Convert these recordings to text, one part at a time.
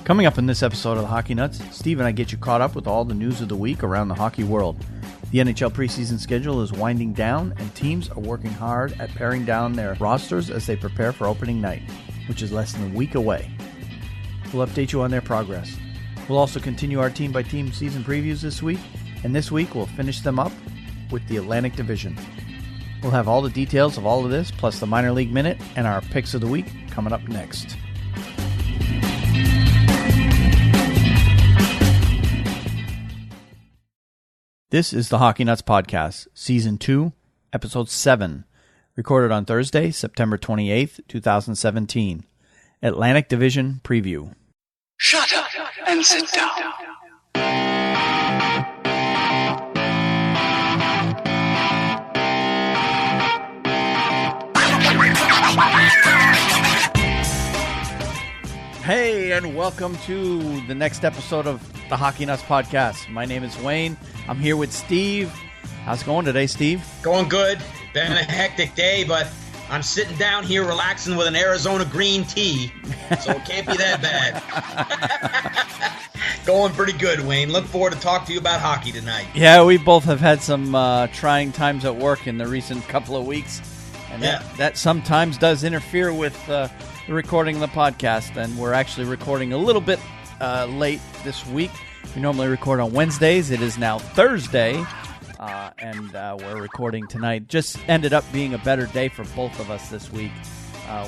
Coming up in this episode of the Hockey Nuts, Steve and I get you caught up with all the news of the week around the hockey world. The NHL preseason schedule is winding down, and teams are working hard at paring down their rosters as they prepare for opening night, which is less than a week away. We'll update you on their progress. We'll also continue our team-by-team season previews this week, and this week we'll finish them up with the Atlantic Division. We'll have all the details of all of this, plus the Minor League Minute and our picks of the week coming up next. This is the Hockey Nuts Podcast, Season 2, Episode 7, recorded on Thursday, September 28th, 2017. Atlantic Division Preview. Shut up and sit down. Hey, and welcome to the next episode of the Hockey Nuts Podcast. My name is Wayne. I'm here with Steve. How's it going today, Steve? Going good. Been a hectic day, but I'm sitting down here relaxing with an Arizona green tea, so it can't be that bad. Going pretty good, Wayne. Look forward to talk to you about hockey tonight. Yeah, we both have had some trying times at work in the recent couple of weeks, and that sometimes does interfere with the recording of the podcast, and we're actually recording a little bit late this week. We normally record on Wednesdays. It is now Thursday, and we're recording tonight. Just ended up being a better day for both of us this week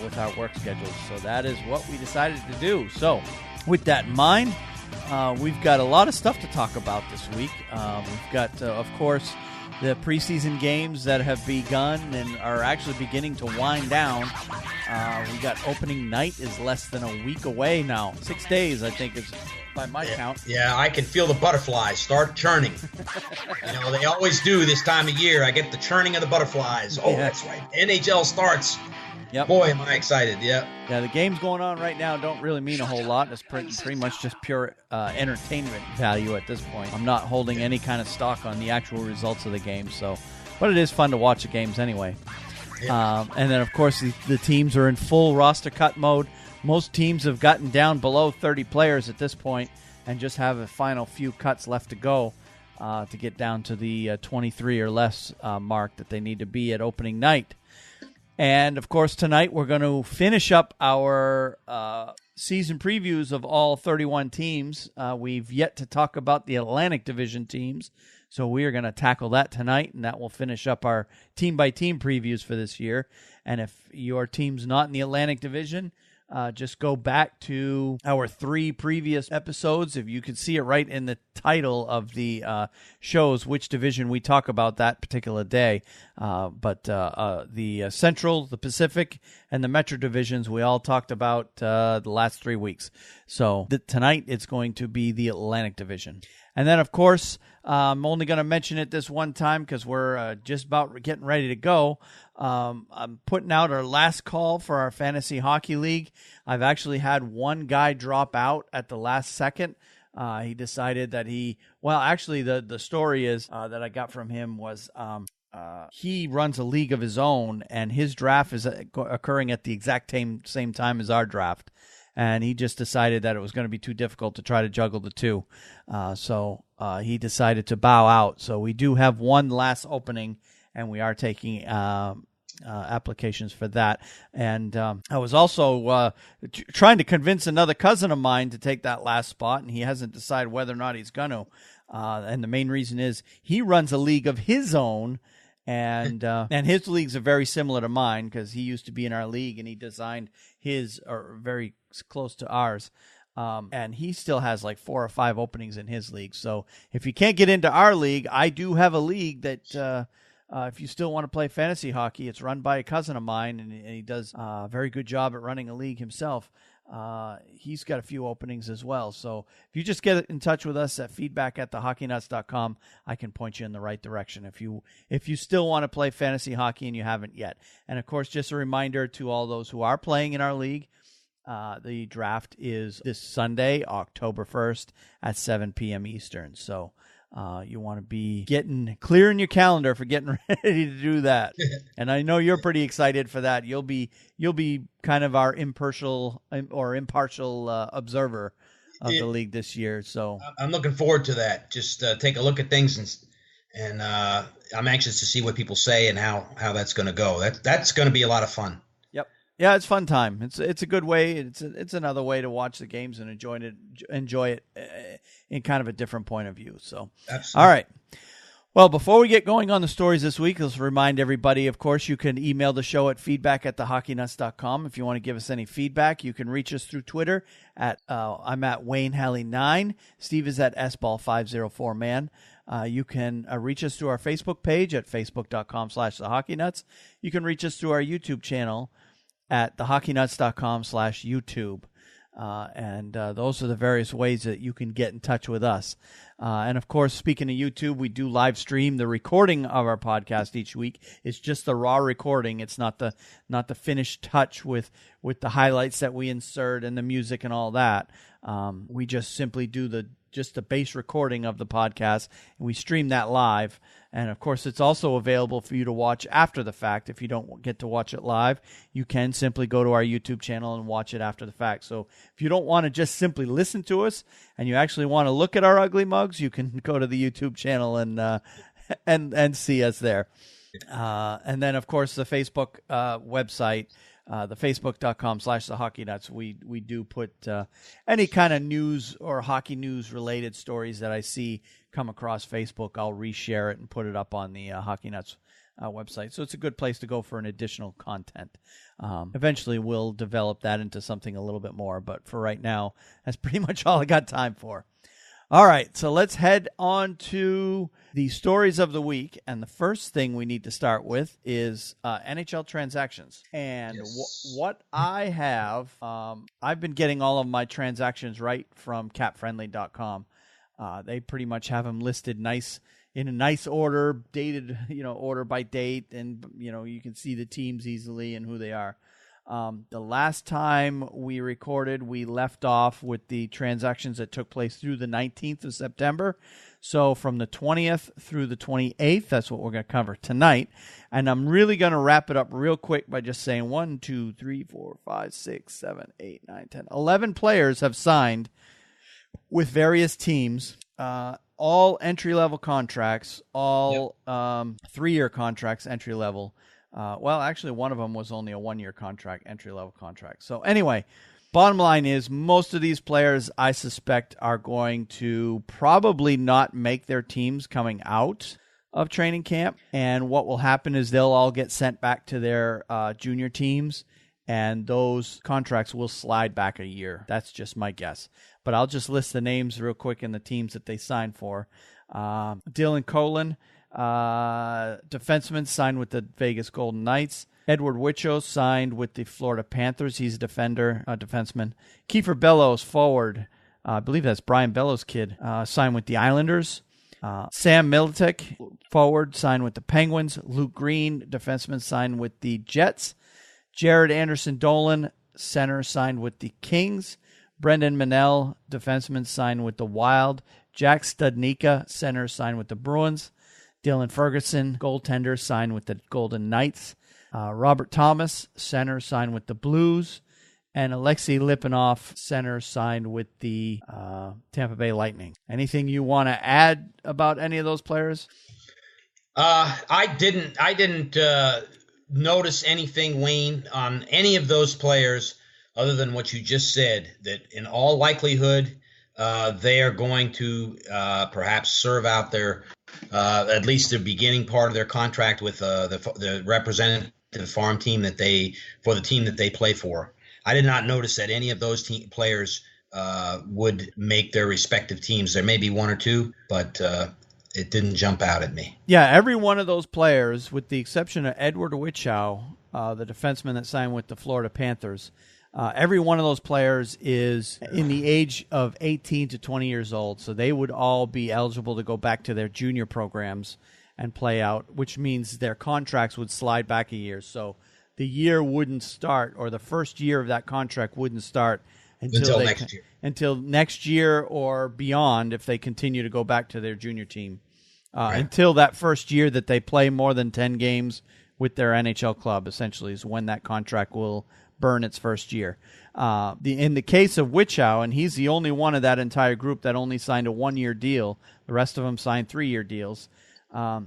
with our work schedules, so that is what we decided to do. So with that in mind, we've got a lot of stuff to talk about this week. We've got, of course, the preseason games that have begun and are actually beginning to wind down. We got opening night is less than a week away now. 6 days, I think, is by my count. Yeah, I can feel the butterflies start churning. They always do this time of year. I get the churning of the butterflies. Oh, That's right. NHL starts. Yep. Boy, am I excited. Yeah, the games going on right now don't really mean a whole lot. It's pretty much just pure entertainment value at this point. I'm not holding any kind of stock on the actual results of the game, but it is fun to watch the games anyway. Yeah. And then, of course, the teams are in full roster cut mode. Most teams have gotten down below 30 players at this point and just have a final few cuts left to go to get down to the 23 or less mark that they need to be at opening night. And, of course, tonight we're going to finish up our season previews of all 31 teams. We've yet to talk about the Atlantic Division teams, so we are going to tackle that tonight, and that will finish up our team-by-team previews for this year. And if your team's not in the Atlantic Division, just go back to our 3 previous episodes. If you can see it right in the title of the shows, which division we talk about that particular day. But the Central, the Pacific, and the Metro divisions, we all talked about the last 3 weeks. So tonight it's going to be the Atlantic Division. And then, of course, I'm only going to mention it this one time because we're just about getting ready to go. I'm putting out our last call for our Fantasy Hockey League. I've actually had one guy drop out at the last second. He decided that the story is that I got from him was he runs a league of his own, and his draft is occurring at the exact same time as our draft. And he just decided that it was going to be too difficult to try to juggle the two. So he decided to bow out. So we do have one last opening, and we are taking applications for that. And I was also trying to convince another cousin of mine to take that last spot, and he hasn't decided whether or not he's going to. And the main reason is he runs a league of his own, and his leagues are very similar to mine because he used to be in our league, and he designed his very close to ours. And he still has like 4 or 5 openings in his league. So if you can't get into our league, I do have a league that if you still want to play fantasy hockey, it's run by a cousin of mine, and he does a very good job at running a league himself. He's got a few openings as well. So if you just get in touch with us at feedback@thehockeynuts.com, I can point you in the right direction if you still want to play fantasy hockey and you haven't yet. And of course, just a reminder to all those who are playing in our league, the draft is this Sunday, October 1st at 7 p.m. Eastern. So you want to be clearing your calendar for getting ready to do that. And I know you're pretty excited for that. You'll be kind of our impartial observer of the league this year. So I'm looking forward to that. Just take a look at things, and I'm anxious to see what people say and how that's going to go. That's going to be a lot of fun. Yep. Yeah, it's fun time. It's a good way. It's another way to watch the games and enjoy it in kind of a different point of view. So, absolutely. All right. Well, before we get going on the stories this week, let's remind everybody, of course, you can email the show at feedback@thehockeynuts.com. If you want to give us any feedback, you can reach us through Twitter I'm at Wayne Halley 9. Steve is at SBall504man. You can reach us through our Facebook page at facebook.com/thehockeynuts. You can reach us through our YouTube channel at thehockeynuts.com/YouTube. And those are the various ways that you can get in touch with us. And, of course, speaking of YouTube, we do live stream the recording of our podcast each week. It's just the raw recording. It's not the finished touch with the highlights that we insert and the music and all that. We just simply do the base recording of the podcast, and we stream that live. And, of course, it's also available for you to watch after the fact. If you don't get to watch it live, you can simply go to our YouTube channel and watch it after the fact. So if you don't want to just simply listen to us and you actually want to look at our ugly mugs, you can go to the YouTube channel and see us there. And then, of course, the Facebook website, the facebook.com/thehockeynuts. We do put any kind of news or hockey news related stories that I see come across Facebook. I'll reshare it and put it up on the Hockey Nuts website. So it's a good place to go for an additional content. Eventually we'll develop that into something a little bit more, but for right now, that's pretty much all I got time for. All right, so let's head on to the stories of the week. And the first thing we need to start with is NHL transactions. And yes. What I have, I've been getting all of my transactions right from capfriendly.com. They pretty much have them listed in a nice order, dated, order by date. And, you can see the teams easily and who they are. The last time we recorded, we left off with the transactions that took place through the 19th of September. So from the 20th through the 28th, that's what we're going to cover tonight. And I'm really going to wrap it up real quick by just saying 1, 2, 3, 4, 5, 6, 7, 8, 9, 10, 11 players have signed with various teams, all entry-level contracts, all 3-year contracts, entry-level. Well, actually, one of them was only a 1-year contract, entry-level contract. So anyway, bottom line is most of these players, I suspect, are going to probably not make their teams coming out of training camp. And what will happen is they'll all get sent back to their junior teams, and those contracts will slide back a year. That's just my guess. But I'll just list the names real quick and the teams that they signed for. Dylan Colin, defenseman, signed with the Vegas Golden Knights. Edward Wicho signed with the Florida Panthers. He's a defenseman. Kiefer Bellows, forward. I believe that's Brian Bellows' kid. Signed with the Islanders. Sam Miletic, forward, signed with the Penguins. Luke Green, defenseman, signed with the Jets. Jared Anderson-Dolan, center, signed with the Kings. Brendan Manel, defenseman, signed with the Wild. Jack Studnicka, center, signed with the Bruins. Dylan Ferguson, goaltender, signed with the Golden Knights. Robert Thomas, center, signed with the Blues. And Alexei Lipinov, center, signed with the Tampa Bay Lightning. Anything you want to add about any of those players? I didn't notice anything, Wayne, on any of those players other than what you just said, that in all likelihood they are going to perhaps serve out their at least the beginning part of their contract with the representative farm team for the team that they play for. I did not notice that any of those players would make their respective teams. There may be one or two, but it didn't jump out at me. Yeah, every one of those players, with the exception of Edward Wichow, the defenseman that signed with the Florida Panthers, every one of those players is in the age of 18 to 20 years old, so they would all be eligible to go back to their junior programs and play out, which means their contracts would slide back a year. So the year wouldn't start, or the first year of that contract wouldn't start until next year. Until next year or beyond, if they continue to go back to their junior team. Right. Until that first year that they play more than 10 games with their NHL club, essentially, is when that contract will burn its first year. In the case of Wichow, and he's the only one of that entire group that only signed a 1-year deal. The rest of them signed 3-year deals.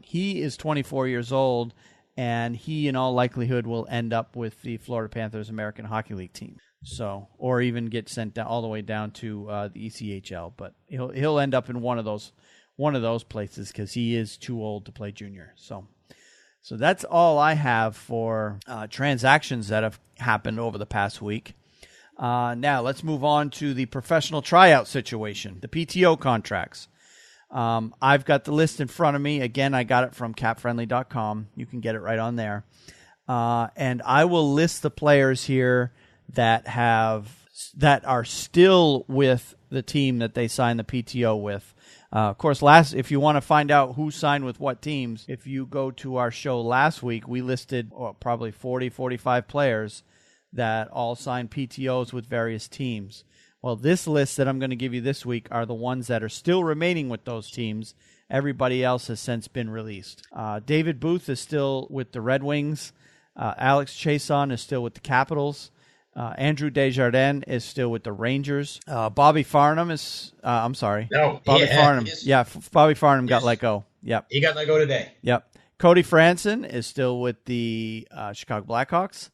He is 24 years old, and he, in all likelihood, will end up with the Florida Panthers American Hockey League team. So, or even get sent down, all the way down to the ECHL. But he'll end up in one of those places because he is too old to play junior. So that's all I have for transactions that have happened over the past week. Now let's move on to the professional tryout situation, the PTO contracts. I've got the list in front of me. Again, I got it from capfriendly.com. You can get it right on there. And I will list the players here that are still with the team that they signed the PTO with. Of course, if you want to find out who signed with what teams, if you go to our show last week, we listed probably 40, 45 players that all signed PTOs with various teams. Well, this list that I'm going to give you this week are the ones that are still remaining with those teams. Everybody else has since been released. David Booth is still with the Red Wings. Alex Chason is still with the Capitals. Andrew Desjardins is still with the Rangers. Bobby Farnham is... Bobby Farnham. Yeah, Bobby Farnham got let go. Yep. He got let go today. Yep. Cody Franson is still with the Chicago Blackhawks.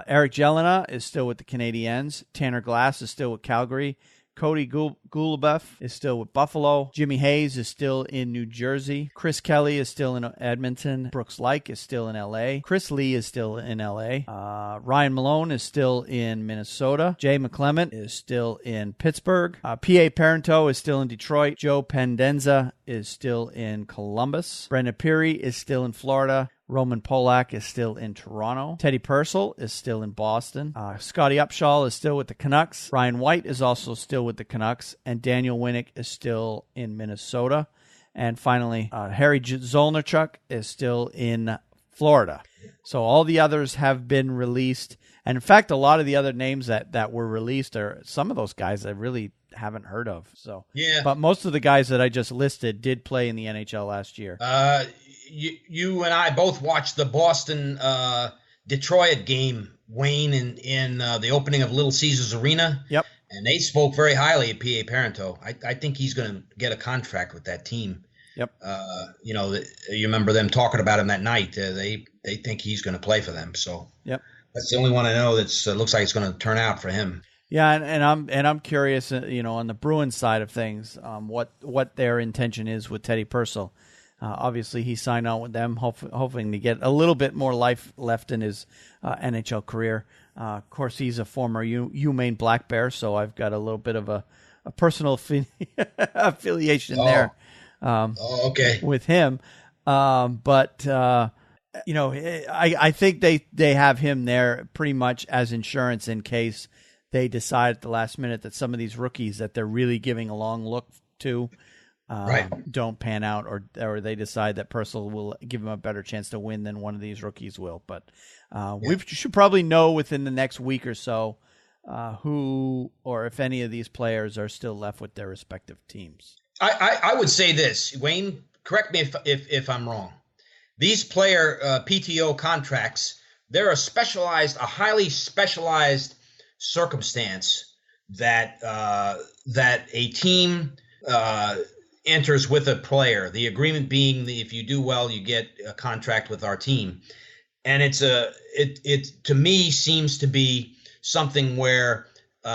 Eric Jelena is still with the Canadiens. Tanner Glass is still with Calgary. Cody Gulubeff is still with Buffalo. Jimmy Hayes is still in New Jersey. Chris Kelly is still in Edmonton. Brooks Laich is still in L.A. Chris Lee is still in L.A. Ryan Malone is still in Minnesota. Jay McClement is still in Pittsburgh. P.A. Parento is still in Detroit. Joe Pendenza is still in Columbus. Brendan Peary is still in Florida. Roman Polak is still in Toronto. Teddy Purcell is still in Boston. Scotty Upshall is still with the Canucks. Ryan White is also still with the Canucks. And Daniel Winnick is still in Minnesota. And finally, Harry Zolnarchuk is still in Florida. So all the others have been released. And in fact, a lot of the other names that were released are some of those guys I really haven't heard of. So yeah. But most of the guys that I just listed did play in the NHL last year. You and I both watched the Boston Detroit game, Wayne, in the opening of Little Caesars Arena. Yep. And they spoke very highly of P.A. Parento. I think he's going to get a contract with that team. Yep. You remember them talking about him that night. They think he's going to play for them. So yep. That's the only one I know that looks like it's going to turn out for him. Yeah, and I'm curious, on the Bruins side of things, what their intention is with Teddy Purcell. Obviously, he signed on with them, hoping to get a little bit more life left in his NHL career. Of course, he's a former UMaine Black Bear, so I've got a little bit of a personal affiliation there. Okay. With him, but I think they have him there pretty much as insurance in case they decide at the last minute that some of these rookies that they're really giving a long look to don't pan out, or they decide that Purcell will give them a better chance to win than one of these rookies will. But we should probably know within the next week or so who or if any of these players are still left with their respective teams. I would say this, Wayne, correct me if I'm wrong. These player PTO contracts, they're a highly specialized circumstance that a team enters with a player. The agreement being that if you do well, you get a contract with our team. And it to me seems to be something where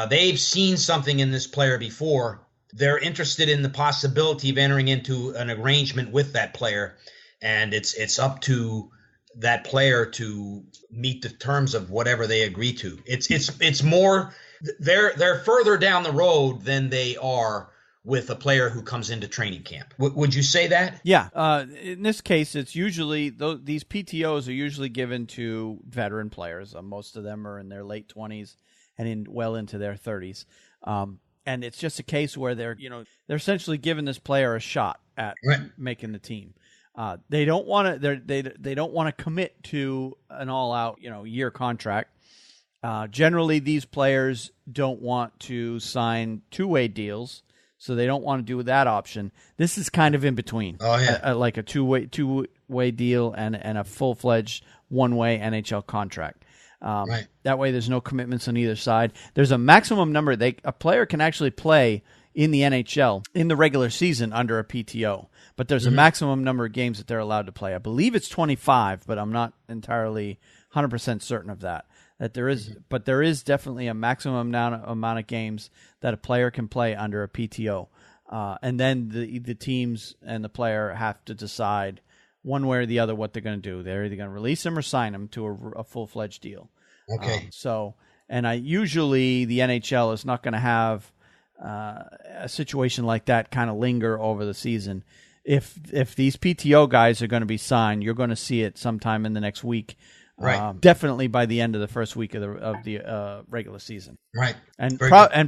they've seen something in this player before. They're interested in the possibility of entering into an arrangement with that player, and it's up to that player to meet the terms of whatever they agree to. It's more they're further down the road than they are with a player who comes into training camp. Would you say that? Yeah. In this case, it's usually these PTOs are usually given to veteran players. Most of them are in their late 20s and well into their 30s. And it's just a case where they're essentially giving this player a shot at making the team. They don't want to. They don't want to commit to an all-out year contract. Generally, these players don't want to sign two-way deals. so they don't want to do that option. This is kind of in between. Oh, yeah. Like a two-way deal and a full-fledged one-way NHL contract. Right. That way there's no commitments on either side. There's a maximum number. A player can actually play in the NHL in the regular season under a PTO, but there's a maximum number of games that they're allowed to play. I believe it's 25, but I'm not entirely 100% certain of that. But there is definitely a maximum amount of games that a player can play under a PTO, and then the teams and the player have to decide one way or the other what they're going to do. They're either going to release him or sign him to a full-fledged deal. Okay. Usually the NHL is not going to have a situation like that kind of linger over the season. If these PTO guys are going to be signed, you're going to see it sometime in the next week. Right. Definitely by the end of the first week of the regular season. Right. And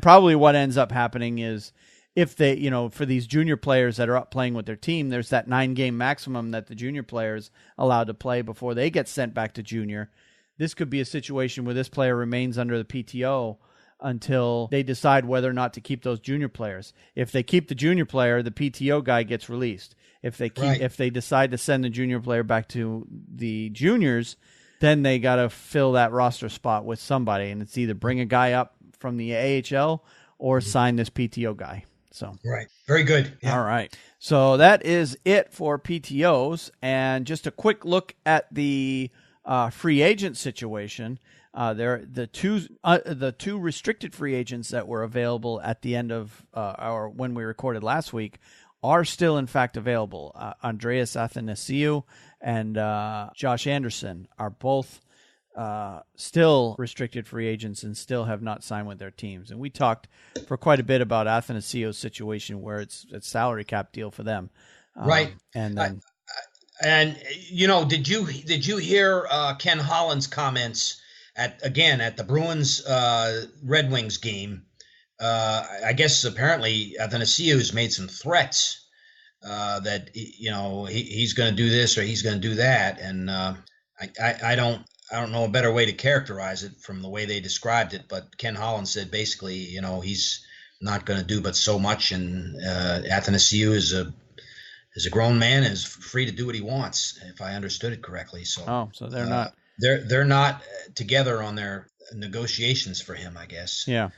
probably what ends up happening is if they, for these junior players that are up playing with their team, there's that 9-game maximum that the junior players allowed to play before they get sent back to junior. This could be a situation where this player remains under the PTO until they decide whether or not to keep those junior players. If they keep the junior player, the PTO guy gets released. If they decide to send the junior player back to the juniors, then they got to fill that roster spot with somebody, and it's either bring a guy up from the AHL or sign this PTO guy. So right, very good. Yeah. All right, so that is it for PTOs, and just a quick look at the free agent situation. The two restricted free agents that were available at the end of or when we recorded last week are still in fact available. Andreas Athanasiou and Josh Anderson are both still restricted free agents and still have not signed with their teams. And we talked for quite a bit about Athanasiou's situation, where it's a salary cap deal for them. Right. And then, did you hear Ken Holland's comments at the Bruins Red Wings game? I guess apparently Athanasiou's made some threats that he's going to do this or he's going to do that, and I don't know a better way to characterize it from the way they described it. But Ken Holland said basically, he's not going to do but so much, and Athanasiou is a grown man and is free to do what he wants, if I understood it correctly. So so they're not. They're not together on their negotiations for him, I guess. Yeah.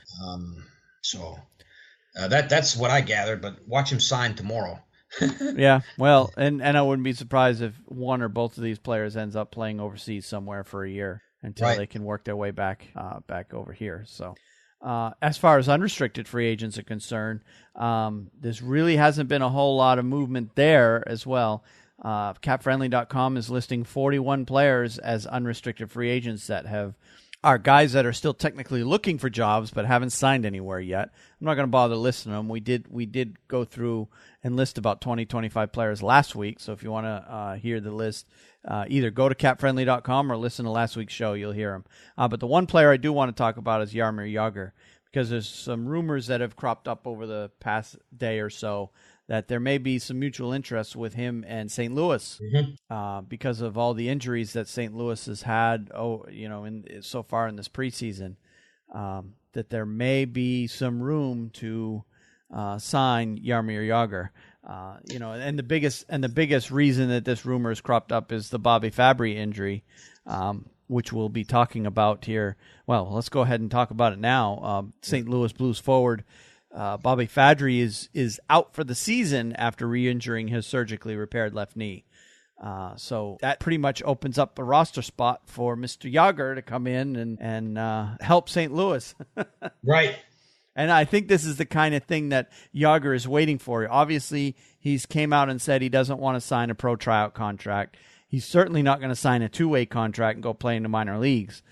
That's what I gathered. But watch him sign tomorrow. Yeah. Well, and I wouldn't be surprised if one or both of these players ends up playing overseas somewhere for a year until they can work their way back over here. So, as far as unrestricted free agents are concerned, there's really hasn't been a whole lot of movement there as well. CapFriendly.com is listing 41 players as unrestricted free agents that are guys that are still technically looking for jobs but haven't signed anywhere yet. I'm not going to bother listing them. We did go through and list about 20-25 players last week. So if you want to hear the list, either go to CapFriendly.com or listen to last week's show. You'll hear them. But the one player I do want to talk about is Jaromir Jagr, because there's some rumors that have cropped up over the past day or so that there may be some mutual interest with him and St. Louis because of all the injuries that St. Louis has had, so far in this preseason, that there may be some room to sign Jaromir Jagr. And the biggest reason that this rumor has cropped up is the Bobby Fabry injury, which we'll be talking about here. Well, let's go ahead and talk about it now. St. Louis Blues forward Bobby Fabry is out for the season after re-injuring his surgically repaired left knee. So that pretty much opens up a roster spot for Mr. Jagr to come in and help St. Louis. Right. And I think this is the kind of thing that Jagr is waiting for. Obviously, he's came out and said he doesn't want to sign a pro tryout contract. He's certainly not going to sign a two-way contract and go play in the minor leagues.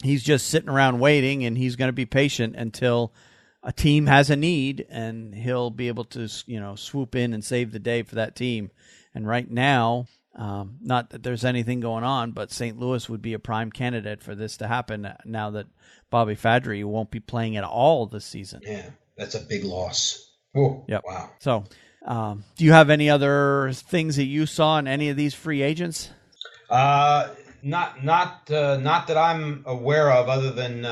He's just sitting around waiting, and he's going to be patient until a team has a need, and he'll be able to, swoop in and save the day for that team. And right now, not that there's anything going on, but St. Louis would be a prime candidate for this to happen now that Bobby Fabry won't be playing at all this season. Yeah, that's a big loss. Oh, yep. Wow. So, do you have any other things that you saw in any of these free agents? Not that I'm aware of, other than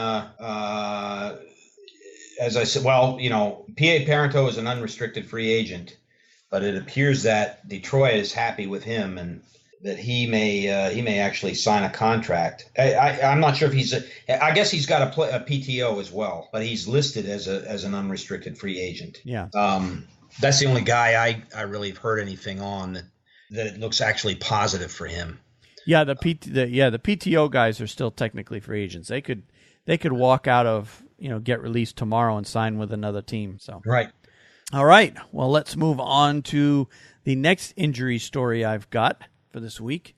as I said, well, P.A. Parento is an unrestricted free agent, but it appears that Detroit is happy with him and that he may actually sign a contract. I'm not sure if I guess he's got a PTO as well, but he's listed as an unrestricted free agent. Yeah. That's the only guy I really have heard anything on that it looks actually positive for him. Yeah, the PTO guys are still technically free agents. They could walk out of, get released tomorrow and sign with another team. So right. All right. Well, let's move on to the next injury story I've got for this week.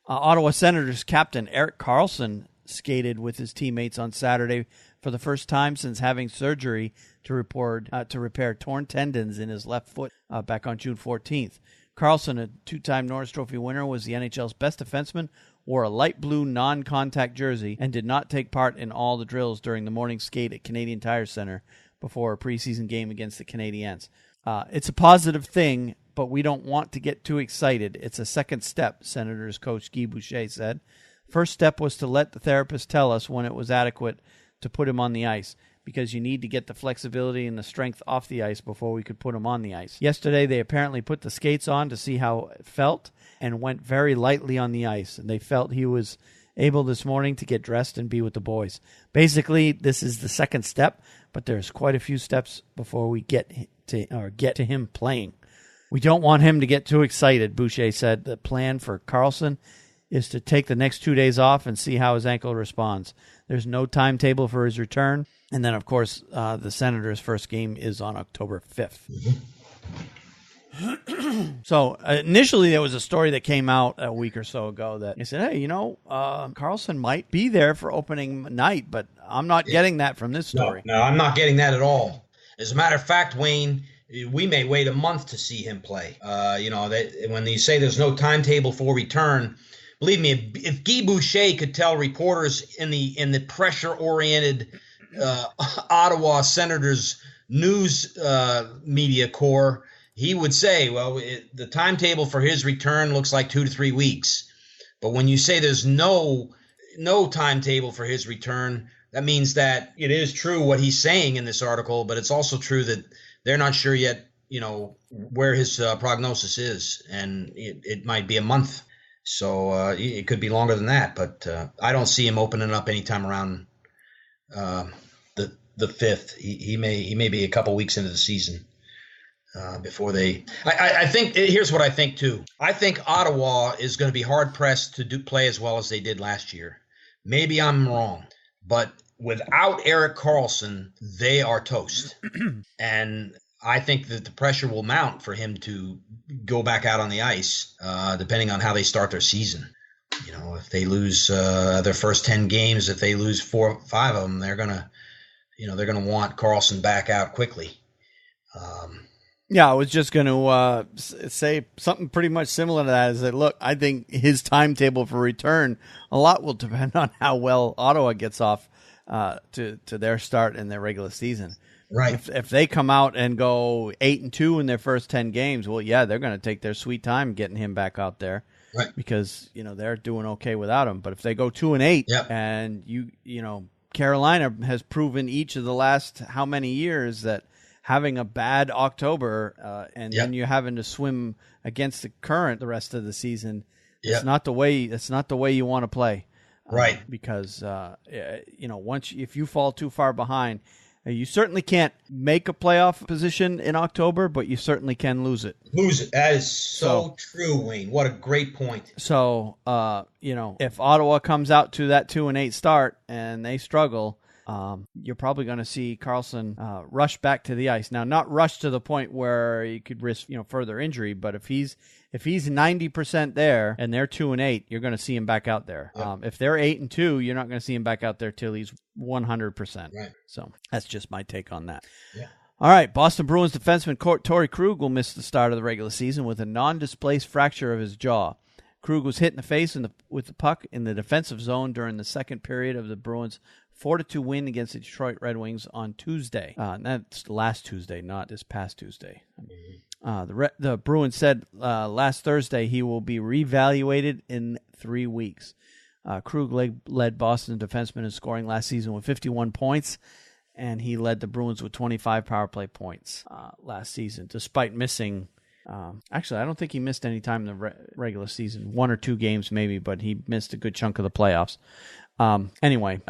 Ottawa Senators captain Erik Karlsson skated with his teammates on Saturday for the first time since having surgery to repair torn tendons in his left foot back on June 14th. Karlsson, a two-time Norris Trophy winner, was the NHL's best defenseman, wore a light blue non-contact jersey, and did not take part in all the drills during the morning skate at Canadian Tire Center before a preseason game against the Canadiens. It's a positive thing, but we don't want to get too excited. It's a second step, Senators coach Guy Boucher said. First step was to let the therapist tell us when it was adequate to put him on the ice, because you need to get the flexibility and the strength off the ice before we could put him on the ice. Yesterday, they apparently put the skates on to see how it felt and went very lightly on the ice, and they felt he was able this morning to get dressed and be with the boys. Basically, this is the second step, but there's quite a few steps before we get to him playing. We don't want him to get too excited, Boucher said. The plan for Karlsson is to take the next 2 days off and see how his ankle responds. There's no timetable for his return. And then, of course, the Senators' first game is on October 5th. So initially there was a story that came out a week or so ago that they said, hey, Karlsson might be there for opening night, but I'm not getting that from this story. No, I'm not getting that at all. As a matter of fact, Wayne, we may wait a month to see him play. When you say there's no timetable for return, believe me, if Guy Boucher could tell reporters in the pressure-oriented Ottawa Senators news media corps, he would say, well, the timetable for his return looks like 2 to 3 weeks. But when you say there's no timetable for his return, that means that it is true what he's saying in this article, but it's also true that they're not sure yet, where his prognosis is, and it might be a month. So it could be longer than that, but I don't see him opening up anytime around the 5th. He may be a couple weeks into the season before they. I think here's what I think too. I think Ottawa is going to be hard pressed to play as well as they did last year. Maybe I'm wrong, but without Erik Karlsson, they are toast, and I think that the pressure will mount for him to go back out on the ice, depending on how they start their season. If they lose their first 10 games, if they lose 4 or 5 of them, they're gonna want Karlsson back out quickly. Yeah, I was just going to say something pretty much similar to that. Is that, look, I think his timetable for return, a lot will depend on how well Ottawa gets off to their start in their regular season. Right. If they come out and go 8-2 in their first 10 games, well, yeah, they're going to take their sweet time getting him back out there, right? Because they're doing okay without him. But if they go 2-8, yep. And Carolina has proven each of the last how many years that having a bad October and yep. then you're having to swim against the current the rest of the season, yep. It's not the way you want to play, right? Because if you fall too far behind. You certainly can't make a playoff position in October, but you certainly can lose it. That is so true, Wayne. What a great point. So, if Ottawa comes out to that 2-8 start and they struggle, you're probably going to see Karlsson rush back to the ice. Now, not rush to the point where you could risk, further injury, but if he's 90% there and they're 2-8, you're going to see him back out there. Yep. If they're 8-2, you're not going to see him back out there till he's 100%. Right. So that's just my take on that. Yeah. All right, Boston Bruins defenseman Torrey Krug will miss the start of the regular season with a non-displaced fracture of his jaw. Krug was hit in the face with the puck in the defensive zone during the second period of the Bruins' 4-2 win against the Detroit Red Wings on Tuesday. That's last Tuesday, not this past Tuesday. The Bruins said last Thursday he will be reevaluated in 3 weeks. Krug led Boston defenseman in scoring last season with 51 points and he led the Bruins with 25 power play points last season, despite missing. Actually, I don't think he missed any time in the regular season, 1 or 2 games maybe, but he missed a good chunk of the playoffs. Anyway,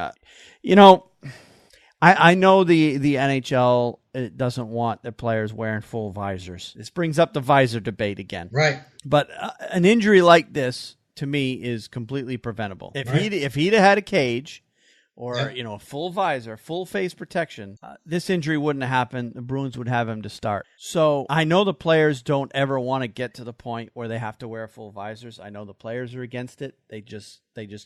I know the NHL doesn't want their players wearing full visors. This brings up the visor debate again. Right. But an injury like this, to me, is completely preventable. If he'd have had a cage or a full visor, full face protection, this injury wouldn't have happened. The Bruins would have him to start. So I know the players don't ever want to get to the point where they have to wear full visors. I know the players are against it. They just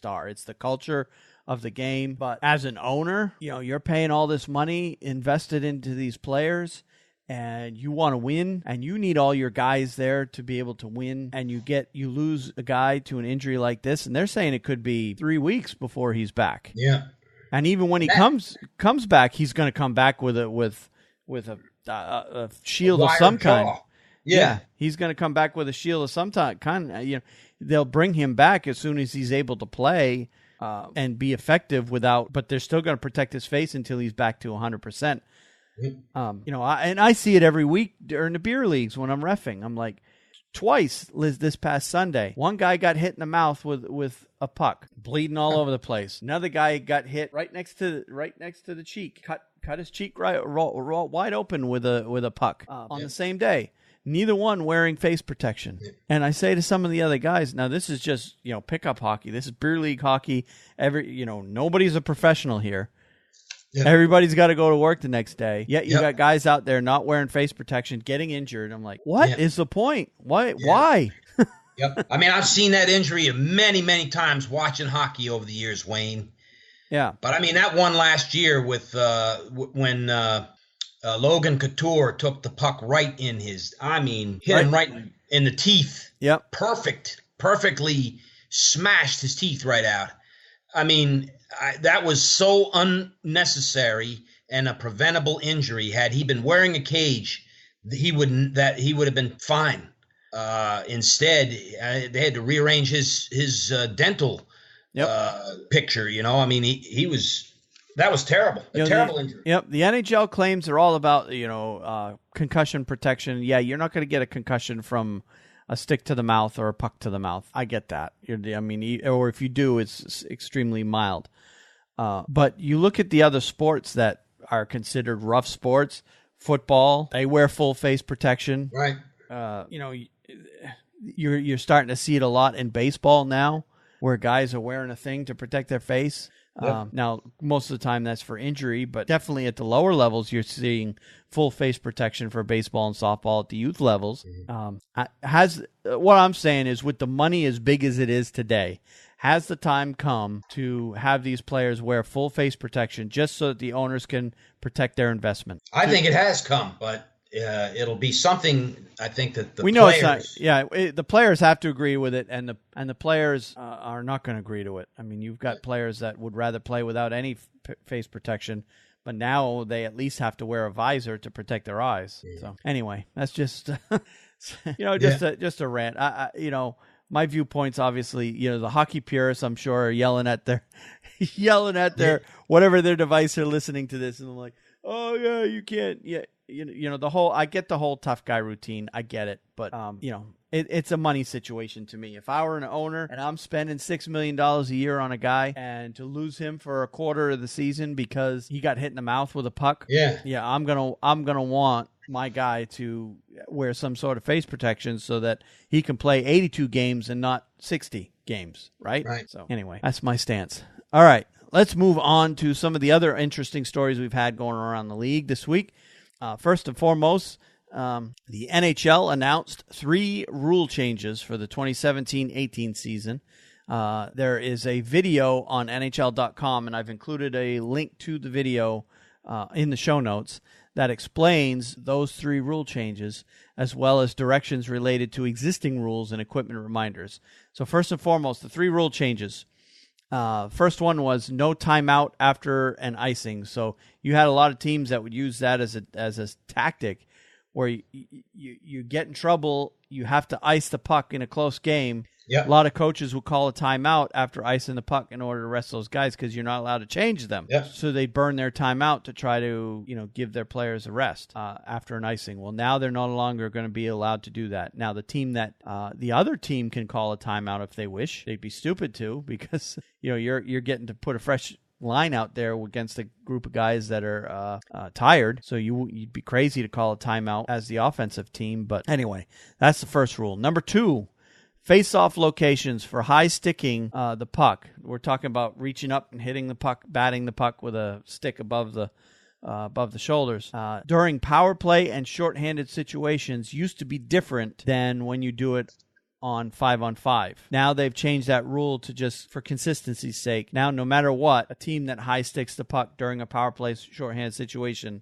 are. It's the culture of the game. But as an owner, you're paying all this money invested into these players, and you want to win, and you need all your guys there to be able to win, and you lose a guy to an injury like this, and they're saying it could be 3 weeks before he's back. Yeah. And even when he comes back, he's going to come back with a shield of some kind. Yeah, he's going to come back with a shield of some kind. They'll bring him back as soon as he's able to play and be effective but they're still going to protect his face until he's back to 100%. I see it every week during the beer leagues when I'm reffing. I'm like, twice this past Sunday, one guy got hit in the mouth with a puck, bleeding all over the place. Another guy got hit right next to the cheek, cut his cheek wide open with a puck on the same day. Neither one wearing face protection. And I say to some of the other guys, now this is just pickup hockey. This is beer league hockey. Nobody's a professional here. Yeah. Everybody's got to go to work the next day. Yet you got guys out there not wearing face protection, getting injured. I'm like, what is the point? Why? Yep. I mean, I've seen that injury many, many times watching hockey over the years, Wayne. Yeah. But I mean, that one last year with when Logan Couture took the puck right in his, hit him right in the teeth. Yep. Perfectly smashed his teeth right out. I mean, that was so unnecessary and a preventable injury. Had he been wearing a cage, he would have been fine. Instead, they had to rearrange his dental picture. That was terrible. Terrible injury. Yep. The NHL claims are all about concussion protection. Yeah, you're not going to get a concussion from a stick to the mouth or a puck to the mouth. I get that. Or if you do, it's extremely mild. But you look at the other sports that are considered rough sports. Football, they wear full face protection. Right. You're starting to see it a lot in baseball now, where guys are wearing a thing to protect their face. Yep. Now, most of the time that's for injury, but definitely at the lower levels, you're seeing full face protection for baseball and softball at the youth levels. What I'm saying is, with the money as big as it is today, has the time come to have these players wear full face protection just so that the owners can protect their investment? I think it has come, but it'll be something. I think that the the players have to agree with it, and the players are not going to agree to it. I mean, you've got players that would rather play without any face protection, but now they at least have to wear a visor to protect their eyes. Yeah. So anyway, that's just just a rant. My viewpoints, obviously, the hockey purists, I'm sure, are yelling at their whatever their device are listening to this, and I'm like, oh yeah, you can't, I get the whole tough guy routine. I get it. But, it's a money situation to me. If I were an owner and I'm spending $6 million a year on a guy, and to lose him for a quarter of the season because he got hit in the mouth with a puck. Yeah. I'm going to want my guy to wear some sort of face protection so that he can play 82 games and not 60 games. Right. So anyway, that's my stance. All right. Let's move on to some of the other interesting stories we've had going around the league this week. First and foremost, the NHL announced 3 rule changes for the 2017-18 season. There is a video on NHL.com, and I've included a link to the video in the show notes that explains those 3 rule changes, as well as directions related to existing rules and equipment reminders. So first and foremost, the 3 rule changes. First one was no timeout after an icing. So you had a lot of teams that would use that as a tactic, where you get in trouble, you have to ice the puck in a close game, Yep. A lot of coaches will call a timeout after icing the puck in order to rest those guys because you're not allowed to change them. Yep. So they burn their timeout to try to, give their players a rest after an icing. Well, now they're no longer going to be allowed to do that. Now the other team can call a timeout if they wish. They'd be stupid to because you're getting to put a fresh line out there against a group of guys that are tired. So you'd be crazy to call a timeout as the offensive team. But anyway, that's the first rule. Number 2. Face-off locations for high sticking the puck. We're talking about reaching up and hitting the puck, batting the puck with a stick above the shoulders. During power play and shorthanded situations used to be different than when you do it on 5-on-5. Now they've changed that rule to just for consistency's sake. Now, no matter what, a team that high sticks the puck during a power play shorthanded situation,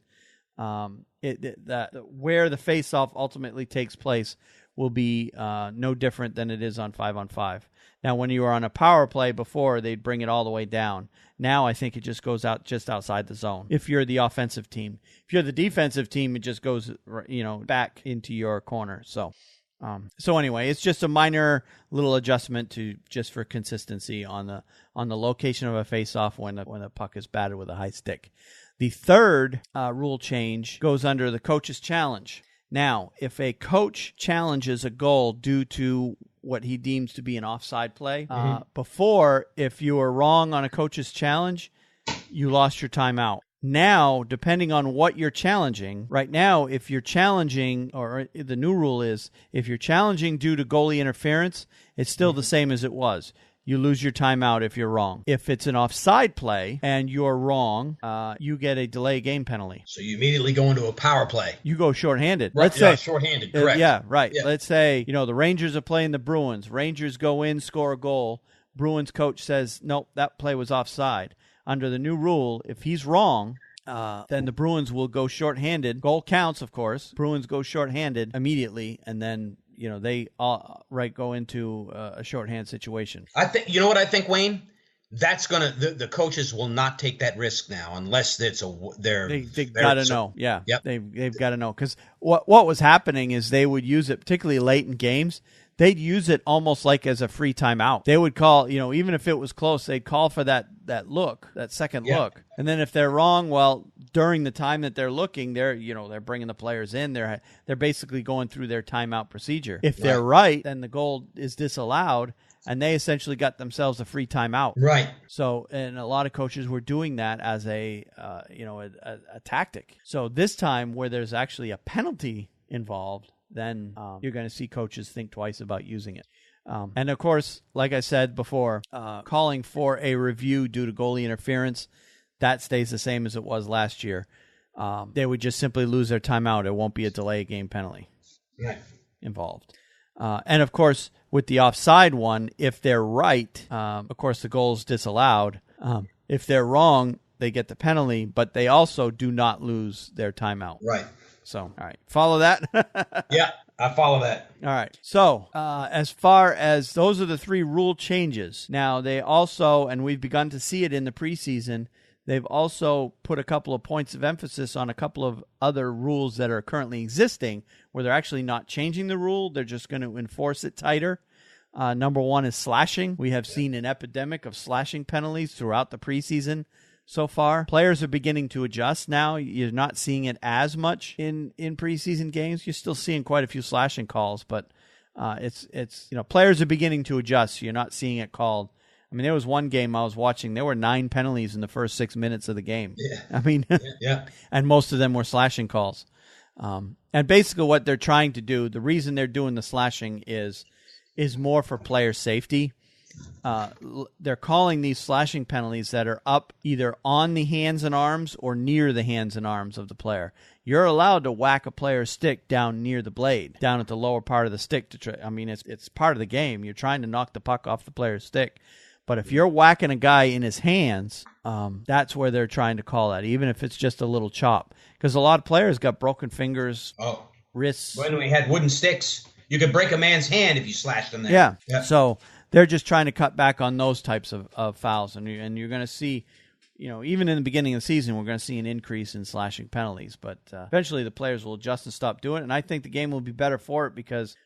where the face-off ultimately takes place will be no different than it is on 5-on-5. Now, when you were on a power play before, they'd bring it all the way down. Now, I think it just goes out just outside the zone. If you're the offensive team, if you're the defensive team, it just goes, back into your corner. So anyway, it's just a minor little adjustment to just for consistency on the location of a face-off when the puck is batted with a high stick. The third rule change goes under the coach's challenge. Now, if a coach challenges a goal due to what he deems to be an offside play, before, if you were wrong on a coach's challenge, you lost your timeout. Now, depending on what you're challenging, right now, if you're challenging, or the new rule is, if you're challenging due to goalie interference, it's still the same as it was. You lose your timeout if you're wrong. If it's an offside play and you're wrong, you get a delay game penalty. So you immediately go into a power play. You go shorthanded. Right, Let's say shorthanded, correct. Yeah, right. Yeah. Let's say, the Rangers are playing the Bruins. Rangers go in, score a goal. Bruins coach says, nope, that play was offside. Under the new rule, if he's wrong, then the Bruins will go shorthanded. Goal counts, of course. Bruins go shorthanded immediately, and then they go into a shorthand situation. I think what I think, Wayne. That's the coaches will not take that risk now unless they've got to know. Yeah, yep. they've got to know because what was happening is they would use it particularly late in games. They'd use it almost like as a free timeout. They would call, even if it was close, they'd call for that second look. And then if they're wrong, well, during the time that they're looking, they're bringing the players in. They're basically going through their timeout procedure. If they're right, then the goal is disallowed, and they essentially got themselves a free timeout. Right. So, and a lot of coaches were doing that as a tactic. So this time, where there's actually a penalty involved, then you're going to see coaches think twice about using it. And of course, like I said before, calling for a review due to goalie interference, that stays the same as it was last year. They would just simply lose their timeout. It won't be a delay game penalty involved. And of course, with the offside one, if they're right, of course, the goal is disallowed. If they're wrong, they get the penalty, but they also do not lose their timeout. Right. So, all right. Follow that? Yeah, I follow that. All right. So, as far as those are the 3 rule changes. Now, they also, and we've begun to see it in the preseason, they've also put a couple of points of emphasis on a couple of other rules that are currently existing where they're actually not changing the rule. They're just going to enforce it tighter. Number 1 is slashing. We have seen an epidemic of slashing penalties throughout the preseason so far. Players are beginning to adjust now. You're not seeing it as much in preseason games. You're still seeing quite a few slashing calls, but it's players are beginning to adjust. So you're not seeing it called. I mean, there was one game I was watching. There were 9 penalties in the first 6 minutes of the game. Yeah. I mean, yeah. And most of them were slashing calls. And basically what they're trying to do, the reason they're doing the slashing is more for player safety. They're calling these slashing penalties that are up either on the hands and arms or near the hands and arms of the player. You're allowed to whack a player's stick down near the blade, down at the lower part of the stick. It's part of the game. You're trying to knock the puck off the player's stick. But if you're whacking a guy in his hands, that's where they're trying to call that, even if it's just a little chop. Because a lot of players got broken fingers, wrists. When we had wooden sticks, you could break a man's hand if you slashed them there. Yeah. So they're just trying to cut back on those types of fouls. And you're going to see, even in the beginning of the season, we're going to see an increase in slashing penalties. But eventually the players will adjust and stop doing it. And I think the game will be better for it because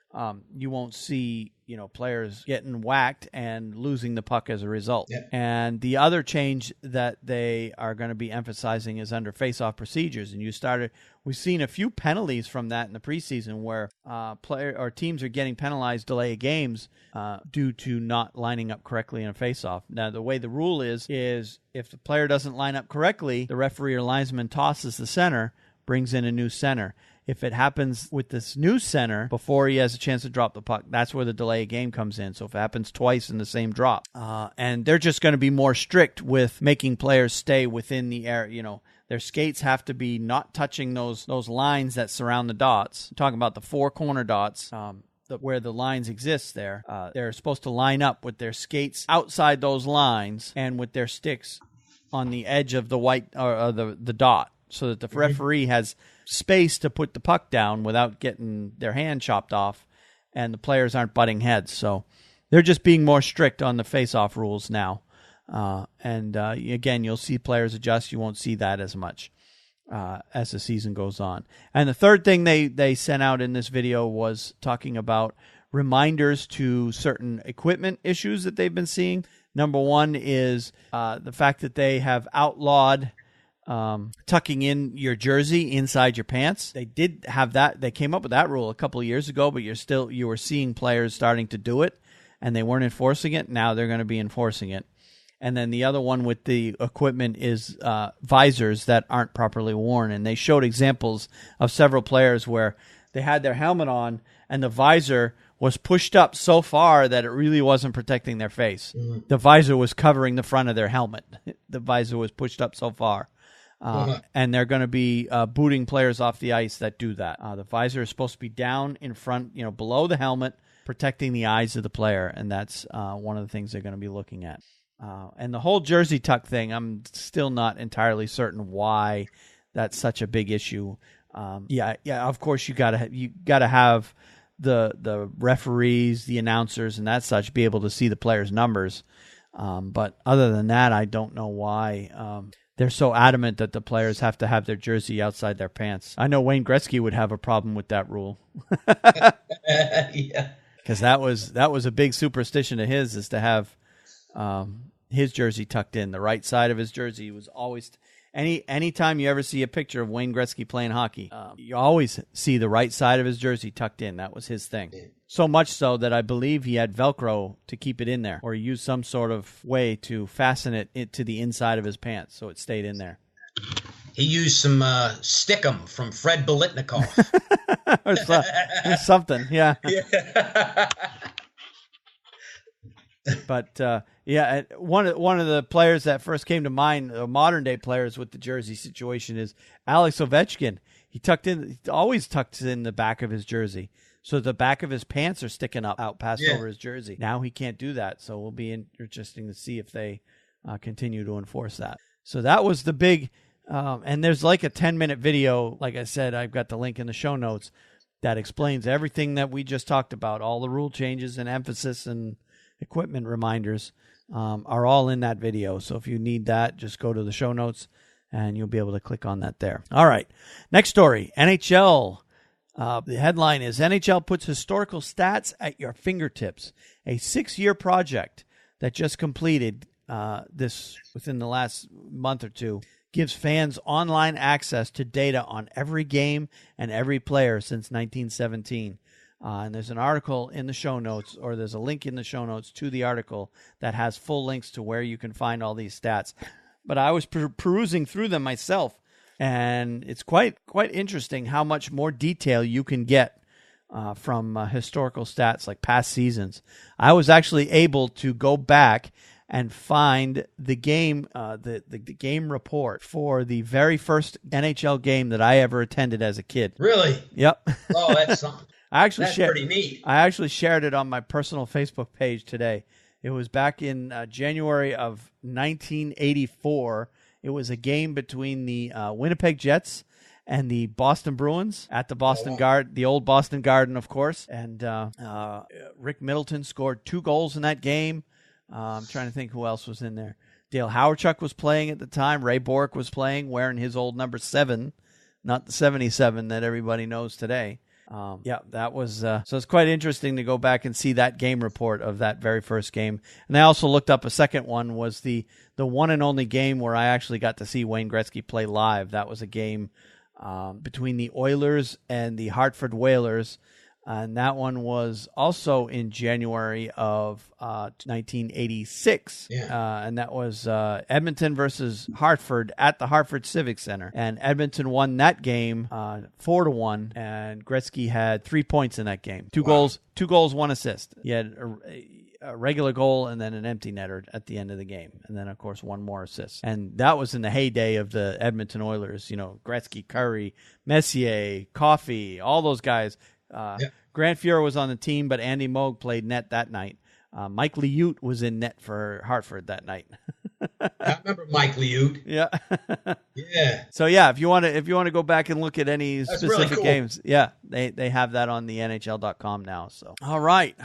you won't see, players getting whacked and losing the puck as a result. Yep. And the other change that they are going to be emphasizing is under face-off procedures. And we've seen a few penalties from that in the preseason where teams are getting penalized delay of games due to not lining up correctly in a face-off. Now, the way the rule is if the player doesn't line up correctly, the referee or linesman tosses the center, brings in a new center. If it happens with this new center before he has a chance to drop the puck, that's where the delay of game comes in. So if it happens twice in the same drop, and they're just going to be more strict with making players stay within the area. Their skates have to be not touching those lines that surround the dots. I'm talking about the 4 corner dots. Where the lines exist there, they're supposed to line up with their skates outside those lines and with their sticks on the edge of the white or the dot, so that the referee has space to put the puck down without getting their hand chopped off, and the players aren't butting heads. So they're just being more strict on the face-off rules now. Again, you'll see players adjust. You won't see that as much as the season goes on. And the third thing they sent out in this video was talking about reminders to certain equipment issues that they've been seeing. Number one is the fact that they have outlawed tucking in your jersey inside your pants. They did have that. They came up with that rule a couple of years ago, but you were seeing players starting to do it, and they weren't enforcing it. Now they're going to be enforcing it. And then the other one with the equipment is visors that aren't properly worn. And they showed examples of several players where they had their helmet on and the visor was pushed up so far that it really wasn't protecting their face. The visor was covering the front of their helmet. The visor was pushed up so far. And they're going to be booting players off the ice that do that. The visor is supposed to be down in front, below the helmet, protecting the eyes of the player. And that's one of the things they're going to be looking at. And the whole jersey tuck thing, I'm still not entirely certain why that's such a big issue. Of course you gotta have the referees, the announcers, and that such be able to see the players' numbers. But other than that, I don't know why they're so adamant that the players have to have their jersey outside their pants. I know Wayne Gretzky would have a problem with that rule. Yeah, because that was a big superstition of his, is to have his jersey tucked in. The right side of his jersey was always anytime you ever see a picture of Wayne Gretzky playing hockey, you always see the right side of his jersey tucked in. That was his thing. So much so that I believe he had Velcro to keep it in there, or he used some sort of way to fasten it to the inside of his pants so it stayed in there. He used some Stickum from Fred Bolitnikov. or something, yeah. But one of the players that first came to mind, modern day players with the jersey situation, is Alex Ovechkin. He always tucks in the back of his jersey, so the back of his pants are sticking out past over his jersey. Now he can't do that, so it will be interesting to see if they continue to enforce that. So that was the big, and there's like a 10-minute video. Like I said, I've got the link in the show notes that explains everything that we just talked about, all the rule changes and emphasis and equipment reminders are all in that video. So if you need that, just go to the show notes and you'll be able to click on that there. All right. Next story, NHL. The headline is NHL puts historical stats at your fingertips. A 6-year project that just completed this within the last month or two gives fans online access to data on every game and every player since 1917. And there's an article in the show notes, or there's a link in the show notes to the article that has full links to where you can find all these stats. But I was perusing through them myself, and it's quite interesting how much more detail you can get from historical stats like past seasons. I was actually able to go back and find the game, the game report for the very first NHL game that I ever attended as a kid. Really? Yep. Oh, that's something. That's pretty neat. I actually shared it on my personal Facebook page today. It was back in January of 1984. It was a game between the Winnipeg Jets and the Boston Bruins at the Boston Garden, the old Boston Garden, of course. And Rick Middleton scored 2 goals in that game. I'm trying to think who else was in there. Dale Hawerchuk was playing at the time. Ray Bourque was playing, wearing his old number 7, not the 77 that everybody knows today. That was so it's quite interesting to go back and see that game report of that very first game. And I also looked up a second one, was the one and only game where I actually got to see Wayne Gretzky play live. That was a game between the Oilers and the Hartford Whalers. And that one was also in January of 1986. And that was Edmonton versus Hartford at the Hartford Civic Center. And Edmonton won that game 4-1. And Gretzky had 3 points in that game. Two goals, 1 assist. He had a regular goal and then an empty netter at the end of the game. And then, of course, 1 more assist. And that was in the heyday of the Edmonton Oilers. Gretzky, Curry, Messier, Coffey, all those guys. Grant Fuhrer was on the team, but Andy Moog played net that night. Mike Liut was in net for Hartford that night. I remember Mike Liut. Yeah. Yeah. So if you want to go back and look at any specific really cool. games, they have that on the NHL.com now. So all right.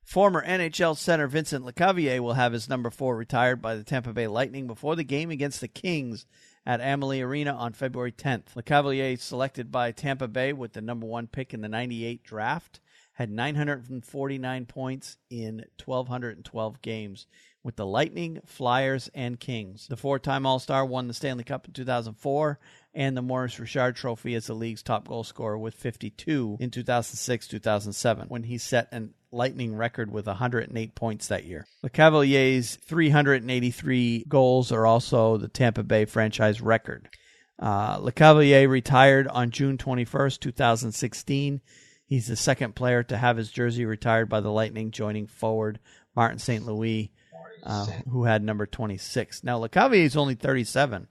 Former NHL center Vincent Lecavalier will have his number 4 retired by the Tampa Bay Lightning before the game against the Kings at Amalie Arena on February 10th. Lecavalier, selected by Tampa Bay with the number 1 pick in the 98 draft, had 949 points in 1,212 games with the Lightning, Flyers, and Kings. The 4-time All-Star won the Stanley Cup in 2004 and the Maurice Richard Trophy as the league's top goal scorer with 52 in 2006-2007, when he set an Lightning record with 108 points that year. Lecavalier's 383 goals are also the Tampa Bay franchise record. Lecavalier retired on June 21st, 2016. He's the second player to have his jersey retired by the Lightning, joining forward Martin St. Louis, who had number 26. Now, Lecavalier is only 37.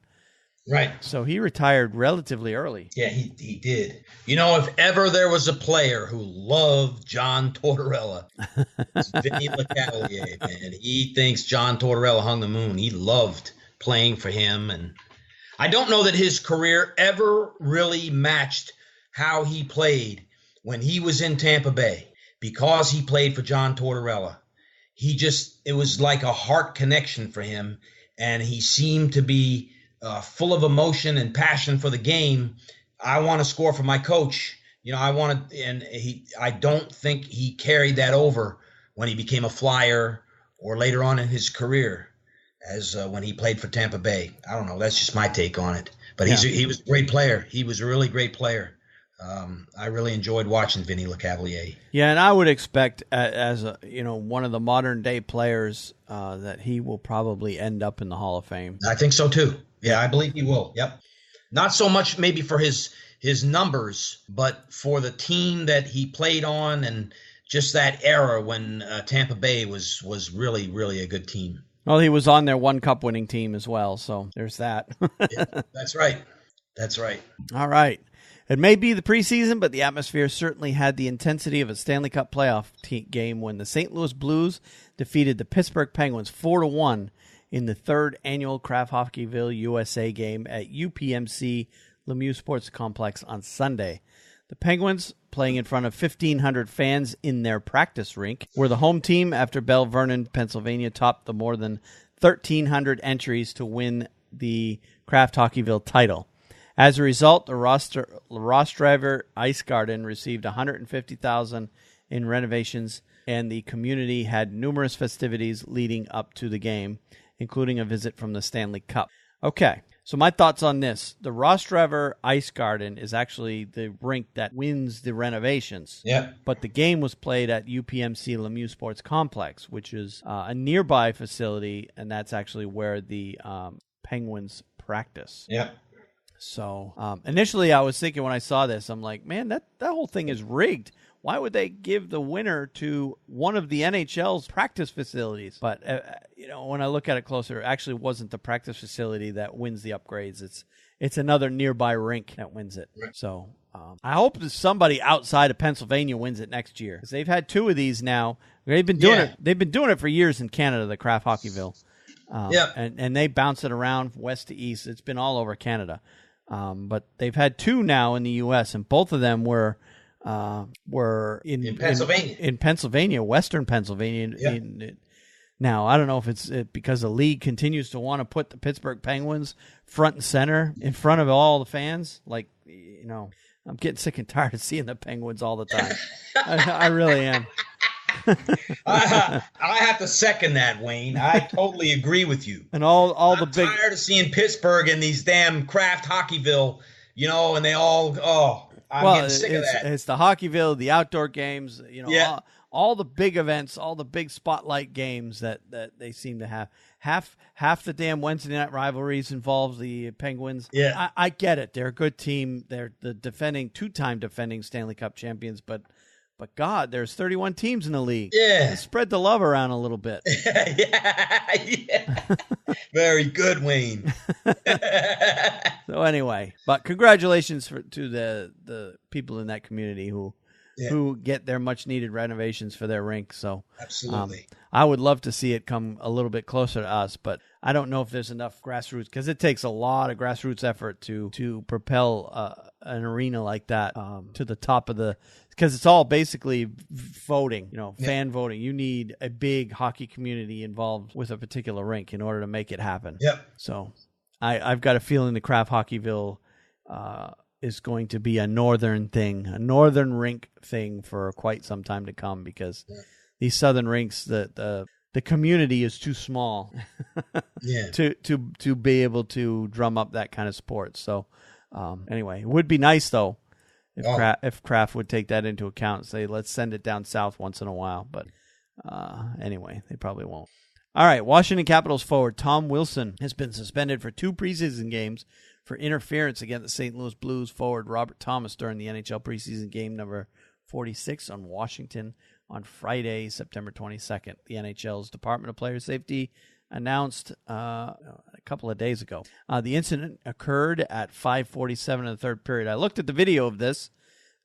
Right. So he retired relatively early. Yeah, he did. If ever there was a player who loved John Tortorella, it's Vinny Lecavalier, man. He thinks John Tortorella hung the moon. He loved playing for him. And I don't know that his career ever really matched how he played when he was in Tampa Bay, because he played for John Tortorella. It was like a heart connection for him. And he seemed to be full of emotion and passion for the game. I want to score for my coach. I don't think he carried that over when he became a Flyer or later on in his career as when he played for Tampa Bay. I don't know. That's just my take on it. But he was a great player. He was a really great player. I really enjoyed watching Vinny Lecavalier. Yeah, and I would expect as one of the modern day players that he will probably end up in the Hall of Fame. I think so too. Yeah, I believe he will. Yep. Not so much maybe for his numbers, but for the team that he played on and just that era when Tampa Bay was really, really a good team. Well, he was on their 1 cup winning team as well, so there's that. Yeah, that's right. That's right. All right. It may be the preseason, but the atmosphere certainly had the intensity of a Stanley Cup playoff game when the St. Louis Blues defeated the Pittsburgh Penguins 4-1 in the 3rd annual Kraft Hockeyville USA game at UPMC Lemieux Sports Complex on Sunday. The Penguins, playing in front of 1,500 fans in their practice rink, were the home team after Belle Vernon, Pennsylvania, topped the more than 1,300 entries to win the Kraft Hockeyville title. As a result, the Rostraver Ice Garden received $150,000 in renovations, and the community had numerous festivities leading up to the game, including a visit from the Stanley Cup. Okay, so my thoughts on this. The Rostraver Ice Garden is actually the rink that wins the renovations. Yeah. But the game was played at UPMC Lemieux Sports Complex, which is a nearby facility, and that's actually where the Penguins practice. Yeah. So initially I was thinking when I saw this, I'm like, man, that whole thing is rigged. Why would they give the winner to one of the NHL's practice facilities? But, when I look at it closer, it actually wasn't the practice facility that wins the upgrades. It's another nearby rink that wins it. Right. So I hope that somebody outside of Pennsylvania wins it next year, because they've had 2 of these now. They've been doing it. They've been doing it for years in Canada, the Kraft Hockeyville. And they bounce it around west to east. It's been all over Canada. But they've had 2 now in the U.S., and both of them were in Pennsylvania. In Pennsylvania, Western Pennsylvania. Yeah. Now, I don't know if it's because the league continues to want to put the Pittsburgh Penguins front and center in front of all the fans. I'm getting sick and tired of seeing the Penguins all the time. I really am. I have to second that, Wayne. I totally agree with you. And all I'm the big tired of seeing Pittsburgh and these damn Kraft Hockeyville, and they all I'm getting sick of that. It's the Hockeyville, the outdoor games, Yeah. all the big events, all the big spotlight games that they seem to have. Half the damn Wednesday night rivalries involves the Penguins. Yeah. I get it. They're a good team. They're the two-time defending Stanley Cup champions, but God, there's 31 teams in the league. Yeah. Let's spread the love around a little bit. yeah. Very good, Wayne. So anyway, but congratulations to the people in that community who get their much needed renovations for their rink. So absolutely, I would love to see it come a little bit closer to us, but I don't know if there's enough grassroots, because it takes a lot of grassroots effort to propel an arena like that to the top of because it's all basically voting, fan voting. You need a big hockey community involved with a particular rink in order to make it happen. Yep. So I've got a feeling the Kraft Hockeyville is going to be a northern rink thing for quite some time to come, because these southern rinks, the community is too small to be able to drum up that kind of sport. So anyway, it would be nice though if Kraft would take that into account and say, let's send it down south once in a while. But anyway, they probably won't. All right, Washington Capitals forward Tom Wilson has been suspended for 2 preseason games for interference against the St. Louis Blues forward Robert Thomas during the NHL preseason game number 46 on Washington on Friday, September 22nd. The NHL's Department of Player Safety announced a couple of days ago. The incident occurred at 5:47 in the third period. I looked at the video of this,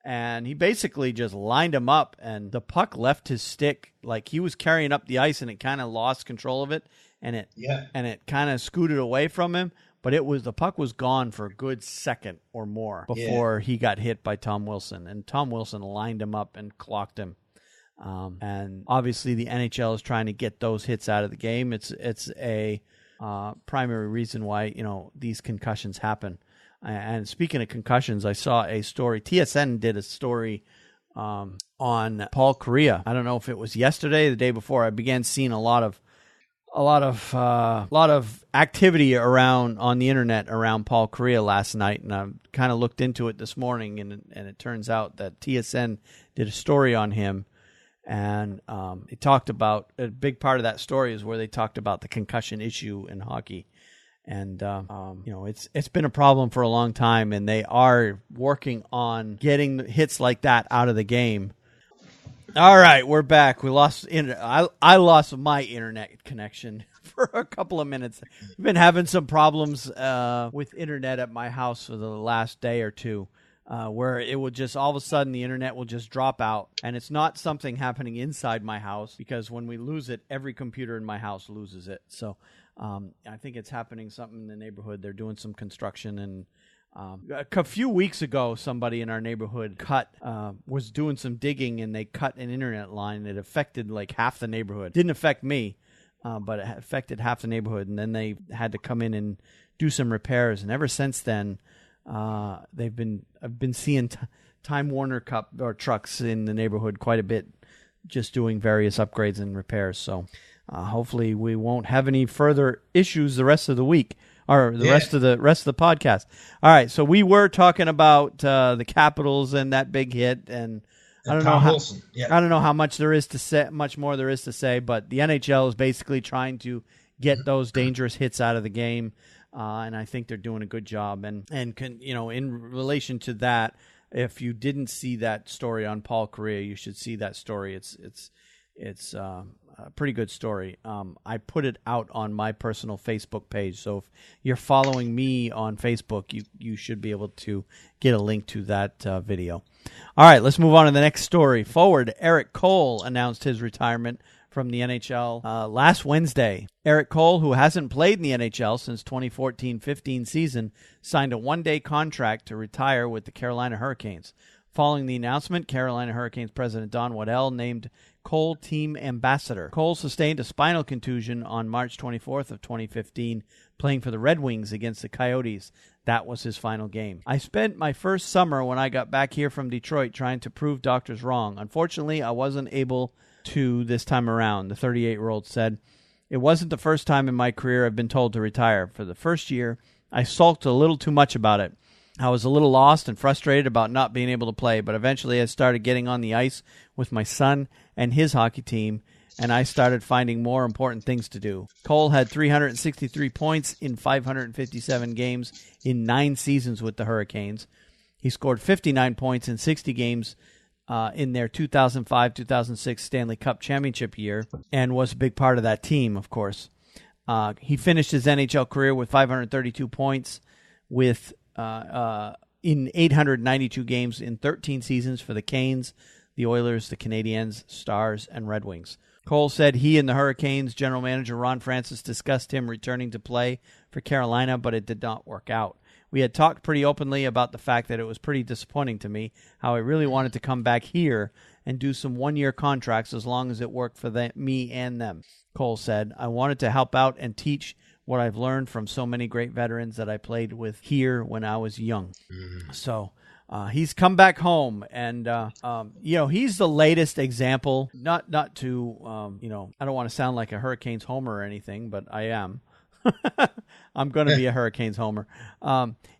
and he basically just lined him up, and the puck left his stick. Like, he was carrying up the ice, and it kind of lost control of it, and it kind of scooted away from him. But the puck was gone for a good second or more before he got hit by Tom Wilson, and Tom Wilson lined him up and clocked him. And obviously, the NHL is trying to get those hits out of the game. It's a primary reason why these concussions happen. And speaking of concussions, I saw a story. TSN did a story on Paul Kariya. I don't know if it was yesterday or the day before. I began seeing a lot of activity on the internet around Paul Kariya last night, and I kind of looked into it this morning, and it turns out that TSN did a story on him, and it talked about a big part of that story is where they talked about the concussion issue in hockey. And, it's been a problem for a long time, and they are working on getting hits like that out of the game. All right, we're back. We lost I lost my internet connection for a couple of minutes. I've been having some problems with internet at my house for the last day or two, where it will just all of a sudden the internet will just drop out, and it's not something happening inside my house, because when we lose it, every computer in my house loses it. So I think it's happening something in the neighborhood. They're doing some construction, and a few weeks ago, somebody in our neighborhood was doing some digging, and they cut an internet line. It affected like half the neighborhood. Didn't affect me, but it affected half the neighborhood. And then they had to come in and do some repairs. And ever since then, I've been seeing Time Warner Cup or trucks in the neighborhood quite a bit, just doing various upgrades and repairs. So hopefully we won't have any further issues the rest of the week. Or the rest of the podcast. All right, so we were talking about the Capitals and that big hit, and I don't know how much there is to say, much more there is to say, but the NHL is basically trying to get those dangerous hits out of the game, and I think they're doing a good job. And in relation to that, if you didn't see that story on Paul Kariya, you should see that story. It's a pretty good story. I put it out on my personal Facebook page, so if you're following me on Facebook, you should be able to get a link to that video. All right, let's move on to the next story. Forward Eric Cole announced his retirement from the NHL last Wednesday. Eric Cole, who hasn't played in the NHL since 2014-15 season, signed a one-day contract to retire with the Carolina Hurricanes. Following the announcement, Carolina Hurricanes president Don Waddell named Cole team ambassador. Cole sustained a spinal contusion on March 24th of 2015, playing for the Red Wings against the Coyotes. That was his final game. I spent my first summer when I got back here from Detroit trying to prove doctors wrong. Unfortunately, I wasn't able to this time around, the 38-year-old said. It wasn't the first time in my career I've been told to retire. For the first year, I sulked a little too much about it. I was a little lost and frustrated about not being able to play, but eventually I started getting on the ice with my son and his hockey team, and I started finding more important things to do. Cole had 363 points in 557 games in 9 seasons with the Hurricanes. He scored 59 points in 60 games in their 2005-2006 Stanley Cup championship year, and was a big part of that team, of course. He finished his NHL career with 532 points in 892 games in 13 seasons for the Canes, the Oilers, the Canadiens, Stars, and Red Wings. Cole said he and the Hurricanes general manager Ron Francis discussed him returning to play for Carolina, but it did not work out. We had talked pretty openly about the fact that it was pretty disappointing to me, how I really wanted to come back here and do some one-year contracts as long as it worked for me and them. Cole said, I wanted to help out and teach what I've learned from so many great veterans that I played with here when I was young. So he's come back home, and he's the latest example. Not to I don't want to sound like a Hurricanes homer or anything, but I am. I'm going to be a Hurricanes homer.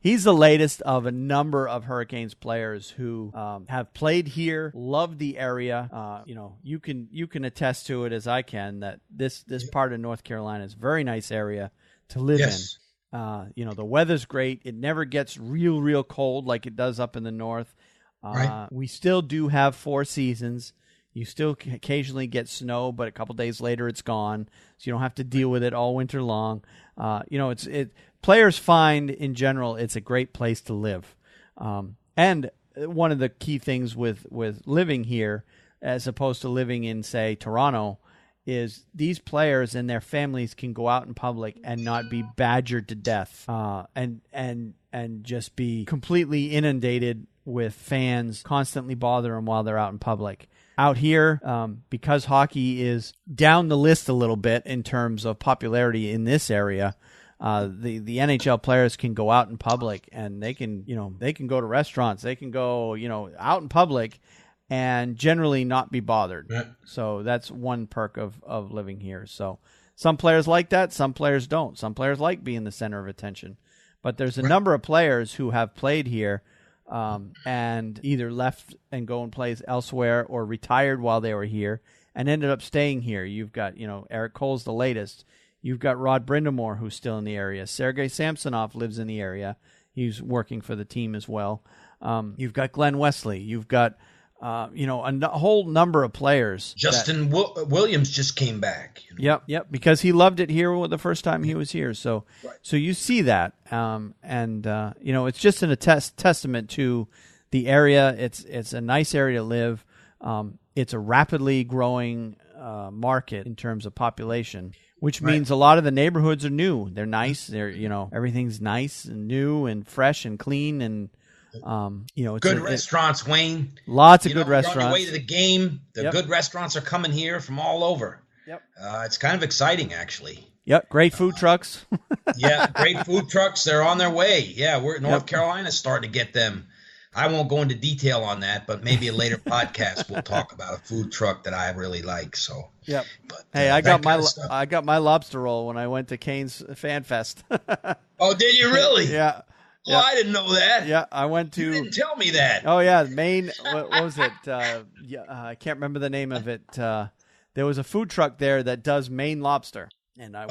He's the latest of a number of Hurricanes players who have played here, love the area. You can attest to it as I can that this part of North Carolina is a very nice area to live in. The weather's great. It never gets real cold like it does up in the north. Right. We still do have 4 seasons. You still occasionally get snow, but a couple days later it's gone, so you don't have to deal with it all winter long. Players find in general it's a great place to live, and one of the key things with living here, as opposed to living in, say, Toronto, is these players and their families can go out in public and not be badgered to death, and just be completely inundated with fans constantly bother them while they're out in public. Out here, because hockey is down the list a little bit in terms of popularity in this area, the NHL players can go out in public and they can go to restaurants, they can go out in public and generally not be bothered. Yeah. So that's one perk of living here. So some players like that, some players don't. Some players like being the center of attention. But there's a number of players who have played here and either left and go and play elsewhere or retired while they were here and ended up staying here. You've got, Eric Cole's the latest. You've got Rod Brindamore, who's still in the area. Sergei Samsonov lives in the area. He's working for the team as well. You've got Glenn Wesley. You've got, a whole number of players. Justin Williams just came back. Yep, because he loved it here the first time he was here. So, So you see that, it's just a testament to the area. It's a nice area to live. It's a rapidly growing market in terms of population, which means a lot of the neighborhoods are new. They're nice. They're everything's nice and new and fresh and clean and. It's good restaurants, Wayne. Lots of good restaurants. On your way to the game, the good restaurants are coming here from all over. Yep. It's kind of exciting, actually. Yep, great food trucks. Great food trucks. They're on their way. Yeah, North Carolina's starting to get them. I won't go into detail on that, but maybe a later podcast we'll talk about a food truck that I really like. So. Yep. But, hey, I got my lobster roll when I went to Canes Fan Fest. Oh, did you really? Yeah. Oh, I didn't know that. Yeah, I went to. You didn't tell me that. Oh yeah, Maine. What was it? I can't remember the name of it. There was a food truck there that does Maine lobster, and I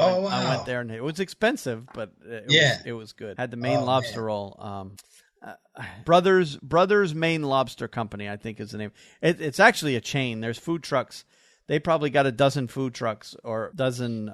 went there, and it was expensive, but it was good. Had the Maine lobster roll. Brothers Maine Lobster Company, I think is the name. It's actually a chain. There's food trucks. They probably got a dozen food trucks or a dozen.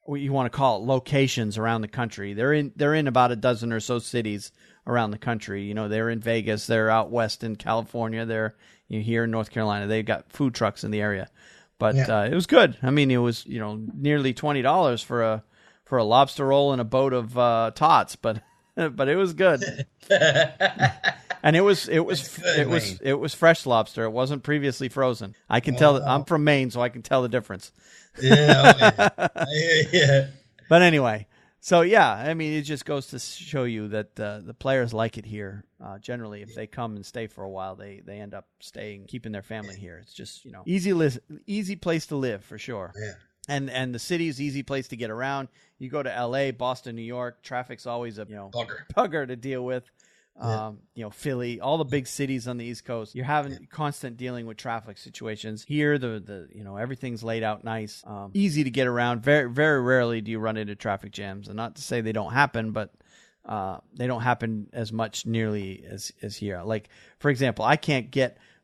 What you want to call it, locations around the country. They're in about a dozen or so cities around the country. They're in Vegas, they're out west in California, they're here in North Carolina. They've got food trucks in the area. But it was good. I mean, it was nearly $20 for a lobster roll and a boat of tots, but it was good. And it was fresh lobster. It wasn't previously frozen. I can tell. I'm from Maine, so I can tell the difference. Yeah. But anyway, so yeah, I mean, it just goes to show you that the players like it here. Generally, if they come and stay for a while, they end up staying, keeping their family here. It's just easy place to live for sure. Yeah. And the city is easy place to get around. You go to L.A., Boston, New York, traffic's always a bugger to deal with. Philly, all the big cities on the East Coast, you're having constant dealing with traffic situations. Here, the everything's laid out nice, easy to get around. Very, very rarely do you run into traffic jams. And not to say they don't happen, but they don't happen as much nearly as here. Like, for example,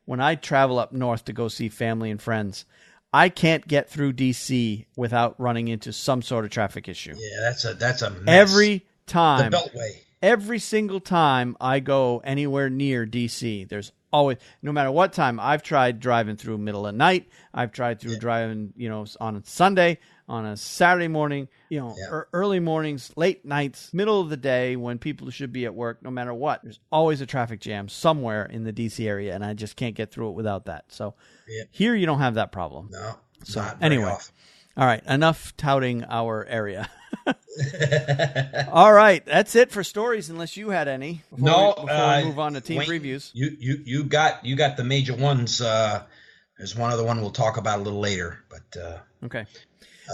when I travel up north to go see family and friends, I can't get through D.C. without running into some sort of traffic issue. Yeah, that's a mess. Every time. The Beltway. Every single time I go anywhere near D.C., there's always, no matter what time, I've tried driving through middle of night. I've tried through driving, on a Sunday, on a Saturday morning, early mornings, late nights, middle of the day when people should be at work, no matter what. There's always a traffic jam somewhere in the D.C. area, and I just can't get through it without that. So here you don't have that problem. No. So not very anyway, often. All right, enough touting our area. All right, that's it for stories, unless you had any. Before we move on to team previews. You got the major ones. There's one other one we'll talk about a little later, but okay.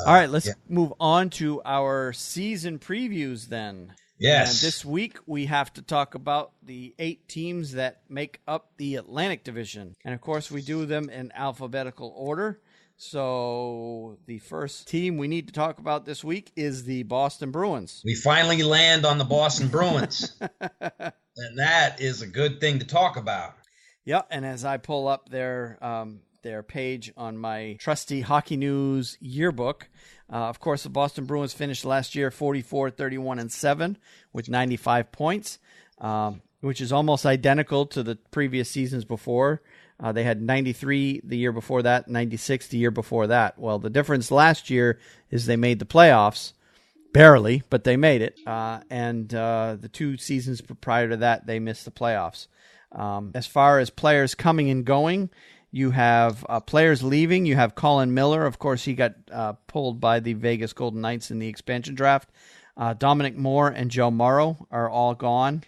All right, let's move on to our season previews then. Yes. And this week we have to talk about the 8 teams that make up the Atlantic Division, and of course we do them in alphabetical order. So the first team we need to talk about this week is the Boston Bruins. We finally land on the Boston Bruins, and that is a good thing to talk about. Yeah, and as I pull up their page on my trusty Hockey News yearbook, of course, the Boston Bruins finished last year 44-31-7 with 95 points, which is almost identical to the previous seasons before. They had 93 the year before that, 96 the year before that. Well, the difference last year is they made the playoffs, barely, but they made it. And the 2 seasons prior to that, they missed the playoffs. As far as players coming and going, you have players leaving. You have Colin Miller. Of course, he got pulled by the Vegas Golden Knights in the expansion draft. Dominic Moore and Joe Morrow are all gone.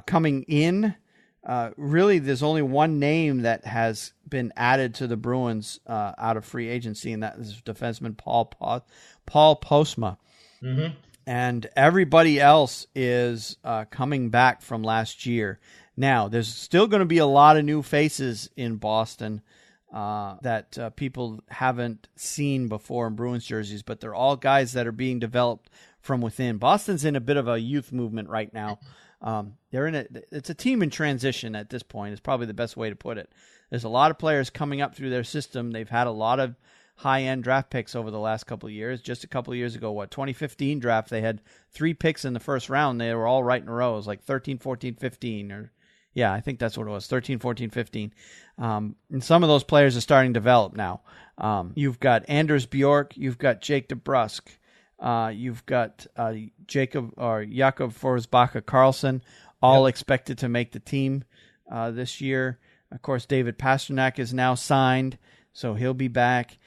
Coming in, really, there's only one name that has been added to the Bruins out of free agency, and that is defenseman Paul Postma. Mm-hmm. And everybody else is coming back from last year. Now, there's still going to be a lot of new faces in Boston that people haven't seen before in Bruins jerseys, but they're all guys that are being developed from within. Boston's in a bit of a youth movement right now. It's a team in transition at this point. It's probably the best way to put it. There's a lot of players coming up through their system. They've had a lot of high-end draft picks over the last couple of years. Just a couple of years ago, 2015 draft, they had 3 picks in the first round. They were all right in a row. It was like 13, 14, 15, or yeah, I think that's what it was, 13, 14, 15. And some of those players are starting to develop now. You've got Anders Bjork. You've got Jake DeBrusk. You've got Jakob Forsbacka Karlsson, all expected to make the team this year. Of course, David Pastrnak is now signed, so he'll be back.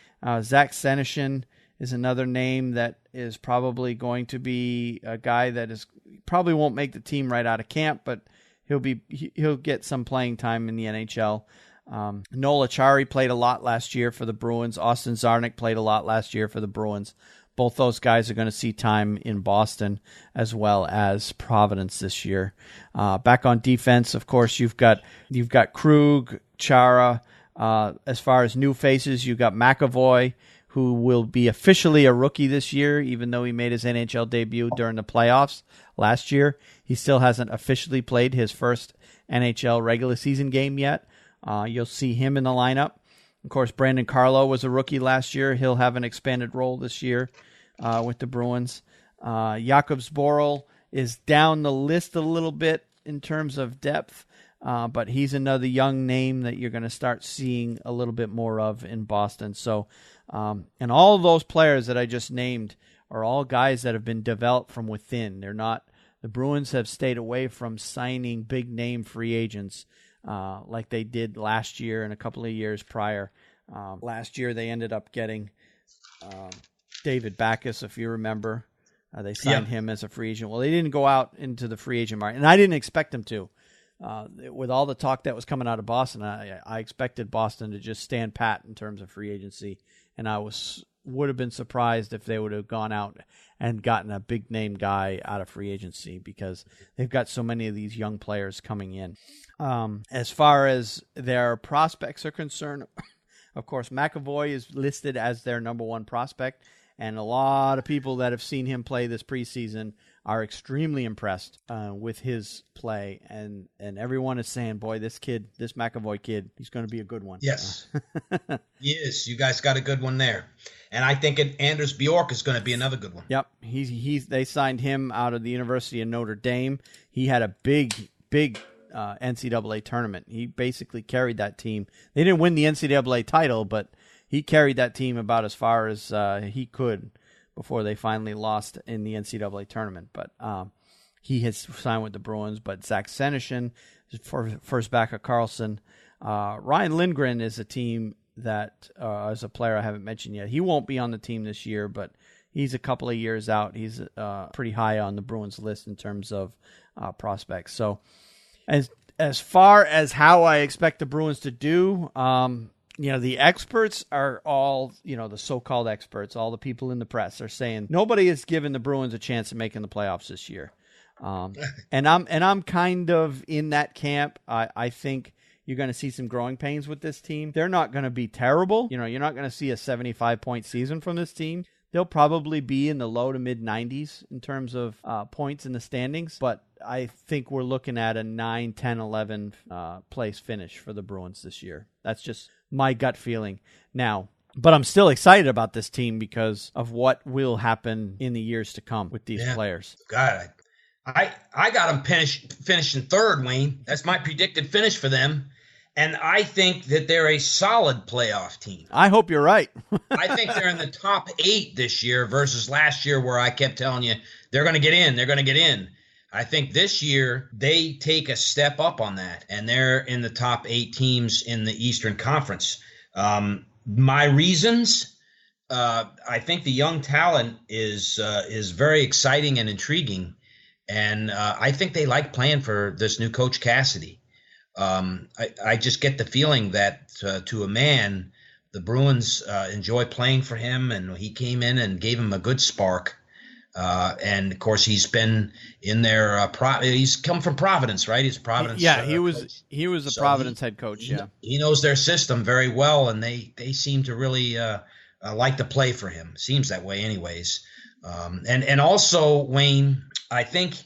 Zach Senyshyn is another name that is probably going to be a guy that probably won't make the team right out of camp, but he'll get some playing time in the NHL. Noel Acciari played a lot last year for the Bruins. Austin Czarnik played a lot last year for the Bruins. Both those guys are going to see time in Boston as well as Providence this year. Back on defense, of course, you've got Krug, Chara. As far as new faces, you've got McAvoy, who will be officially a rookie this year, even though he made his NHL debut during the playoffs last year. He still hasn't officially played his first NHL regular season game yet. You'll see him in the lineup. Of course, Brandon Carlo was a rookie last year. He'll have an expanded role this year with the Bruins. Jakub Zboril is down the list a little bit in terms of depth, but he's another young name that you're going to start seeing a little bit more of in Boston. So, and all of those players that I just named are all guys that have been developed from within. They're not the Bruins have stayed away from signing big-name free agents like they did last year and a couple of years prior. Last year, they ended up getting David Backes, if you remember. They signed him as a free agent. Well, they didn't go out into the free agent market, and I didn't expect them to. With all the talk that was coming out of Boston, I expected Boston to just stand pat in terms of free agency, and I would have been surprised if they would have gone out and gotten a big-name guy out of free agency because they've got so many of these young players coming in. As far as their prospects are concerned, of course, McAvoy is listed as their number one prospect, and a lot of people that have seen him play this preseason are extremely impressed with his play, and everyone is saying, boy, this McAvoy kid, he's going to be a good one. Yes, he is. You guys got a good one there. And I think Anders Bjork is going to be another good one. Yep, they signed him out of the University of Notre Dame. He had a big NCAA tournament. He basically carried that team. They didn't win the NCAA title, but he carried that team about as far as he could before they finally lost in the NCAA tournament. But he has signed with the Bruins. But Zach Senyshyn, first back of Carlson. Ryan Lindgren is a team that is a player I haven't mentioned yet. He won't be on the team this year, but he's a couple of years out. He's pretty high on the Bruins list in terms of prospects. So as far as how I expect the Bruins to do, the experts are all, the so-called experts, all the people in the press are saying nobody has given the Bruins a chance of making the playoffs this year. And I'm kind of in that camp. I think you're going to see some growing pains with this team. They're not going to be terrible. You're not going to see a 75-point season from this team. They'll probably be in the low to mid 90s in terms of points in the standings, but I think we're looking at a 9, 10, 11 place finish for the Bruins this year. That's just my gut feeling. Now, but I'm still excited about this team because of what will happen in the years to come with these players. God, I got them finishing third, Wayne. That's my predicted finish for them. And I think that they're a solid playoff team. I hope you're right. I think they're in the top 8 this year versus last year where I kept telling you they're going to get in. They're going to get in. I think this year they take a step up on that, and they're in the top 8 teams in the Eastern Conference. My reasons, I think the young talent is very exciting and intriguing, and I think they like playing for this new coach Cassidy. I just get the feeling that to a man, the Bruins enjoy playing for him, and he came in and gave him a good spark. And of course, he's been in there. He's come from Providence, right? He's a Providence. Yeah, he was a Providence head coach. Yeah, he knows their system very well, and they seem to really like to play for him. Seems that way, anyways. And also, Wayne, I think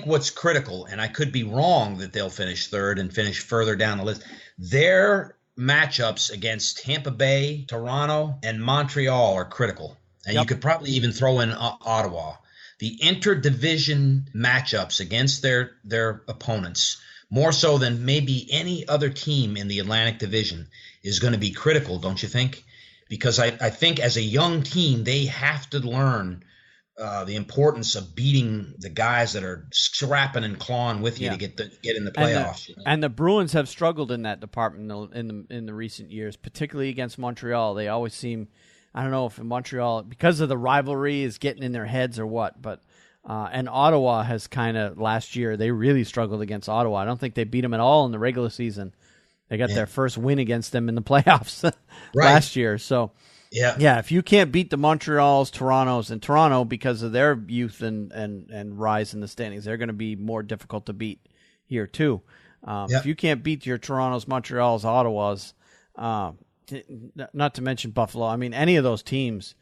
what's critical, and I could be wrong that they'll finish third and finish further down the list, their matchups against Tampa Bay, Toronto, and Montreal are critical. And you could probably even throw in Ottawa. The interdivision matchups against their opponents, more so than maybe any other team in the Atlantic Division, is going to be critical, don't you think? Because I think as a young team, they have to learn the importance of beating the guys that are scrapping and clawing with you to get in the playoffs. And the Bruins have struggled in that department in the recent years, particularly against Montreal. They always seem, I don't know if in Montreal, because of the rivalry, is getting in their heads or what, but and Ottawa has kind of, last year, they really struggled against Ottawa. I don't think they beat them at all in the regular season. They got their first win against them in the playoffs last year. So, yeah, if you can't beat the Montreals, Torontos, and Toronto because of their youth and rise in the standings, they're going to be more difficult to beat here too. If you can't beat your Torontos, Montreals, Ottawas, not to mention Buffalo, I mean, any of those teams,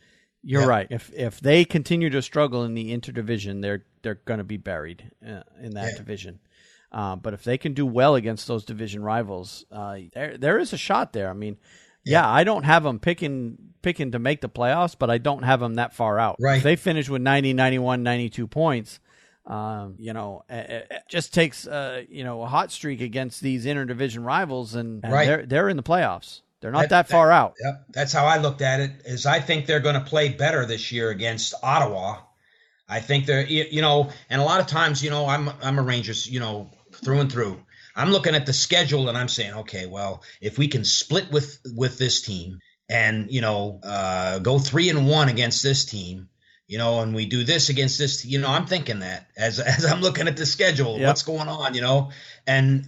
you're right. If they continue to struggle in the interdivision, they're going to be buried in that division. But if they can do well against those division rivals, there is a shot there. I mean, I don't have them picking to make the playoffs, but I don't have them that far out. Right. If they finish with 90, 91, 92 points, it just takes a hot streak against these interdivision rivals, and they're in the playoffs. They're not that far out. Yep. That's how I looked at it. Is I think they're going to play better this year against Ottawa I think they're, and a lot of times, I'm a Rangers, through and through. I'm looking at the schedule and I'm saying, okay, well, if we can split with this team and, go 3-1 against this team, and we do this against this, I'm thinking that as I'm looking at the schedule, Yep. what's going on, and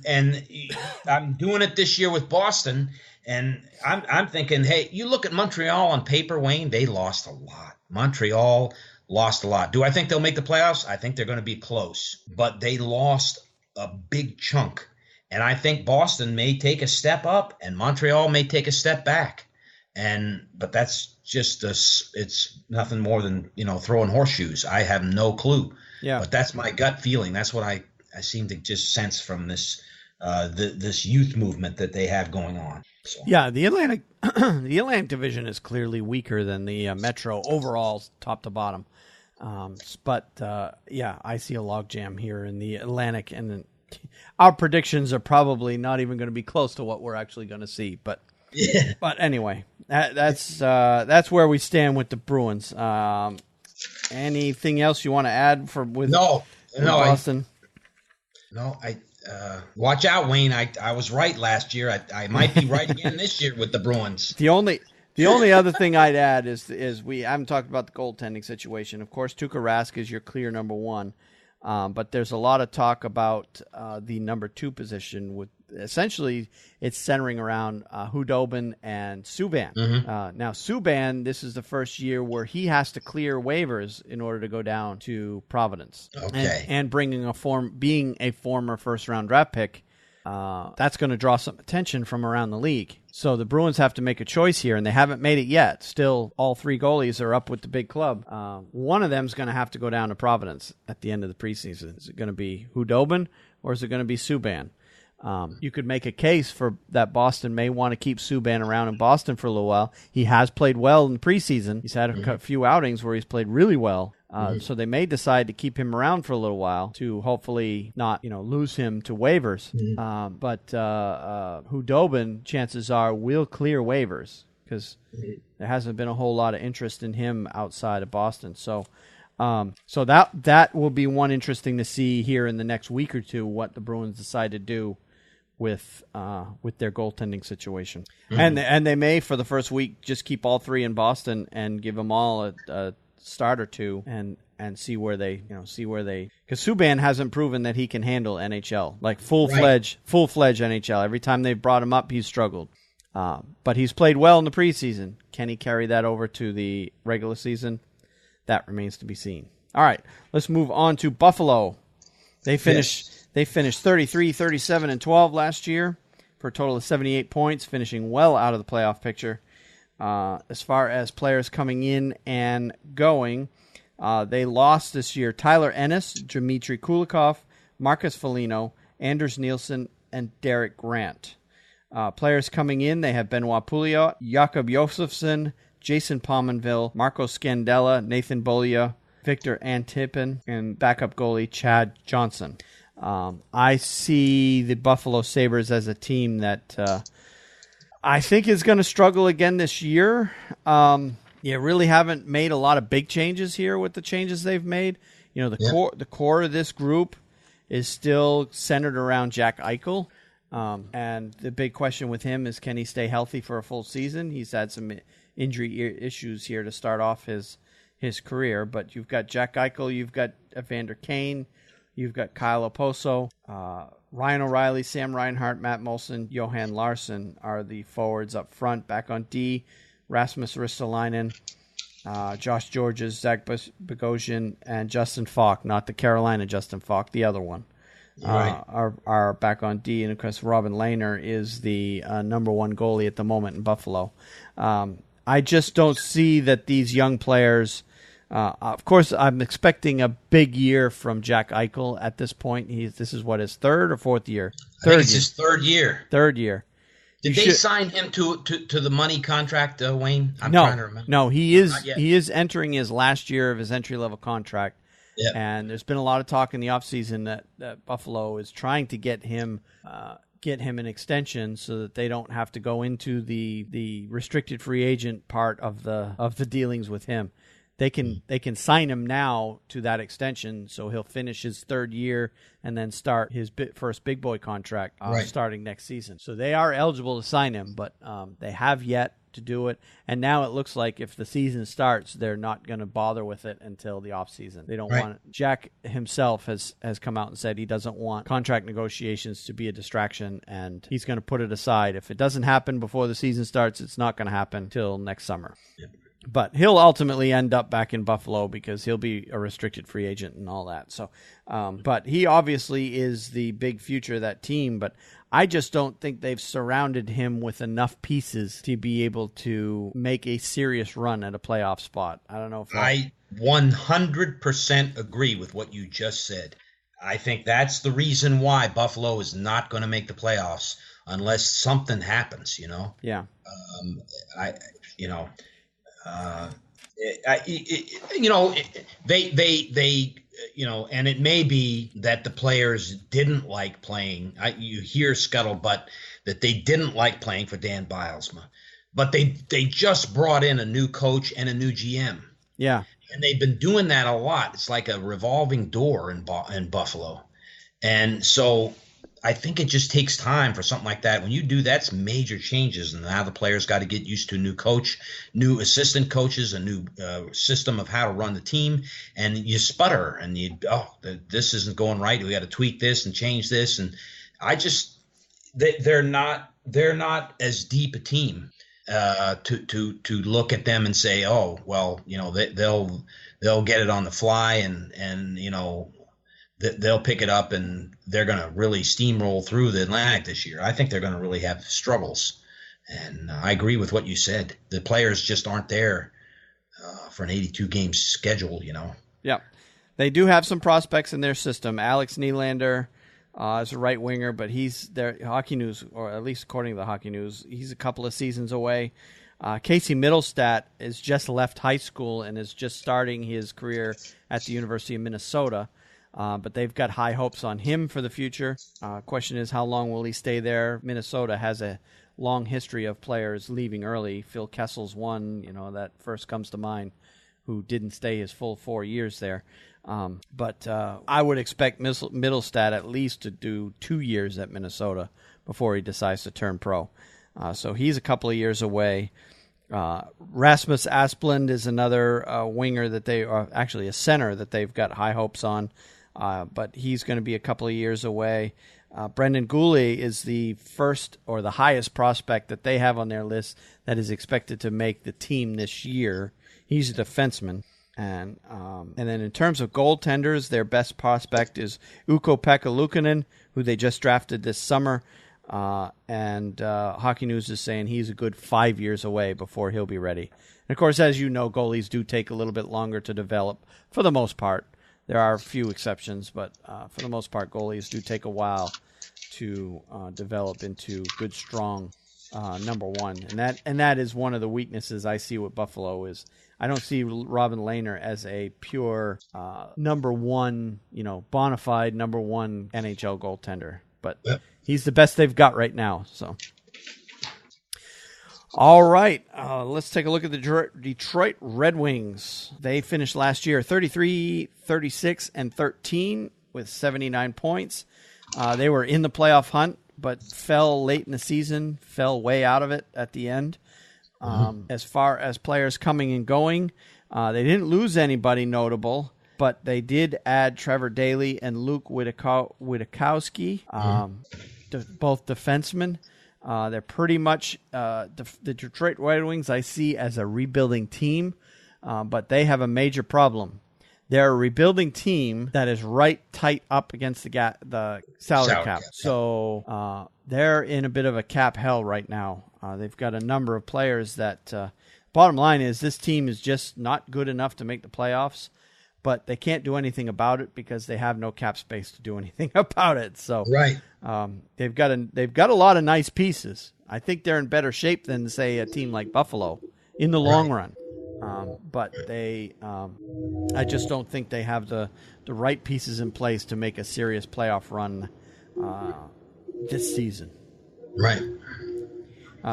I'm doing it this year with Boston, and I'm thinking, hey, you look at Montreal on paper, Wayne, they lost a lot. Montreal lost a lot. Do I think they'll make the playoffs? I think they're going to be close, but they lost a big chunk. And I think Boston may take a step up and Montreal may take a step back. But that's just it's nothing more than, throwing horseshoes. I have no clue. Yeah. But that's my gut feeling. That's what I seem to just sense from this this youth movement that they have going on. So. Yeah, the Atlantic Division is clearly weaker than the Metro overall, top to bottom. But I see a logjam here in the Atlantic, and our predictions are probably not even going to be close to what we're actually going to see. But but anyway, that's where we stand with the Bruins. Anything else you want to add with Boston? Watch out, Wayne. I was right last year. I might be right again this year with the Bruins. The only other thing I'd add is we haven't talked about the goaltending situation. Of course, Tuukka Rask is your clear number one, but there's a lot of talk about the number two position. With essentially it's centering around Hudobin and Subban. Mm-hmm. Now Subban, this is the first year where he has to clear waivers in order to go down to Providence. Okay, and being a former first round draft pick. That's going to draw some attention from around the league. So the Bruins have to make a choice here, and they haven't made it yet. Still, all three goalies are up with the big club. One of them is going to have to go down to Providence at the end of the preseason. Is it going to be Hudobin, or is it going to be Subban? You could make a case for that Boston may want to keep Subban around in Boston for a little while. He has played well in the preseason. He's had a few outings where he's played really well. So they may decide to keep him around for a little while to hopefully not, lose him to waivers. But Hudobin, chances are, will clear waivers because there hasn't been a whole lot of interest in him outside of Boston. So that will be one interesting to see here in the next week or two what the Bruins decide to do with their goaltending situation. And they may, for the first week, just keep all three in Boston and give them all a start or two and see where they because Subban hasn't proven that he can handle NHL, like full-fledged NHL. Every time they've brought him up, he's struggled. But he's played well in the preseason. Can he carry that over to the regular season? That remains to be seen. All right, let's move on to Buffalo. They finished 33, 37, and 12 last year for a total of 78 points, finishing well out of the playoff picture. As far as players coming in and going, they lost this year Tyler Ennis, Dmitry Kulikov, Marcus Foligno, Anders Nielsen, and Derek Grant. Players coming in, they have Benoit Pouliot, Jakob Josefsson, Jason Pominville, Marco Scandella, Nathan Beaulieu, Victor Antipin, and backup goalie Chad Johnson. I see the Buffalo Sabres as a team that I think is going to struggle again this year. Really haven't made a lot of big changes here with the changes they've made. The core of this group is still centered around Jack Eichel. And the big question with him is, can he stay healthy for a full season? He's had some injury issues here to start off his career. But you've got Jack Eichel, you've got Evander Kane, you've got Kyle Oposo, Ryan O'Reilly, Sam Reinhart, Matt Molson, Johan Larsson are the forwards up front. Back on D, Rasmus Ristolainen, Josh Georges, Zach Bogosian, and Justin Falk, not the Carolina Justin Falk, the other one. Right. Are back on D, and of course Robin Lehner is the number one goalie at the moment in Buffalo. I just don't see that these young players. Of course, I'm expecting a big year from Jack Eichel at this point. This is what, his third or fourth year? I think it's his third year. Third year. Did they sign him to the money contract, Wayne? I'm trying to remember. No, he is entering his last year of his entry level contract. Yep. And there's been a lot of talk in the offseason that Buffalo is trying to get him an extension so that they don't have to go into the restricted free agent part of the dealings with him. they can sign him now to that extension, so he'll finish his third year and then start his first big boy contract starting next season. So they are eligible to sign him, but they have yet to do it. And now it looks like if the season starts, they're not going to bother with it until the off season. They don't want it. Jack himself has come out and said he doesn't want contract negotiations to be a distraction, and he's going to put it aside. If it doesn't happen before the season starts, it's not going to happen till next summer. Yep. But he'll ultimately end up back in Buffalo because he'll be a restricted free agent and all that. So, but he obviously is the big future of that team. But I just don't think they've surrounded him with enough pieces to be able to make a serious run at a playoff spot. I don't know if I 100% agree with what you just said. I think that's the reason why Buffalo is not going to make the playoffs unless something happens. Yeah. And it may be that the players didn't like playing. You hear scuttlebutt that they didn't like playing for Dan Bilesma, but they just brought in a new coach and a new GM. Yeah, and they've been doing that a lot. It's like a revolving door in Buffalo, and so I think it just takes time for something like that. When you do, that's major changes, and now the players got to get used to a new coach, new assistant coaches, a new system of how to run the team, and you sputter, and this isn't going right. We got to tweak this and change this, and they're not as deep a team to look at them and say, oh well, they'll get it on the fly, and they'll pick it up and they're going to really steamroll through the Atlantic this year. I think they're going to really have struggles. And I agree with what you said. The players just aren't there for an 82-game schedule, Yeah. They do have some prospects in their system. Alex Nylander is a right winger, but he's their Hockey News, or at least according to the Hockey News, he's a couple of seasons away. Casey Middlestat has just left high school and is just starting his career at the University of Minnesota. But they've got high hopes on him for the future. Question is, how long will he stay there? Minnesota has a long history of players leaving early. Phil Kessel's one, that first comes to mind, who didn't stay his full 4 years there. But I would expect Middlestat at least to do 2 years at Minnesota before he decides to turn pro. So he's a couple of years away. Rasmus Asplund is another winger that they are actually a center that they've got high hopes on. But he's going to be a couple of years away. Brendan Goulet is the first or the highest prospect that they have on their list that is expected to make the team this year. He's a defenseman. And then in terms of goaltenders, their best prospect is Ukko-Pekka Luukkonen, who they just drafted this summer. And Hockey News is saying he's a good 5 years away before he'll be ready. And of course, as you know, goalies do take a little bit longer to develop for the most part. There are a few exceptions, but for the most part, goalies do take a while to develop into good, strong number one. And that is one of the weaknesses I see with Buffalo is I don't see Robin Lehner as a pure number one, bona fide number one NHL goaltender. But he's the best they've got right now. So, all right, let's take a look at the Detroit Red Wings. They finished last year 33, 36, and 13 with 79 points. They were in the playoff hunt, but fell late in the season, fell way out of it at the end. As far as players coming and going, they didn't lose anybody notable, but they did add Trevor Daley and Luke Witkowski, both defensemen. They're pretty much the Detroit Red Wings I see as a rebuilding team, but they have a major problem. They're a rebuilding team that is right tight up against the salary cap. So they're in a bit of a cap hell right now. They've got a number of players that bottom line is this team is just not good enough to make the playoffs, but they can't do anything about it because they have no cap space to do anything about it. So right. They've got a lot of nice pieces. I think they're in better shape than, say, a team like Buffalo in the long run. But I just don't think they have the right pieces in place to make a serious playoff run this season. Right.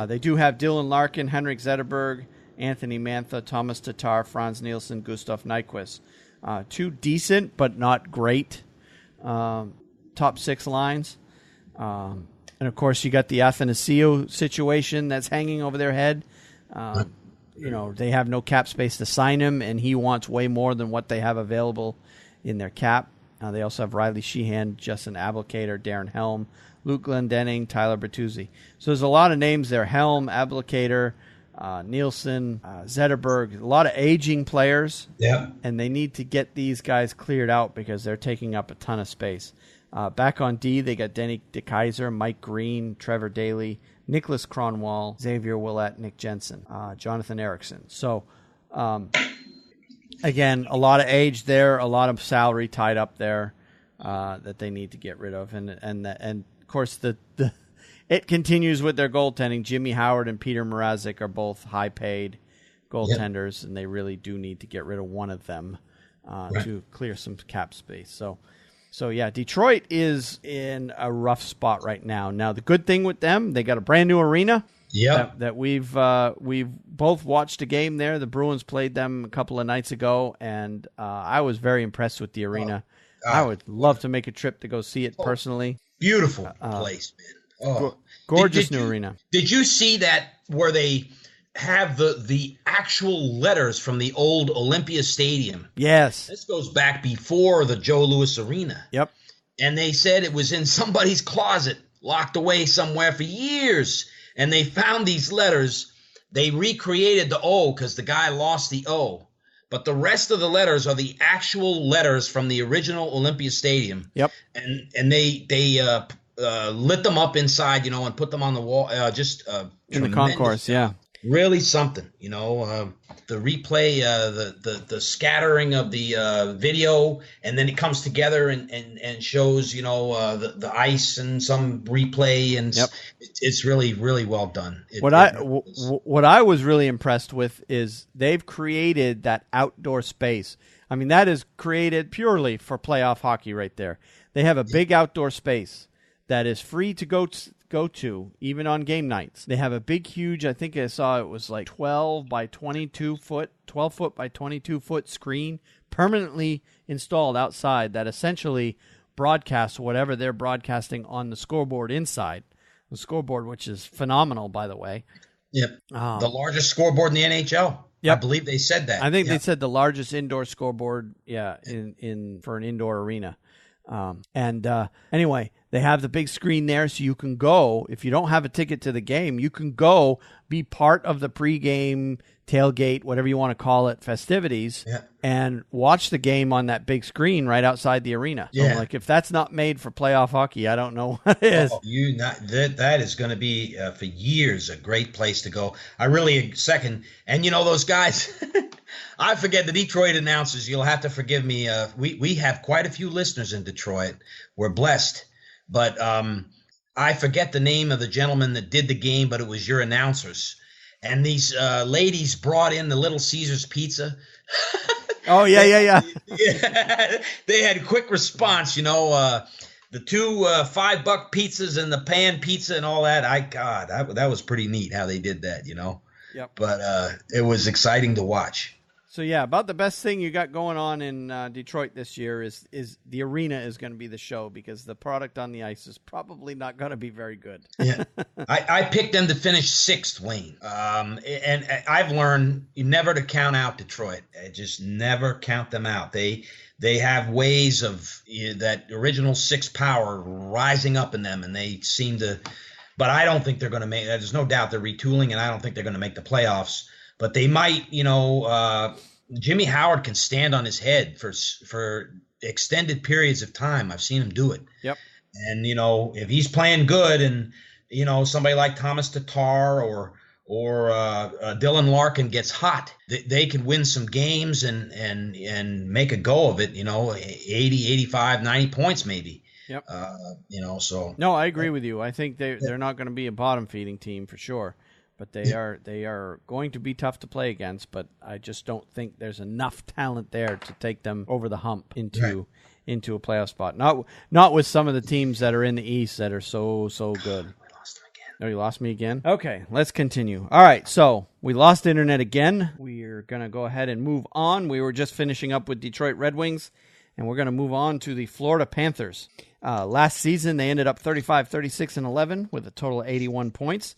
They do have Dylan Larkin, Henrik Zetterberg, Anthony Mantha, Thomas Tatar, Franz Nielsen, Gustav Nyquist. Two decent but not great top six lines. And, of course, you got the Athanasio situation that's hanging over their head. They have no cap space to sign him, and he wants way more than what they have available in their cap. They also have Riley Sheehan, Justin Abelkader, Darren Helm, Luke Glendening, Tyler Bertuzzi. So there's a lot of names there. Helm, Abelkader, Nielsen, Zetterberg, a lot of aging players. Yeah. And they need to get these guys cleared out because they're taking up a ton of space. Back on D, they got Denny DeKaiser, Mike Green, Trevor Daley, Nicholas Cronwall, Xavier Willett, Nick Jensen, Jonathan Erickson. So, again, a lot of age there, a lot of salary tied up there that they need to get rid of. And of course, it continues with their goaltending. Jimmy Howard and Peter Mrazek are both high-paid goaltenders, and they really do need to get rid of one of them to clear some cap space. So yeah, Detroit is in a rough spot right now. Now, the good thing with them, they got a brand new arena. Yeah, that we've both watched a game there. The Bruins played them a couple of nights ago, and I was very impressed with the arena. I would love to make a trip to go see it personally. Beautiful place, man. Gorgeous new arena. Did you see that where they have the actual letters from the old Olympia Stadium? Yes. This goes back before the Joe Louis Arena. Yep. And they said it was in somebody's closet, locked away somewhere for years. And they found these letters. They recreated the O because the guy lost the O. But the rest of the letters are the actual letters from the original Olympia Stadium. Yep. And they lit them up inside, and put them on the wall. In the concourse, yeah. Really something, the replay, the scattering of the video, and then it comes together and shows, the ice and some replay, and it's really, really well done. What I was really impressed with is they've created that outdoor space. I mean, that is created purely for playoff hockey right there. They have a big outdoor space that is free to go to, even on game nights. They have a big, huge, I think I saw it was like 12 by 22 foot screen permanently installed outside that essentially broadcasts whatever they're broadcasting on the scoreboard inside. The scoreboard, which is phenomenal, by the way. Yep. The largest scoreboard in the NHL. Yep. I believe they said that. I think they said the largest indoor scoreboard, in for an indoor arena. Anyway, they have the big screen there, so you can go, if you don't have a ticket to the game, you can go be part of the pregame tailgate, whatever you want to call it, festivities, and watch the game on that big screen right outside the arena. Yeah. So, if that's not made for playoff hockey, I don't know what is. That is going to be, for years, a great place to go. I really second. And, those guys, I forget the Detroit announcers. You'll have to forgive me. We have quite a few listeners in Detroit. We're blessed. But I forget the name of the gentleman that did the game, but it was your announcers. And these ladies brought in the Little Caesars pizza. Oh, yeah. They had quick response, the two $5 pizzas and the pan pizza and all that. That was pretty neat how they did that, Yep. But it was exciting to watch. So, about the best thing you got going on in Detroit this year is the arena is going to be the show, because the product on the ice is probably not going to be very good. Yeah, I picked them to finish 6th, Wayne. And I've learned never to count out Detroit. Just never count them out. They have ways of that original 6 power rising up in them, and they seem to. But I don't think they're going to make. There's no doubt they're retooling, and I don't think they're going to make the playoffs. But they might, Jimmy Howard can stand on his head for extended periods of time. I've seen him do it. Yep. And, if he's playing good and, somebody like Thomas Tatar or Dylan Larkin gets hot, they can win some games and make a go of it, 80, 85, 90 points maybe. Yep. So. No, I agree with you. I think they're not going to be a bottom feeding team for sure. But they are going to be tough to play against, but I just don't think there's enough talent there to take them over the hump into a playoff spot. Not with some of the teams that are in the East that are so good. We lost them again. Oh, you lost me again? Okay, let's continue. All right, so we lost internet again. We're going to go ahead and move on. We were just finishing up with Detroit Red Wings, and we're going to move on to the Florida Panthers. Last season, they ended up 35, 36, and 11 with a total of 81 points.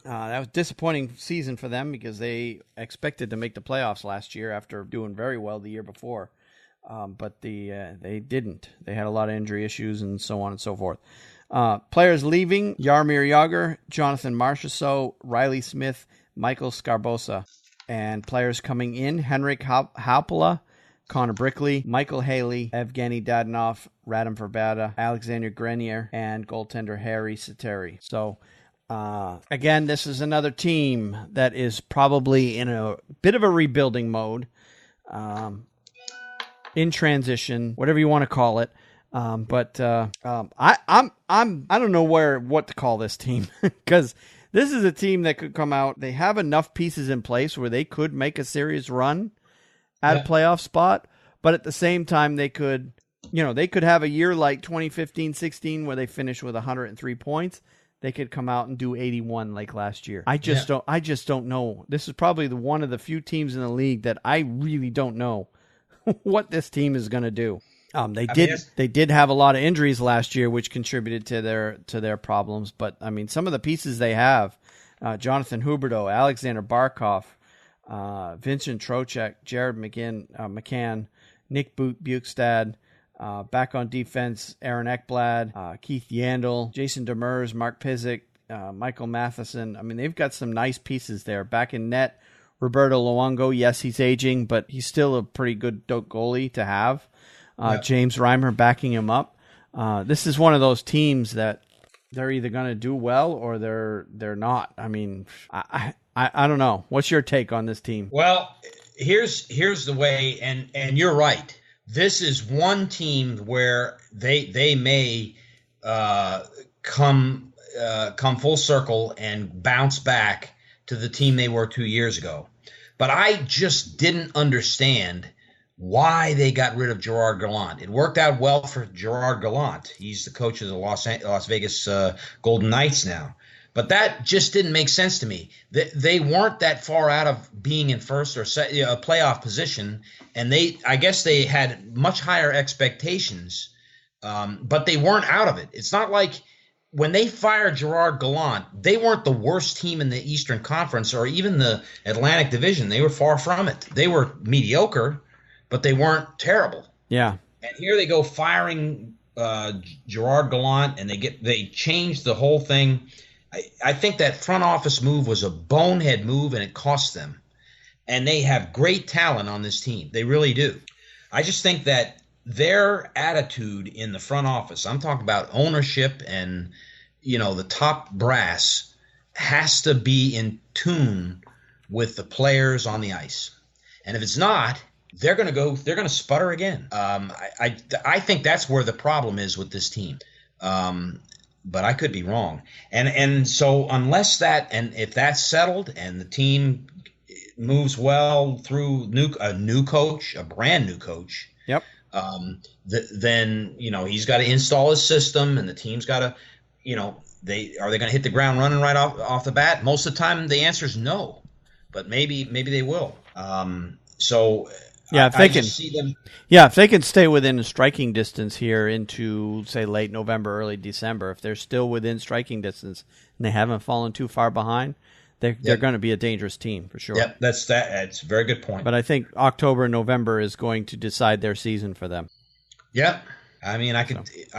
That was a disappointing season for them because they expected to make the playoffs last year after doing very well the year before. But they didn't. They had a lot of injury issues and so on and so forth. Players leaving: Jaromir Jagr, Jonathan Marchessault, Riley Smith, Michael Scarbosa. And players coming in: Henrik Haupala, Connor Brickley, Michael Haley, Evgeny Dadonov, Radim Verbata, Alexander Grenier, and goaltender Harry Sateri. So, again, this is another team that is probably in a bit of a rebuilding mode, in transition, whatever you want to call it. I don't know what to call this team because this is a team that could come out. They have enough pieces in place where they could make a serious run at a playoff spot, but at the same time they could have a year like 2015-16 where they finish with 103 points. They could come out and do 81 like last year. I just don't know. This is probably one of the few teams in the league that I really don't know what this team is going to do. They did have a lot of injuries last year, which contributed to their problems. But I mean, some of the pieces they have: Jonathan Huberdeau, Alexander Barkov, Vincent Trocheck, Jared McCann, Nick Bukestad. Back on defense: Aaron Ekblad, Keith Yandel, Jason Demers, Mark Pizik, Michael Matheson. I mean, they've got some nice pieces there. Back in net: Roberto Luongo. Yes, he's aging, but he's still a pretty good goalie to have. James Reimer backing him up. This is one of those teams that they're either going to do well or they're not. I mean, I don't know. What's your take on this team? Well, here's the way, and you're right. This is one team where they may come full circle and bounce back to the team they were 2 years ago. But I just didn't understand why they got rid of Gerard Gallant. It worked out well for Gerard Gallant. He's the coach of the Las Vegas Golden Knights now. But that just didn't make sense to me. They weren't that far out of being in first or a playoff position, and I guess they had much higher expectations, but they weren't out of it. It's not like when they fired Gerard Gallant, they weren't the worst team in the Eastern Conference or even the Atlantic Division. They were far from it. They were mediocre, but they weren't terrible. Yeah. And here they go firing Gerard Gallant, and they changed the whole thing. I think that front office move was a bonehead move, and it cost them. And they have great talent on this team. They really do. I just think that their attitude in the front office, I'm talking about ownership and, the top brass, has to be in tune with the players on the ice. And if it's not, they're going to sputter again. I think that's where the problem is with this team. But I could be wrong. And so if that's settled and the team moves well through a new coach, a brand new coach, yep. Then he's got to install his system, and the team's got to, are they going to hit the ground running right off the bat? Most of the time, the answer is no, but maybe they will. Yeah, if they can stay within a striking distance here into, say, late November, early December, if they're still within striking distance and they haven't fallen too far behind, they're going to be a dangerous team for sure. Yep, that's a very good point. But I think October and November is going to decide their season for them. Yep. I mean, I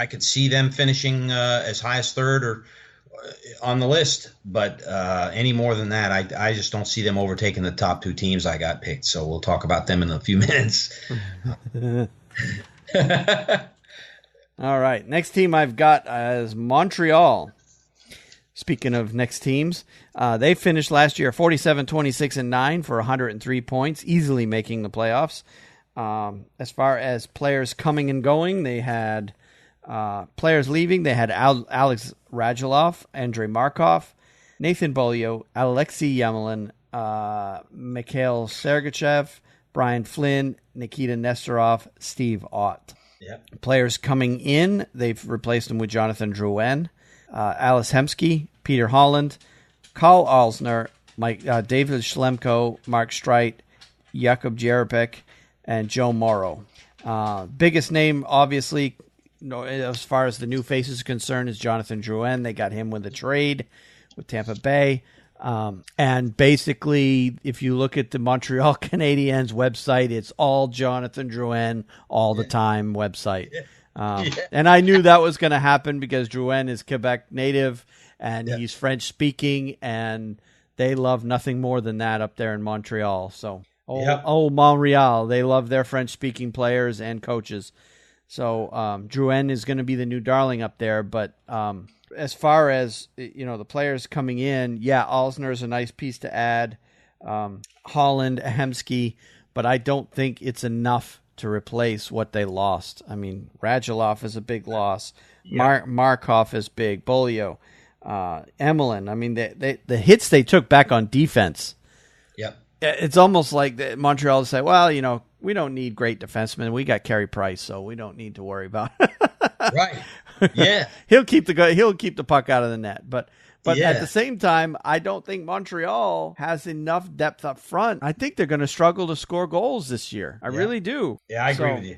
could see them finishing as high as third or on the list, but any more than that, I just don't see them overtaking the top two teams I got picked. So we'll talk about them in a few minutes. All right, next team I've got is Montreal. Speaking of next teams, they finished last year 47, 26, and 9 for 103 points, easily making the playoffs. As far as players coming and going, they had players leaving. They had Alex Radulov, Andrei Markov, Nathan Beaulieu, Alexei Yemelin, Mikhail Sergachev, Brian Flynn, Nikita Nesterov, Steve Ott. Yep. Players coming in, they've replaced them with Jonathan Drouin, Alice Hemsky, Peter Holland, Karl Alzner, David Schlemko, Mark Streit, Jakub Jerabek, and Joe Morrow. Biggest name, obviously, as far as the new faces are concerned, is Jonathan Drouin. They got him with a trade with Tampa Bay. And basically, if you look at the Montreal Canadiens website, it's all Jonathan Drouin all the time website. And I knew that was going to happen because Drouin is Quebec native and he's French speaking, and they love nothing more than that up there in Montreal. So, Montreal, they love their French speaking players and coaches. So, Drouin is going to be the new darling up there, but, as far as, the players coming in, Alzner is a nice piece to add. Holland, Hemsky, but I don't think it's enough to replace what they lost. I mean, Radulov is a big loss. Markov is big. Bolio, Emelin. I mean, the hits they took back on defense. Yep. It's almost like Montreal to say, well, we don't need great defensemen. We got Carey Price, so we don't need to worry about it. Right. Yeah. He'll keep the puck out of the net. But at the same time, I don't think Montreal has enough depth up front. I think they're going to struggle to score goals this year. I really do. Yeah, I agree with you.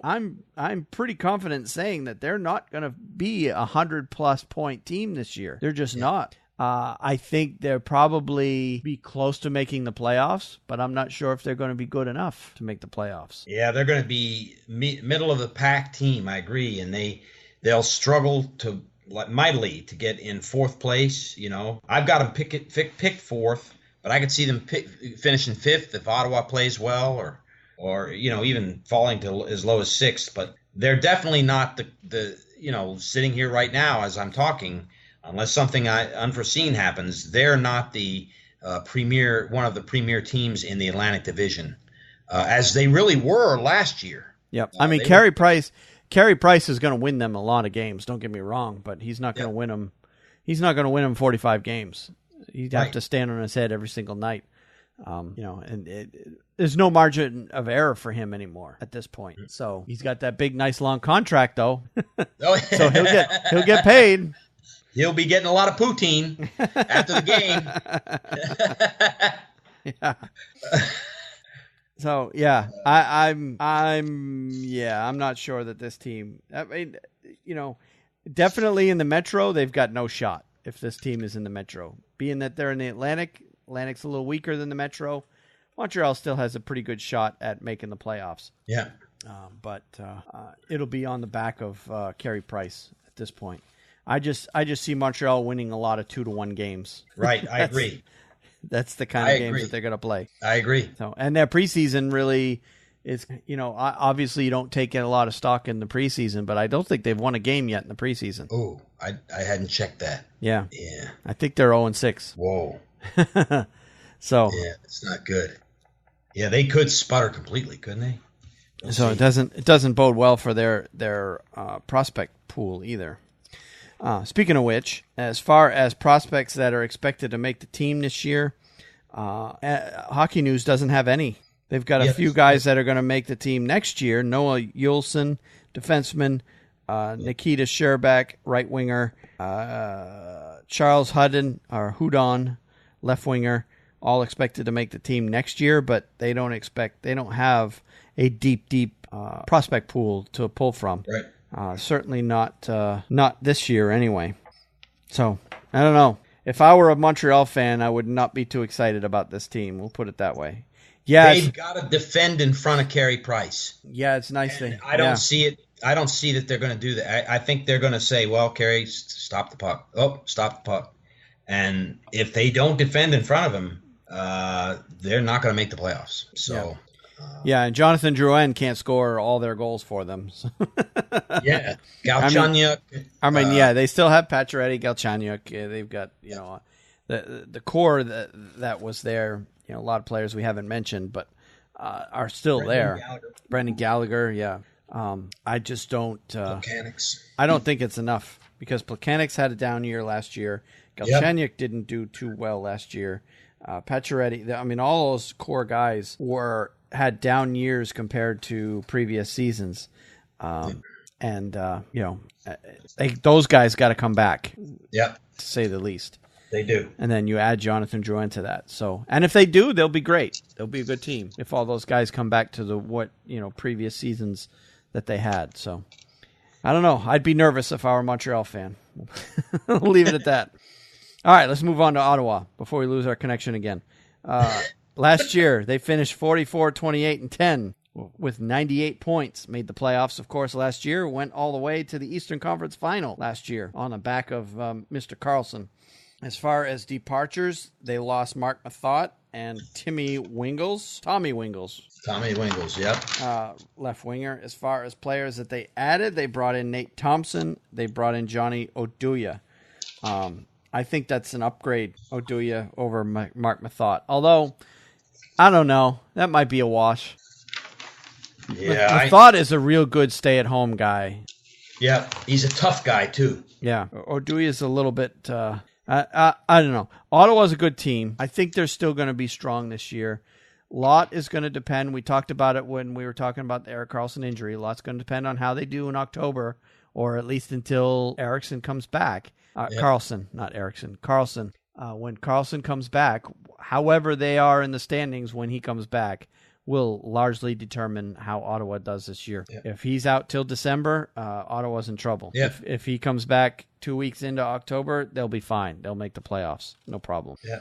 I'm pretty confident saying that they're not going to be a 100+ point team this year. They're just not. I think they'll probably be close to making the playoffs, but I'm not sure if they're going to be good enough to make the playoffs. Yeah, they're going to be middle of the pack team. I agree, and they'll struggle mightily to get in fourth place. I've got them picked fourth, but I could see them finishing fifth if Ottawa plays well, or even falling to as low as sixth. But they're definitely not the sitting here right now as I'm talking. Unless something unforeseen happens, they're not the one of the premier teams in the Atlantic Division, as they really were last year. Yep. I mean, Carey Price is going to win them a lot of games. Don't get me wrong, but he's not going to win them. He's not going to win them 45 games. He'd have to stand on his head every single night. There's no margin of error for him anymore at this point. So he's got that big, nice, long contract though. So he'll get paid. He'll be getting a lot of poutine after the game. Yeah. So I'm not sure that this team. I mean, definitely in the Metro, they've got no shot if this team is in the Metro. Being that they're in the Atlantic's a little weaker than the Metro. Montreal still has a pretty good shot at making the playoffs. Yeah. But it'll be on the back of Carey Price at this point. I just see Montreal winning a lot of 2-1 games. Right, I agree. That's the kind of games that they're going to play. I agree. So, and their preseason really is, obviously you don't take in a lot of stock in the preseason, but I don't think they've won a game yet in the preseason. Oh, I hadn't checked that. Yeah. I think they're 0-6. Whoa. So. Yeah, it's not good. Yeah, they could sputter completely, couldn't they? It doesn't bode well for their prospect pool either. Speaking of which, as far as prospects that are expected to make the team this year, Hockey News doesn't have any. They've got a few guys that are going to make the team next year. Noah Yulson, defenseman, Nikita Sherbak, right winger, Charles Hudon, left winger, all expected to make the team next year, but they don't have a deep prospect pool to pull from. Right. Certainly not this year anyway. So, I don't know. If I were a Montreal fan, I would not be too excited about this team. We'll put it that way. Yeah, they've got to defend in front of Carey Price. Yeah, it's nice. I don't see it. I don't see that they're going to do that. I think they're going to say, well, Carey, stop the puck. Oh, stop the puck. And if they don't defend in front of him, they're not going to make the playoffs. So. Yeah, and Jonathan Drouin can't score all their goals for them. So. Yeah, Galchenyuk. They still have Pacioretty, Galchenyuk. They've got the core that was there. A lot of players we haven't mentioned, but are still there. Brendan Gallagher, yeah. I just don't. I don't think it's enough because Plekanec had a down year last year. Galchenyuk didn't do too well last year. Pacioretty. I mean, all those core guys had down years compared to previous seasons. And, those guys got to come back. Yep. To say the least. They do. And then you add Jonathan Drouin to that. So, and if they do, they'll be great. They'll be a good team if all those guys come back to the previous seasons that they had. So, I don't know. I'd be nervous if I were a Montreal fan. I'll leave it at that. All right, let's move on to Ottawa before we lose our connection again. Last year, they finished 44, 28, and 10 with 98 points. Made the playoffs, of course, last year. Went all the way to the Eastern Conference Final last year on the back of Mr. Carlson. As far as departures, they lost Mark Mathot and Tommy Wingles, yep. Left winger. As far as players that they added, they brought in Nate Thompson. They brought in Johnny Oduya. I think that's an upgrade, Oduya, over Mark Mathot. Although, I don't know. That might be a wash. Yeah, Mathot is a real good stay-at-home guy. Yeah, he's a tough guy, too. Yeah, Oduya is a little bit... I don't know. Ottawa's a good team. I think they're still going to be strong this year. A lot is going to depend. We talked about it when we were talking about the Erik Karlsson injury. A lot's going to depend on how they do in October, or at least until Eriksson comes back. Karlsson, not Eriksson. Karlsson. When Karlsson comes back, however they are in the standings when he comes back, will largely determine how Ottawa does this year. Yeah. If he's out till December, Ottawa's in trouble. Yeah. If he comes back 2 weeks into October, they'll be fine. They'll make the playoffs. No problem. Yeah.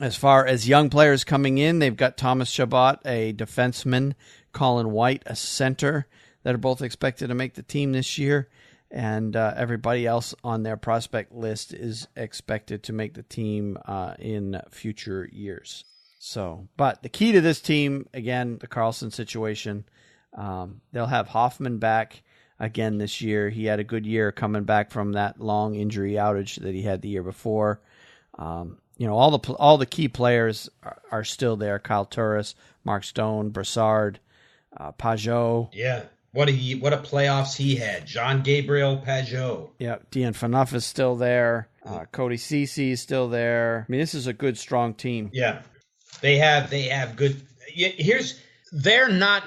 As far as young players coming in, they've got Thomas Chabot, a defenseman, Colin White, a center, that are both expected to make the team this year. And everybody else on their prospect list is expected to make the team in future years. So, but the key to this team, again, the Karlsson situation, they'll have Hoffman back again this year. He had a good year coming back from that long injury outage that he had the year before. All the key players are still there. Kyle Turris, Mark Stone, Brassard, Pajot. Yeah. What a playoffs he had. Jean-Gabriel Pajot. Yeah, Dean Phaneuf is still there. Cody Ceci is still there. I mean, this is a good, strong team. Yeah. They have good. They're not.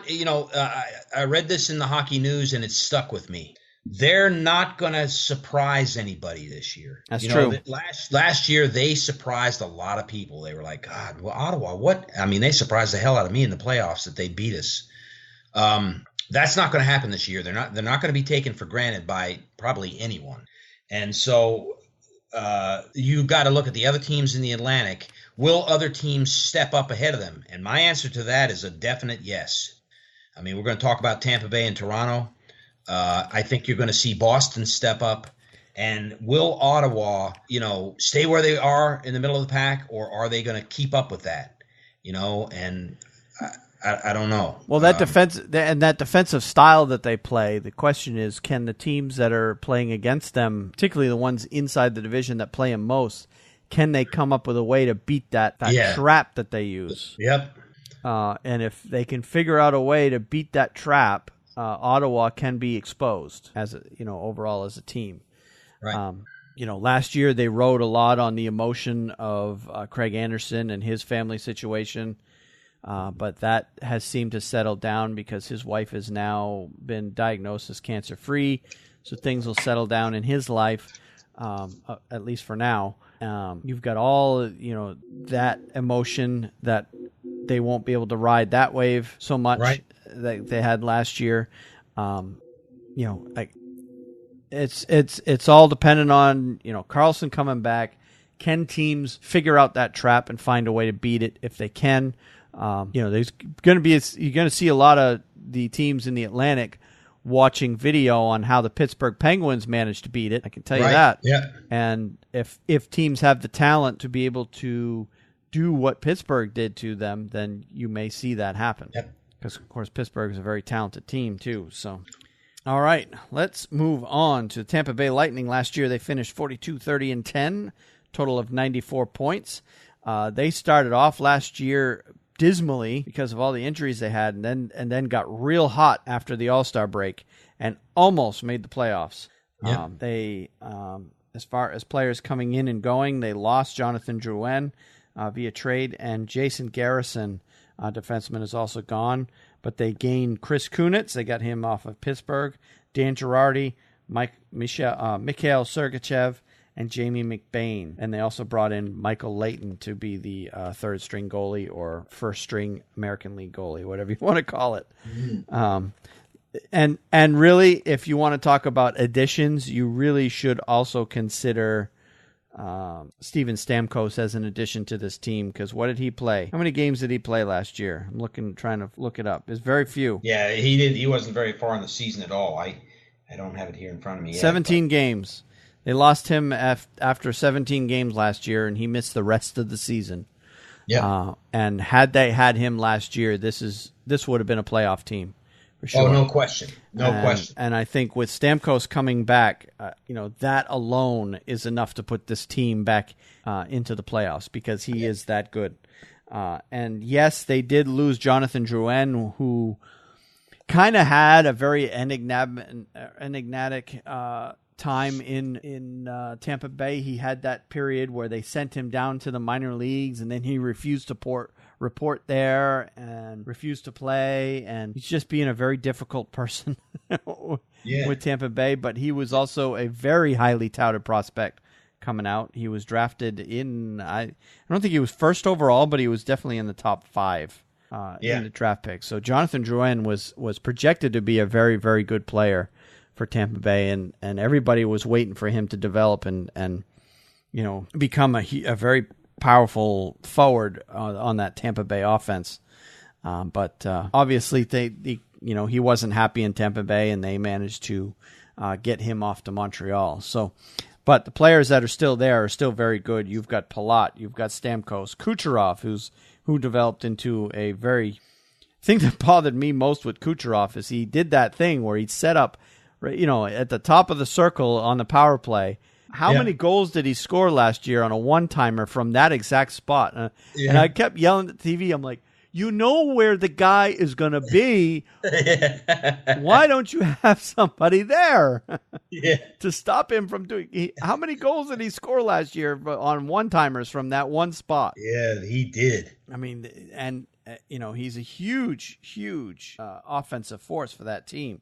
I read this in the Hockey News and it stuck with me. They're not going to surprise anybody this year. That's true. Last year they surprised a lot of people. They were like, God, well, Ottawa. What? I mean, they surprised the hell out of me in the playoffs that they beat us. That's not going to happen this year. They're not going to be taken for granted by probably anyone. And so you've got to look at the other teams in the Atlantic. Will other teams step up ahead of them? And my answer to that is a definite yes. I mean, we're going to talk about Tampa Bay and Toronto. I think you're going to see Boston step up. And will Ottawa, stay where they are in the middle of the pack, or are they going to keep up with that? And I don't know. Well, that defensive style that they play, the question is, can the teams that are playing against them, particularly the ones inside the division that play them most, can they come up with a way to beat that trap that they use? Yep. And if they can figure out a way to beat that trap, Ottawa can be exposed as overall as a team. Right. Last year they rode a lot on the emotion of Craig Anderson and his family situation. But that has seemed to settle down because his wife has now been diagnosed as cancer-free, so things will settle down in his life, at least for now. You've got all that emotion that they won't be able to ride that wave so much that they had last year. It's all dependent on Karlsson coming back. Can teams figure out that trap and find a way to beat it? If they can. There's going to be you're going to see a lot of the teams in the Atlantic watching video on how the Pittsburgh Penguins managed to beat it. I can tell you that. Yeah. And if teams have the talent to be able to do what Pittsburgh did to them, then you may see that happen. Yep. Because of course Pittsburgh is a very talented team too. So, all right, let's move on to the Tampa Bay Lightning. Last year they finished 42-30-10, total of 94 points. They started off last year dismally because of all the injuries they had, and then got real hot after the All-Star break and almost made the playoffs. Yeah. They, as far as players coming in and going, they lost Jonathan Drouin via trade, and Jason Garrison, defenseman, is also gone. But they gained Chris Kunitz. They got him off of Pittsburgh. Dan Girardi, Mikhail Sergachev, and Jamie McBain. And they also brought in Michael Layton to be the third-string goalie or first-string American League goalie, whatever you want to call it. And really, if you want to talk about additions, you really should also consider Steven Stamkos as an addition to this team, because what did he play? How many games did he play last year? I'm trying to look it up. It's very few. Yeah, he wasn't very far in the season at all. I don't have it here in front of me yet. 17 games. They lost him after 17 games last year, and he missed the rest of the season. Yeah. And had they had him last year, this would have been a playoff team for sure. Oh, no question. No question. And I think with Stamkos coming back, that alone is enough to put this team back into the playoffs, because he is that good. And yes, they did lose Jonathan Drouin, who kind of had a very enigmatic time in Tampa Bay. He had that period where they sent him down to the minor leagues, and then he refused to report there and refused to play, and he's just being a very difficult person with Tampa Bay. But he was also a very highly touted prospect coming out. He was drafted in, I don't think he was first overall, but he was definitely in the top 5 in the draft pick. So Jonathan Drouin was projected to be a very, very good player for Tampa Bay, and everybody was waiting for him to develop and become a very powerful forward on that Tampa Bay offense. But obviously he wasn't happy in Tampa Bay, and they managed to get him off to Montreal. So, but the players that are still there are still very good. You've got Palat, you've got Stamkos, Kucherov, who developed into a very thing that bothered me most with Kucherov is he did that thing where he'd set up, at the top of the circle on the power play. How many goals did he score last year on a one-timer from that exact spot? And I kept yelling at the TV. I'm like, you know where the guy is going to be. Why don't you have somebody there to stop him from doing? How many goals did he score last year on one-timers from that one spot? Yeah, he did. I mean, and he's a huge, huge offensive force for that team.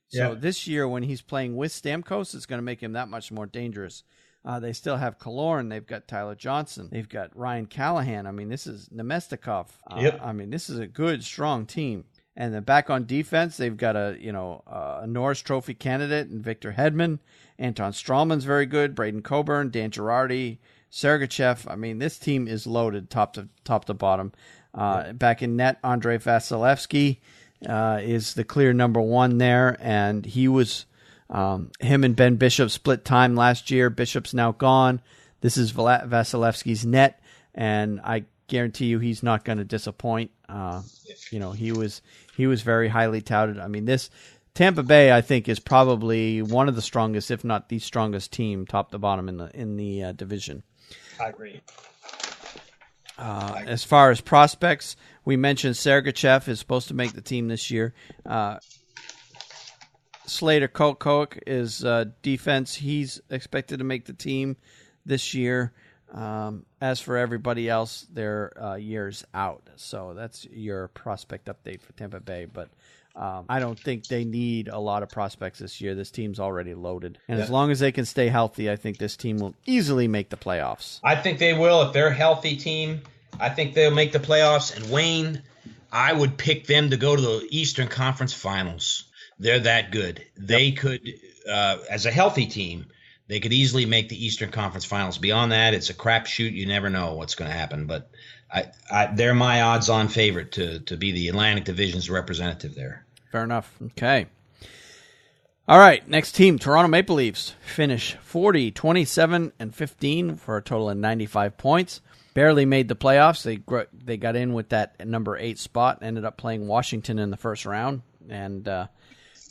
So this year, when he's playing with Stamkos, it's going to make him that much more dangerous. They still have Killorn. They've got Tyler Johnson. They've got Ryan Callahan. I mean, this is Nemestikov. I mean, this is a good, strong team. And then back on defense, they've got a Norris Trophy candidate in Victor Hedman. Anton Strawman's very good. Braden Coburn, Dan Girardi, Sergachev. I mean, this team is loaded top to bottom. Back in net, Andrei Vasilevsky is the clear number 1 there, and he was him and Ben Bishop split time last year. Bishop's now gone. This is Vasilevsky's net, and I guarantee you he's not going to disappoint. He was very highly touted. I mean, this Tampa Bay, I think, is probably one of the strongest, if not the strongest team, top to bottom in the division. I agree. As far as prospects, we mentioned Sergachev is supposed to make the team this year. Slater Kokoc is defense. He's expected to make the team this year. As for everybody else, they're years out. So that's your prospect update for Tampa Bay. But I don't think they need a lot of prospects this year. This team's already loaded. And as long as they can stay healthy, I think this team will easily make the playoffs. I think they will. If they're a healthy team, I think they'll make the playoffs. And Wayne, I would pick them to go to the Eastern Conference Finals. They're that good. They could, as a healthy team, they could easily make the Eastern Conference Finals. Beyond that, it's a crapshoot. You never know what's going to happen. But they're my odds-on favorite to be the Atlantic Division's representative there. Fair enough. Okay. All right, next team, Toronto Maple Leafs, finish 40, 27, and 15 for a total of 95 points. Barely made the playoffs. They got in with that number 8 spot, ended up playing Washington in the first round, and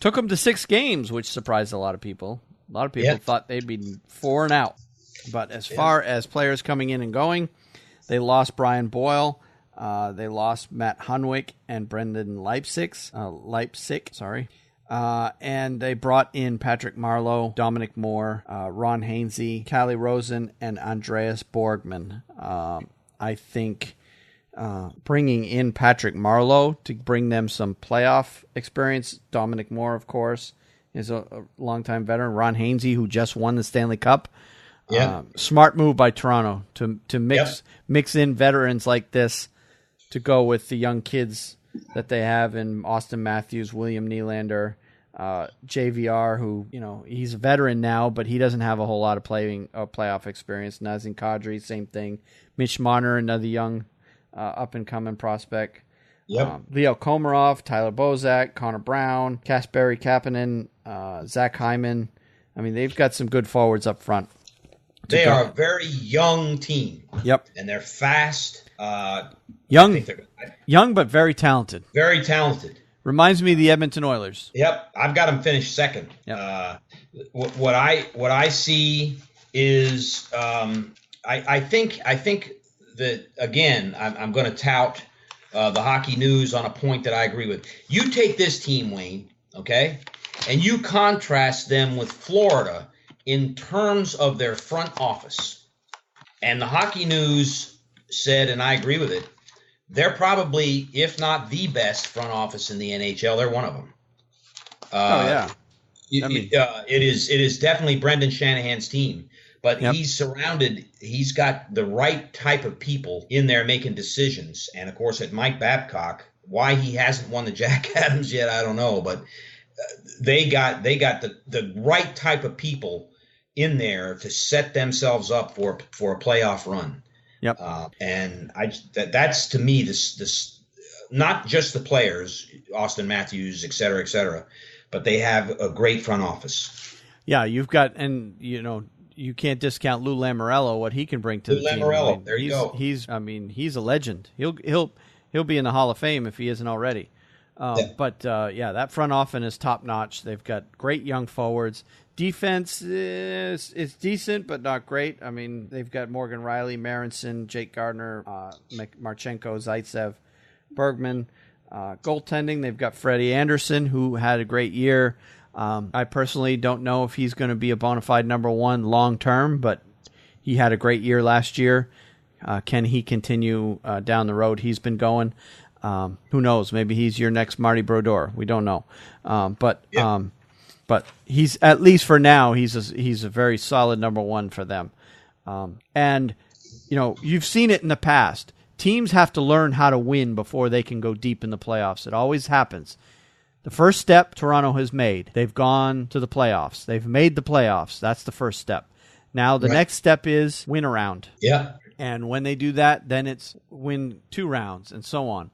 took them to 6 games, which surprised a lot of people. A lot of people thought they'd be 4 and out. But as far as players coming in and going, they lost Brian Boyle. They lost Matt Hunwick and Brendan Leipzig. And they brought in Patrick Marleau, Dominic Moore, Ron Hainsey, Callie Rosen, and Andreas Borgman. I think bringing in Patrick Marleau to bring them some playoff experience, Dominic Moore, of course, is a longtime veteran. Ron Hainsey, who just won the Stanley Cup. Yeah. Smart move by Toronto to mix in veterans like this to go with the young kids that they have in Austin Matthews, William Nylander, JVR, who, he's a veteran now, but he doesn't have a whole lot of playoff experience. Nazem Kadri, same thing. Mitch Marner, another young up-and-coming prospect. Yep. Leo Komarov, Tyler Bozak, Connor Brown, Kasperi Kapanen, Zach Hyman. I mean, they've got some good forwards up front. They are a very young team. Yep. And they're fast. Young but very talented. Very talented. Reminds me of the Edmonton Oilers. Yep, I've got them finished second. Yep. What I see is I think that, again, I'm going to tout the Hockey News on a point that I agree with. You take this team, Wayne, okay, and you contrast them with Florida in terms of their front office. And the Hockey News said, and I agree with it, they're probably, if not the best front office in the NHL. They're one of them. It is definitely Brendan Shanahan's team, but he's got the right type of people in there making decisions. And of course, at Mike Babcock, why he hasn't won the Jack Adams yet, I don't know, but they got the right type of people in there to set themselves up for a playoff run. Yep. And that's to me this not just the players, Austin Matthews, et cetera, but they have a great front office. Yeah, you've got, and you can't discount Lou Lamoriello, what he can bring to the team. Lamoriello, there you go. He's a legend. He'll be in the Hall of Fame if he isn't already. But that front office is top notch. They've got great young forwards. Defense is decent, but not great. I mean, they've got Morgan Riley, Marinson, Jake Gardner, Marchenko, Zaitsev, Bergman. Goaltending, they've got Freddie Anderson, who had a great year. I personally don't know if he's going to be a bona fide number one long term, but he had a great year last year. Can he continue down the road he's been going? Who knows? Maybe he's your next Marty Brodeur. We don't know. But he's, at least for now, he's a very solid number one for them. And you've seen it in the past. Teams have to learn how to win before they can go deep in the playoffs. It always happens. The first step Toronto has made, they've gone to the playoffs. They've made the playoffs. That's the first step. Now the next step is win a round. Yeah. And when they do that, then it's win 2 rounds and so on.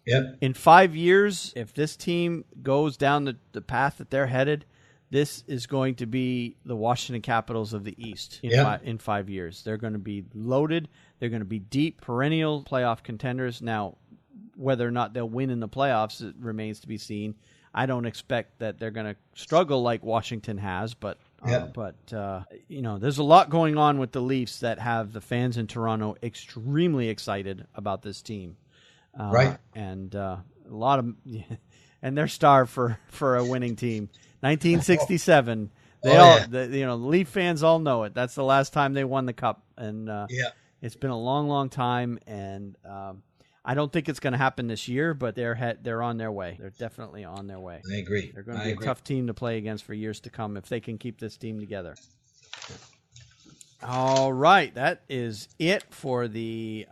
Yep. In 5 years, if this team goes down the path that they're headed, this is going to be the Washington Capitals of the East in 5 years. They're going to be loaded. They're going to be deep, perennial playoff contenders. Now, whether or not they'll win in the playoffs, it remains to be seen. I don't expect that they're going to struggle like Washington has, but there's a lot going on with the Leafs that have the fans in Toronto extremely excited about this team. Right. And a lot of, and they're starved for a winning team. 1967. The Leaf fans all know it. That's the last time they won the cup, and it's been a long, long time. And I don't think it's going to happen this year, but they're on their way. They're definitely on their way. I agree. They're going to be a tough team to play against for years to come if they can keep this team together. All right, that is it for the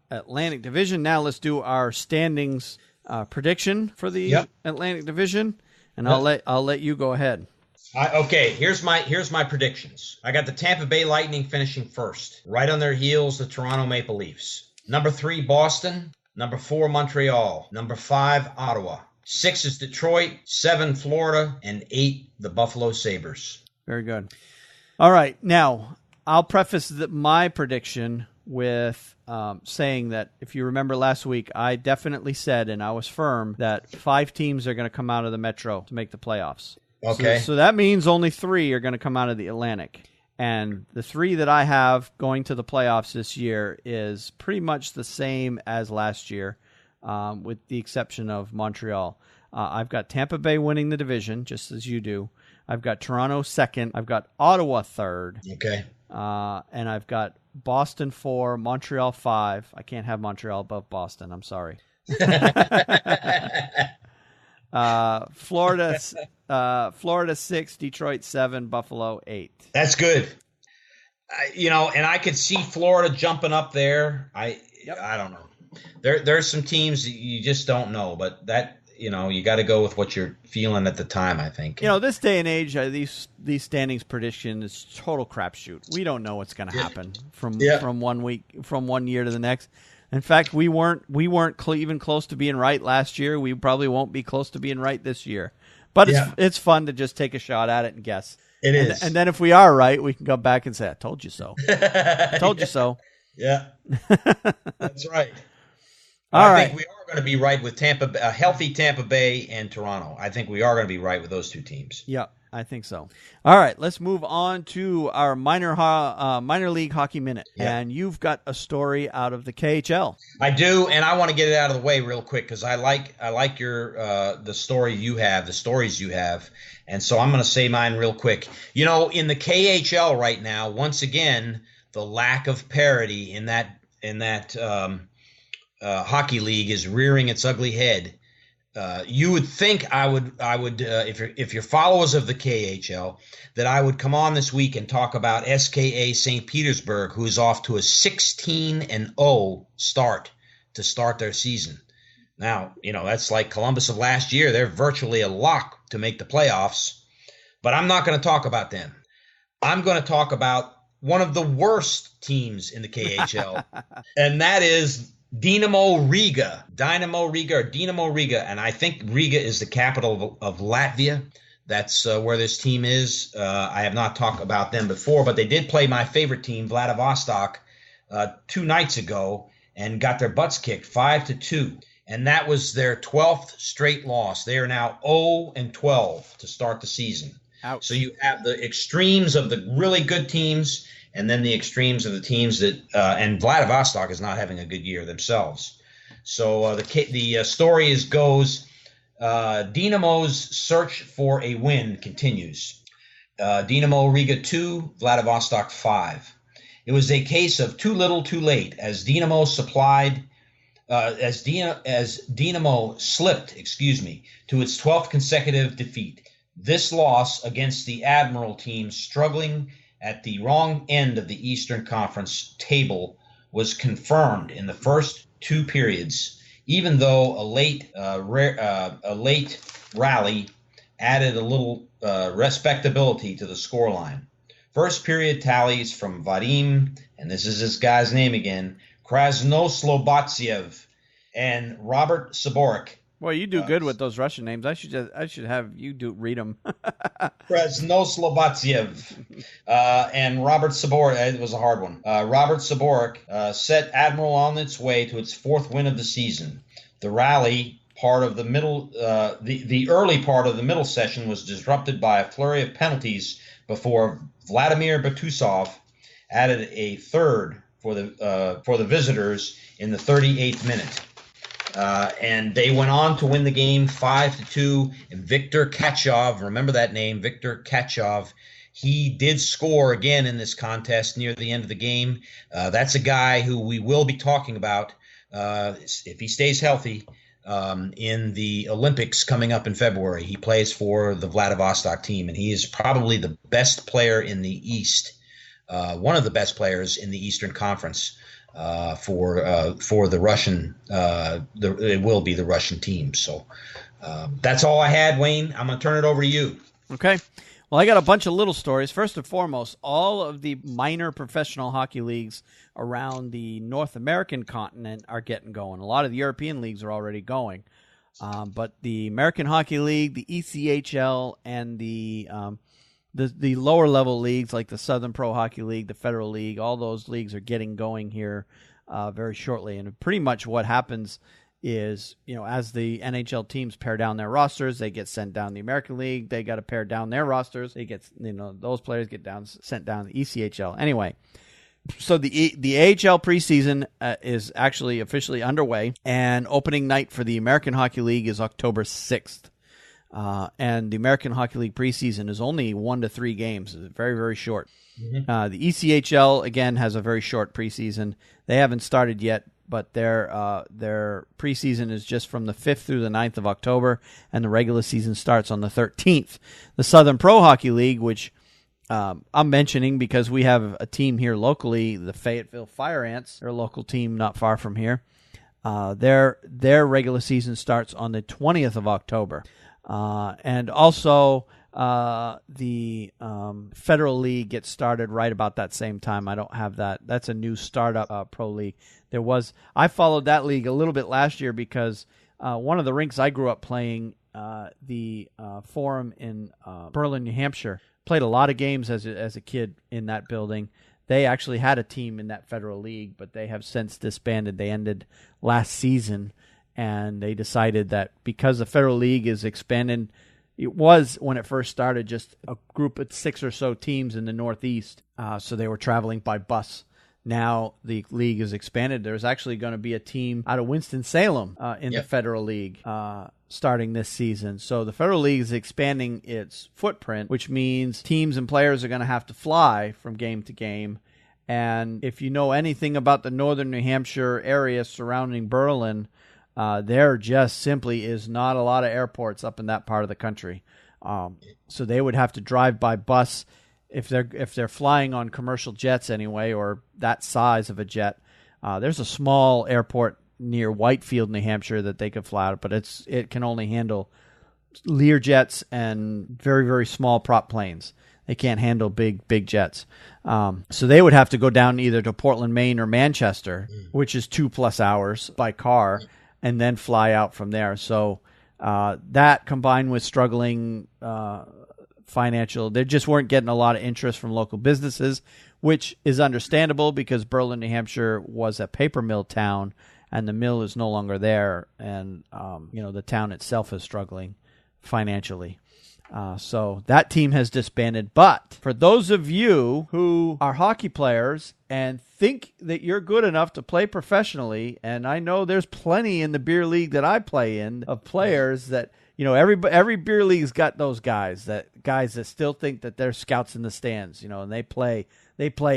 Atlantic Division. Now let's do our standings prediction for the Atlantic Division, and I'll let you go ahead. Okay, here's my predictions. I got the Tampa Bay Lightning finishing first. Right on their heels, the Toronto Maple Leafs. Number 3, Boston. Number 4, Montreal. Number 5, Ottawa. 6 is Detroit. 7, Florida. And 8, the Buffalo Sabres. Very good. All right, now I'll preface my prediction with saying that if you remember last week, I definitely said, and I was firm, that 5 teams are going to come out of the Metro to make the playoffs. Okay. So that means only 3 are going to come out of the Atlantic. And the 3 that I have going to the playoffs this year is pretty much the same as last year, with the exception of Montreal. I've got Tampa Bay winning the division, just as you do. I've got Toronto second. I've got Ottawa third. Okay. And I've got Boston 4, Montreal 5. I can't have Montreal above Boston. I'm sorry. Florida Florida 6, Detroit 7, Buffalo 8. That's good. And I could see Florida jumping up there. I don't know. There's some teams that you just don't know, but that you got to go with what you're feeling at the time, I think. This day and age, these standings prediction is total crapshoot. We don't know what's going to happen from 1 year to the next. In fact, we weren't even close to being right last year. We probably won't be close to being right this year. But it's fun to just take a shot at it and guess. It is. And then if we are right, we can come back and say, I told you so. I told you so. Yeah. That's right. I think we are going to be right with a healthy Tampa Bay and Toronto. I think we are going to be right with those two teams. Yeah, I think so. All right, let's move on to our minor league hockey minute. Yeah. And you've got a story out of the KHL. I do, and I want to get it out of the way real quick because I like your the stories you have, and so I'm going to say mine real quick. In the KHL right now, once again, the lack of parity in that hockey league is rearing its ugly head. You would think I would if you're followers of the KHL, that I would come on this week and talk about SKA St. Petersburg, who is off to a 16-0 start to start their season. Now, that's like Columbus of last year. They're virtually a lock to make the playoffs, but I'm not going to talk about them. I'm going to talk about one of the worst teams in the KHL, and that is Dinamo Riga, and I think Riga is the capital of Latvia. That's where this team is. I have not talked about them before, but they did play my favorite team, Vladivostok, 2 nights ago and got their butts kicked 5-2, and that was their 12th straight loss. They are now 0-12 to start the season. Ouch. So you have the extremes of the really good teams, and then the extremes of the teams that and Vladivostok is not having a good year themselves. So the story goes, Dinamo's search for a win continues. Dinamo Riga 2, Vladivostok 5. It was a case of too little, too late, as Dinamo Dinamo slipped, to its 12th consecutive defeat. This loss against the Admiral team struggling at the wrong end of the Eastern Conference table was confirmed in the first 2 periods, even though a late rally added a little respectability to the scoreline. First period tallies from Vadim, and this is this guy's name again, Krasnoslobatsev, and Robert Saborik. Well, you do good with those Russian names. I should have you read them. Krasnoslobatsev and Robert Saborik. It was a hard one. Robert Saborik set Admiral on its way to its 4th win of the season. The rally part of the middle, the early part of the middle session was disrupted by a flurry of penalties before Vladimir Batusov added a third for the visitors in the 38th minute. And they went on to win the game 5-2. And Viktor Kachov, remember that name, Viktor Kachov, he did score again in this contest near the end of the game. That's a guy who we will be talking about if he stays healthy in the Olympics coming up in February. He plays for the Vladivostok team, and he is probably the best player in the East, one of the best players in the Eastern Conference. For the Russian, it will be the Russian team. So that's all I had, Wayne. I'm going to turn it over to you. Okay. Well, I got a bunch of little stories. First and foremost, all of the minor professional hockey leagues around the North American continent are getting going. A lot of the European leagues are already going. But the American Hockey League, the ECHL, and the lower level leagues like the Southern Pro Hockey League, the Federal League, all those leagues are getting going here very shortly. And pretty much what happens is, as the NHL teams pare down their rosters, they get sent down the American League. They got to pare down their rosters. They get, those players get sent down the ECHL. Anyway, so the AHL preseason is actually officially underway, and opening night for the American Hockey League is October 6th. And the American Hockey League preseason is only 1 to 3 games. It's very, very short. Mm-hmm. The ECHL, again, has a very short preseason. They haven't started yet, but their preseason is just from the 5th through the 9th of October, and the regular season starts on the 13th. The Southern Pro Hockey League, which I'm mentioning because we have a team here locally, the Fayetteville Fire Ants. They're a local team not far from here. Their regular season starts on the 20th of October. And also the Federal League gets started right about that same time. I don't have that. That's a new startup pro league. I followed that league a little bit last year because one of the rinks I grew up playing, the Forum in Berlin, New Hampshire, played a lot of games as a kid in that building. They actually had a team in that Federal League, but they have since disbanded. They ended last season, and they decided that because the Federal League is expanding, it was, when it first started, just a group of 6 or so teams in the Northeast, so they were traveling by bus. Now the league is expanded. There's actually going to be a team out of Winston-Salem in the Federal League starting this season. So the Federal League is expanding its footprint, which means teams and players are going to have to fly from game to game. And if you know anything about the northern New Hampshire area surrounding Berlin, there just simply is not a lot of airports up in that part of the country. So they would have to drive by bus if they're flying on commercial jets anyway, or that size of a jet. There's a small airport near Whitefield, New Hampshire, that they could fly out, but it can only handle Lear jets and very, very small prop planes. They can't handle big jets. So they would have to go down either to Portland, Maine, or Manchester, which is 2+ hours by car, and then fly out from there. So that, combined with struggling financial, they just weren't getting a lot of interest from local businesses, which is understandable because Berlin, New Hampshire was a paper mill town, and the mill is no longer there, and the town itself is struggling financially. So that team has disbanded. But for those of you who are hockey players and think that you're good enough to play professionally, and I know there's plenty in the beer league that I play in of players that, every beer league's got those guys that still think that they're scouts in the stands, and they play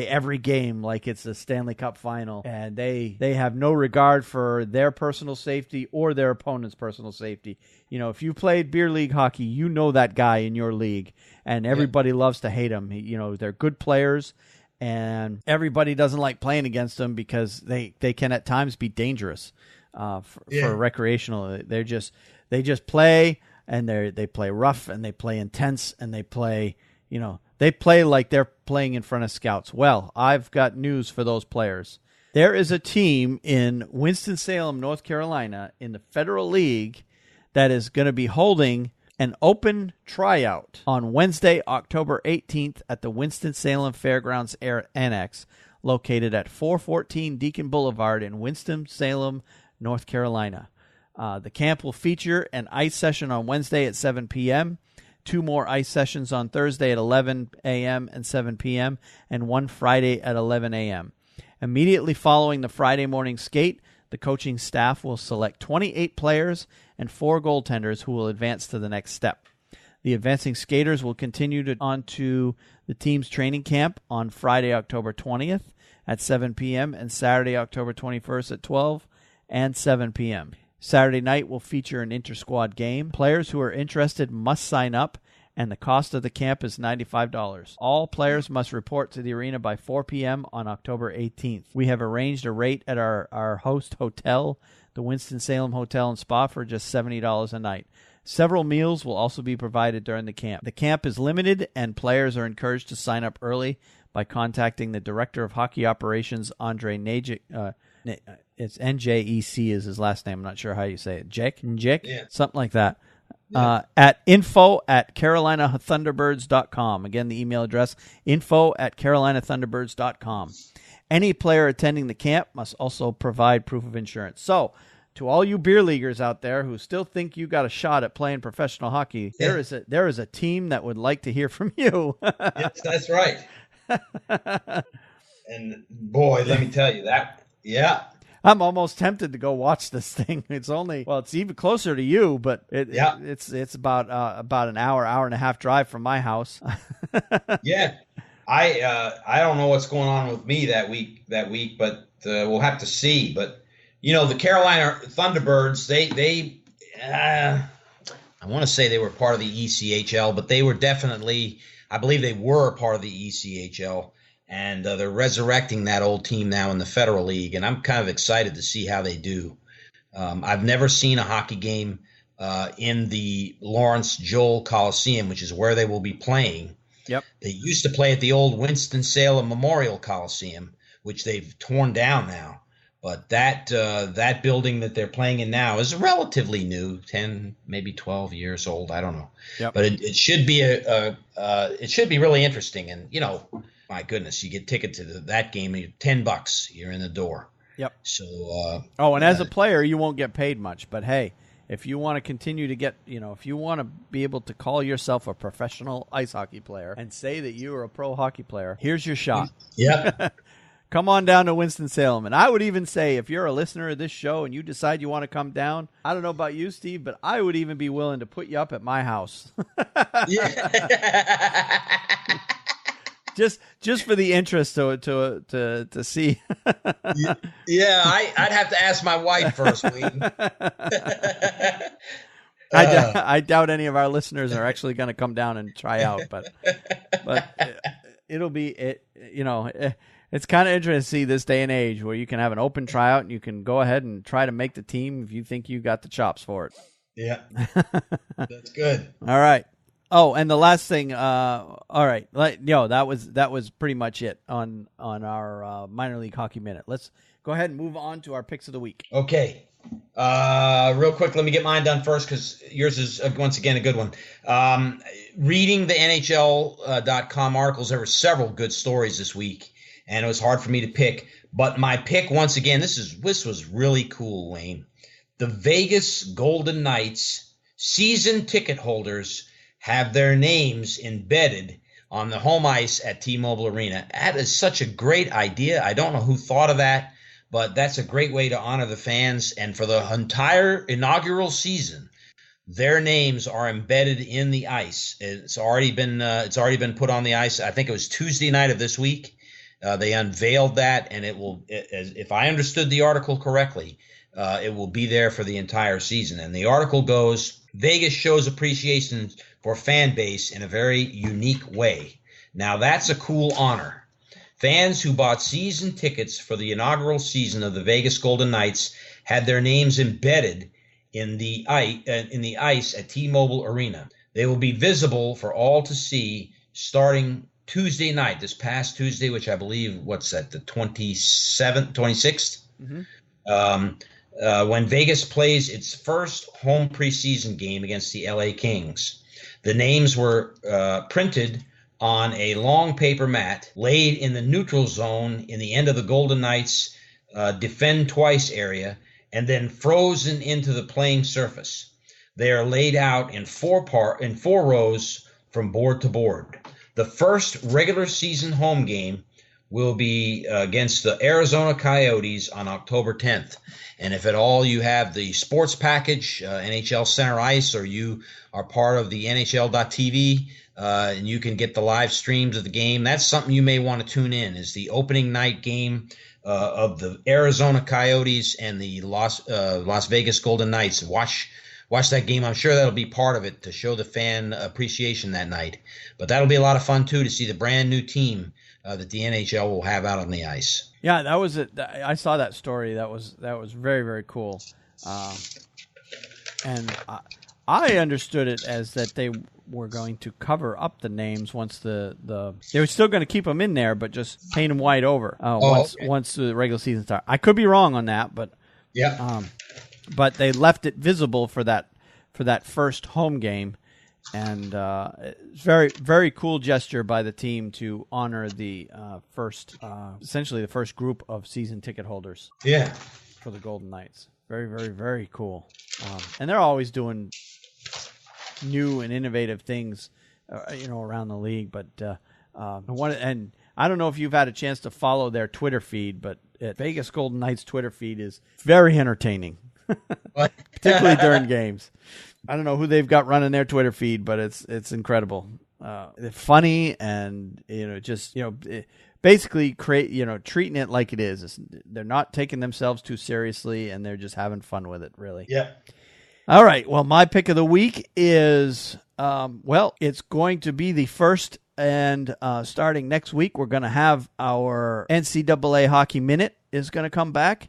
every game like it's the Stanley Cup final, and they have no regard for their personal safety or their opponent's personal safety. If you played beer league hockey, you know that guy in your league, and everybody loves to hate him. They're good players, and everybody doesn't like playing against them because they can at times be dangerous for recreational. They just play, and they play rough, and they play intense, and they play like they're playing in front of scouts. Well, I've got news for those players. There is a team in Winston-Salem, North Carolina, in the Federal League that is going to be holding an open tryout on Wednesday, October 18th at the Winston-Salem Fairgrounds Annex, located at 414 Deacon Boulevard in Winston-Salem, North Carolina. The camp will feature an ice session on Wednesday at 7 p.m., 2 more ice sessions on Thursday at 11 a.m. and 7 p.m., and 1 Friday at 11 a.m. Immediately following the Friday morning skate, the coaching staff will select 28 players and 4 goaltenders who will advance to the next step. The advancing skaters will continue on to the team's training camp on Friday, October 20th at 7 p.m. and Saturday, October 21st at 12 and 7 p.m. Saturday night will feature an inter-squad game. Players who are interested must sign up, and the cost of the camp is $95. All players must report to the arena by 4 p.m. on October 18th. We have arranged a rate at our host hotel, the Winston-Salem Hotel and Spa, for just $70 a night. Several meals will also be provided during the camp. The camp is limited, and players are encouraged to sign up early by contacting the Director of Hockey Operations, Andre Najek. It's NJEC is his last name. I'm not sure how you say it. Jek? Yeah. Something like that. Yeah. At info@carolinathunderbirds.com. Again, the email address, info@carolinathunderbirds.com. Any player attending the camp must also provide proof of insurance. So, to all you beer leaguers out there who still think you got a shot at playing professional hockey, there is a team that would like to hear from you. Yes, that's right. And boy, let me tell you that. Yeah. I'm almost tempted to go watch this thing. It's even closer to you, but it's about an hour and a half drive from my house. Yeah. I don't know what's going on with me that week, but we'll have to see. But the Carolina Thunderbirds, I want to say they were part of the ECHL, but they were definitely, I believe they were part of the ECHL, and they're resurrecting that old team now in the Federal League, and I'm kind of excited to see how they do. I've never seen a hockey game in the Lawrence Joel Coliseum, which is where they will be playing. Yep. They used to play at the old Winston-Salem Memorial Coliseum, which they've torn down now. But that building that they're playing in now is relatively new, 10, maybe 12 years old. I don't know. Yep. But it should be it should be really interesting. And my goodness, you get ticket to that game, $10, you're in the door. Yep. So. And as a player, you won't get paid much. But hey, if you want to continue to get, if you want to be able to call yourself a professional ice hockey player and say that you are a pro hockey player, here's your shot. Yep. Come on down to Winston-Salem. And I would even say, if you're a listener of this show and you decide you want to come down, I don't know about you, Steve, but I would even be willing to put you up at my house. just for the interest to see. Yeah, I'd have to ask my wife first, Wayne. I doubt any of our listeners are actually going to come down and try out, but it'll be it's kind of interesting to see this day and age where you can have an open tryout and you can go ahead and try to make the team if you think you got the chops for it. Yeah, that's good. All right. Oh, and the last thing. All right. That was pretty much it on our minor league hockey minute. Let's go ahead and move on to our picks of the week. Okay. Real quick, let me get mine done first because yours is once again a good one. Reading the NHL.com articles, there were several good stories this week. And it was hard for me to pick. But my pick, once again, this was really cool, Wayne. The Vegas Golden Knights season ticket holders have their names embedded on the home ice at T-Mobile Arena. That is such a great idea. I don't know who thought of that, but that's a great way to honor the fans. And for the entire inaugural season, their names are embedded in the ice. It's already been put on the ice. I think it was Tuesday night of this week. They unveiled that, and it will, if I understood the article correctly, it will be there for the entire season. And the article goes, Vegas shows appreciation for fan base in a very unique way. Now, that's a cool honor. Fans who bought season tickets for the inaugural season of the Vegas Golden Knights had their names embedded in the ice at T-Mobile Arena. They will be visible for all to see starting Tuesday night, this past Tuesday, which I believe, the 26th? Mm-hmm. When Vegas plays its first home preseason game against the LA Kings. The names were printed on a long paper mat laid in the neutral zone in the end of the Golden Knights defend twice area and then frozen into the playing surface. They are laid out in four rows from board to board. The first regular season home game will be against the Arizona Coyotes on October 10th. And if at all you have the sports package, NHL Center Ice, or you are part of the NHL.TV, and you can get the live streams of the game, that's something you may want to tune in, is the opening night game of the Arizona Coyotes and the Las Vegas Golden Knights. Watch that game. I'm sure that'll be part of it to show the fan appreciation that night. But that'll be a lot of fun, too, to see the brand new team that the NHL will have out on the ice. Yeah, that was it. I saw that story. That was very, very cool. And I understood it as that they were going to cover up the names once they were still going to keep them in there, but just paint them white over once the regular season starts. I could be wrong on that, but yeah. But they left it visible for that first home game, and it's very, very cool gesture by the team to honor the essentially the first group of season ticket holders. Yeah, for the Golden Knights. Very, very, very cool. And they're always doing new and innovative things, around the league. But and I don't know if you've had a chance to follow their Twitter feed, but Vegas Golden Knights Twitter feed is very entertaining. Particularly during games. I don't know who they've got running their Twitter feed, but it's incredible. funny and, just, basically treating it like it is. They're not taking themselves too seriously, and they're just having fun with it, really. Yeah. All right. Well, my pick of the week is, it's going to be the first, and starting next week, we're going to have our NCAA Hockey Minute is going to come back.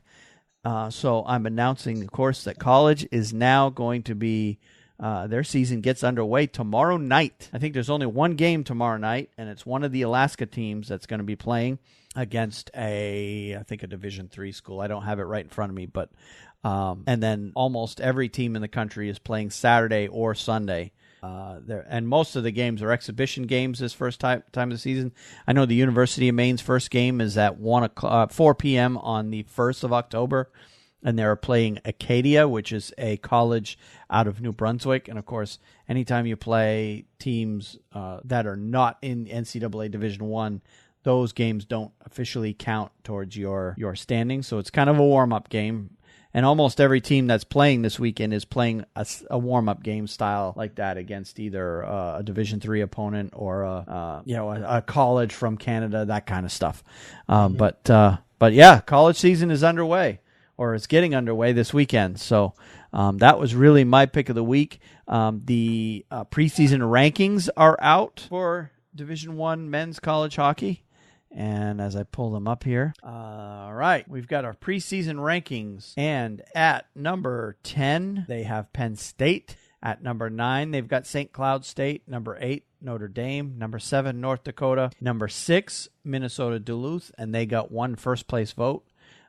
So I'm announcing, of course, that college is now going to be, their season gets underway tomorrow night. I think there's only one game tomorrow night, and it's one of the Alaska teams that's going to be playing against I think a Division III school. I don't have it right in front of me, but and then almost every team in the country is playing Saturday or Sunday. And most of the games are exhibition games this first time of the season. I know the University of Maine's first game is at 4 p.m. on the 1st of October, and they're playing Acadia, which is a college out of New Brunswick. And, of course, anytime you play teams that are not in NCAA Division I, those games don't officially count towards your standings. So it's kind of a warm-up game. And almost every team that's playing this weekend is playing a warm-up game style like that against either a Division III opponent or a college from Canada, that kind of stuff. But yeah, college season is underway, or it's getting underway this weekend. So that was really my pick of the week. The preseason rankings are out for Division I men's college hockey. And as I pull them up here, all right, we've got our preseason rankings. And at number 10, they have Penn State. At number 9, they've got St. Cloud State. Number 8, Notre Dame. Number 7, North Dakota. Number 6, Minnesota Duluth, and they got one first-place vote.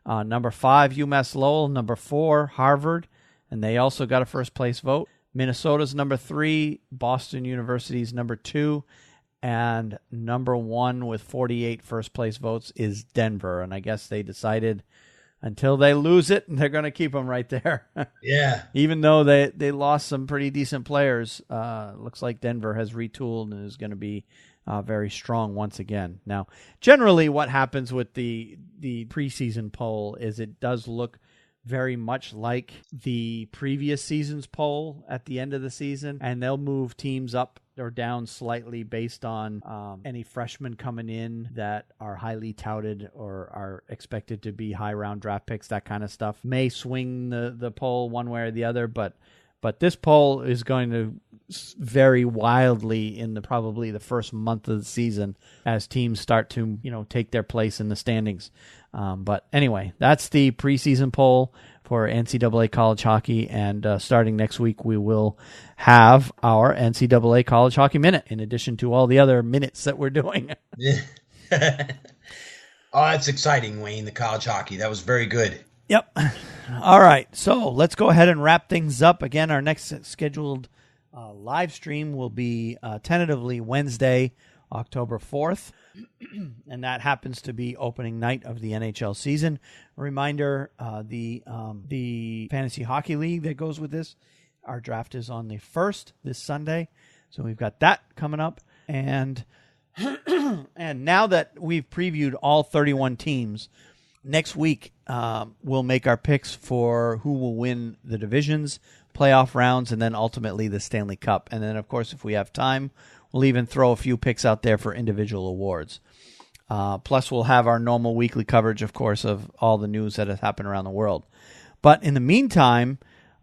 Number 5, UMass Lowell. Number 4, Harvard, and they also got a first-place vote. Minnesota's number 3, Boston University's number 2. And number 1 with 48 first-place votes is Denver. And I guess they decided until they lose it, they're going to keep them right there. Yeah. Even though they lost some pretty decent players, looks like Denver has retooled and is going to be very strong once again. Now, generally what happens with the preseason poll is it does look very much like the previous season's poll at the end of the season, and they'll move teams up or down slightly based on any freshmen coming in that are highly touted or are expected to be high round draft picks. That kind of stuff may swing the poll one way or the other, but this poll is going to vary wildly in probably the first month of the season as teams start to take their place in the standings. But anyway, that's the preseason poll for NCAA college hockey, and starting next week we will have our NCAA college hockey minute in addition to all the other minutes that we're doing. Yeah. Oh, that's exciting, Wayne, the college hockey. That was very good. Yep. All right, so let's go ahead and wrap things up. Again, our next scheduled live stream will be tentatively Wednesday, October 4th, and that happens to be opening night of the NHL season. A reminder, the Fantasy Hockey League that goes with this, our draft is on the 1st, this Sunday, so we've got that coming up. And and now that we've previewed all 31 teams, next week we'll make our picks for who will win the divisions, playoff rounds, and then ultimately the Stanley Cup. And then, of course, if we have time, we'll even throw a few picks out there for individual awards. Plus, we'll have our normal weekly coverage, of course, of all the news that has happened around the world. But in the meantime,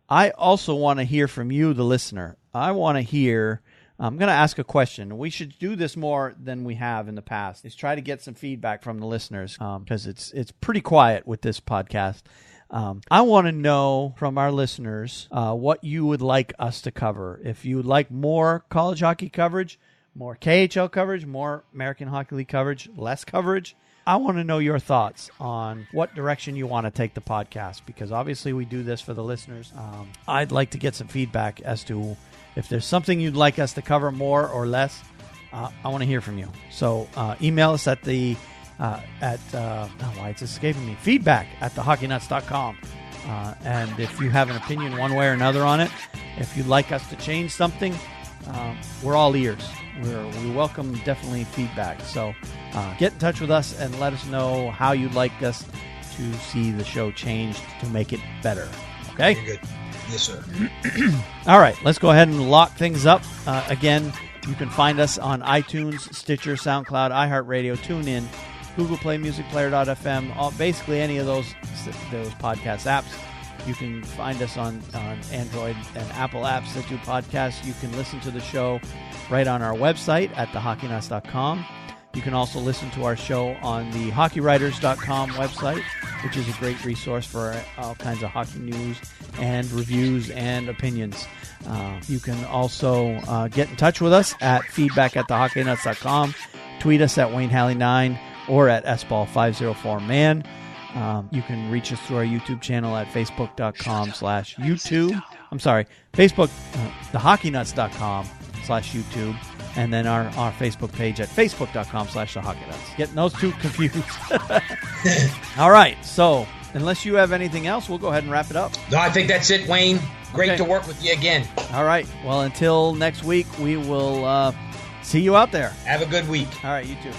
I also want to hear from you, the listener. I want to hear... I'm going to ask a question. We should do this more than we have in the past, is try to get some feedback from the listeners, because it's pretty quiet with this podcast. I want to know from our listeners what you would like us to cover. If you would like more college hockey coverage, more KHL coverage, more American Hockey League coverage, less coverage, I want to know your thoughts on what direction you want to take the podcast, because obviously we do this for the listeners. I'd like to get some feedback as to if there's something you'd like us to cover more or less. I want to hear from you. So email us at why it's escaping me, feedback at thehockeynuts.com. And if you have an opinion one way or another on it, if you'd like us to change something, we're all ears. We welcome definitely feedback. So get in touch with us and let us know how you'd like us to see the show changed to make it better. Okay? Very good. Yes, sir. All right, let's go ahead and lock things up. Again, You can find us on iTunes, Stitcher, SoundCloud, iHeartRadio, TuneIn, Google Play Music, Player.fm, basically any of those podcast apps. You can find us on Android and Apple apps that do podcasts. You can listen to the show right on our website at thehockeynuts.com. You can also listen to our show on the hockeywriters.com website, which is a great resource for all kinds of hockey news and reviews and opinions. You can also get in touch with us at feedback@thehockeynuts.com. Tweet us at WayneHalley9 or at SBall504man. You can reach us through our YouTube channel at facebook.com/YouTube. I'm sorry, thehockeynuts.com/YouTube. And then our Facebook page at facebook.com/thehockeynuts. Getting those two confused. All right, so unless you have anything else, we'll go ahead and wrap it up. No, I think that's it, Wayne. Great to work with you again. All right, well, until next week, we will see you out there. Have a good week. All right, you too.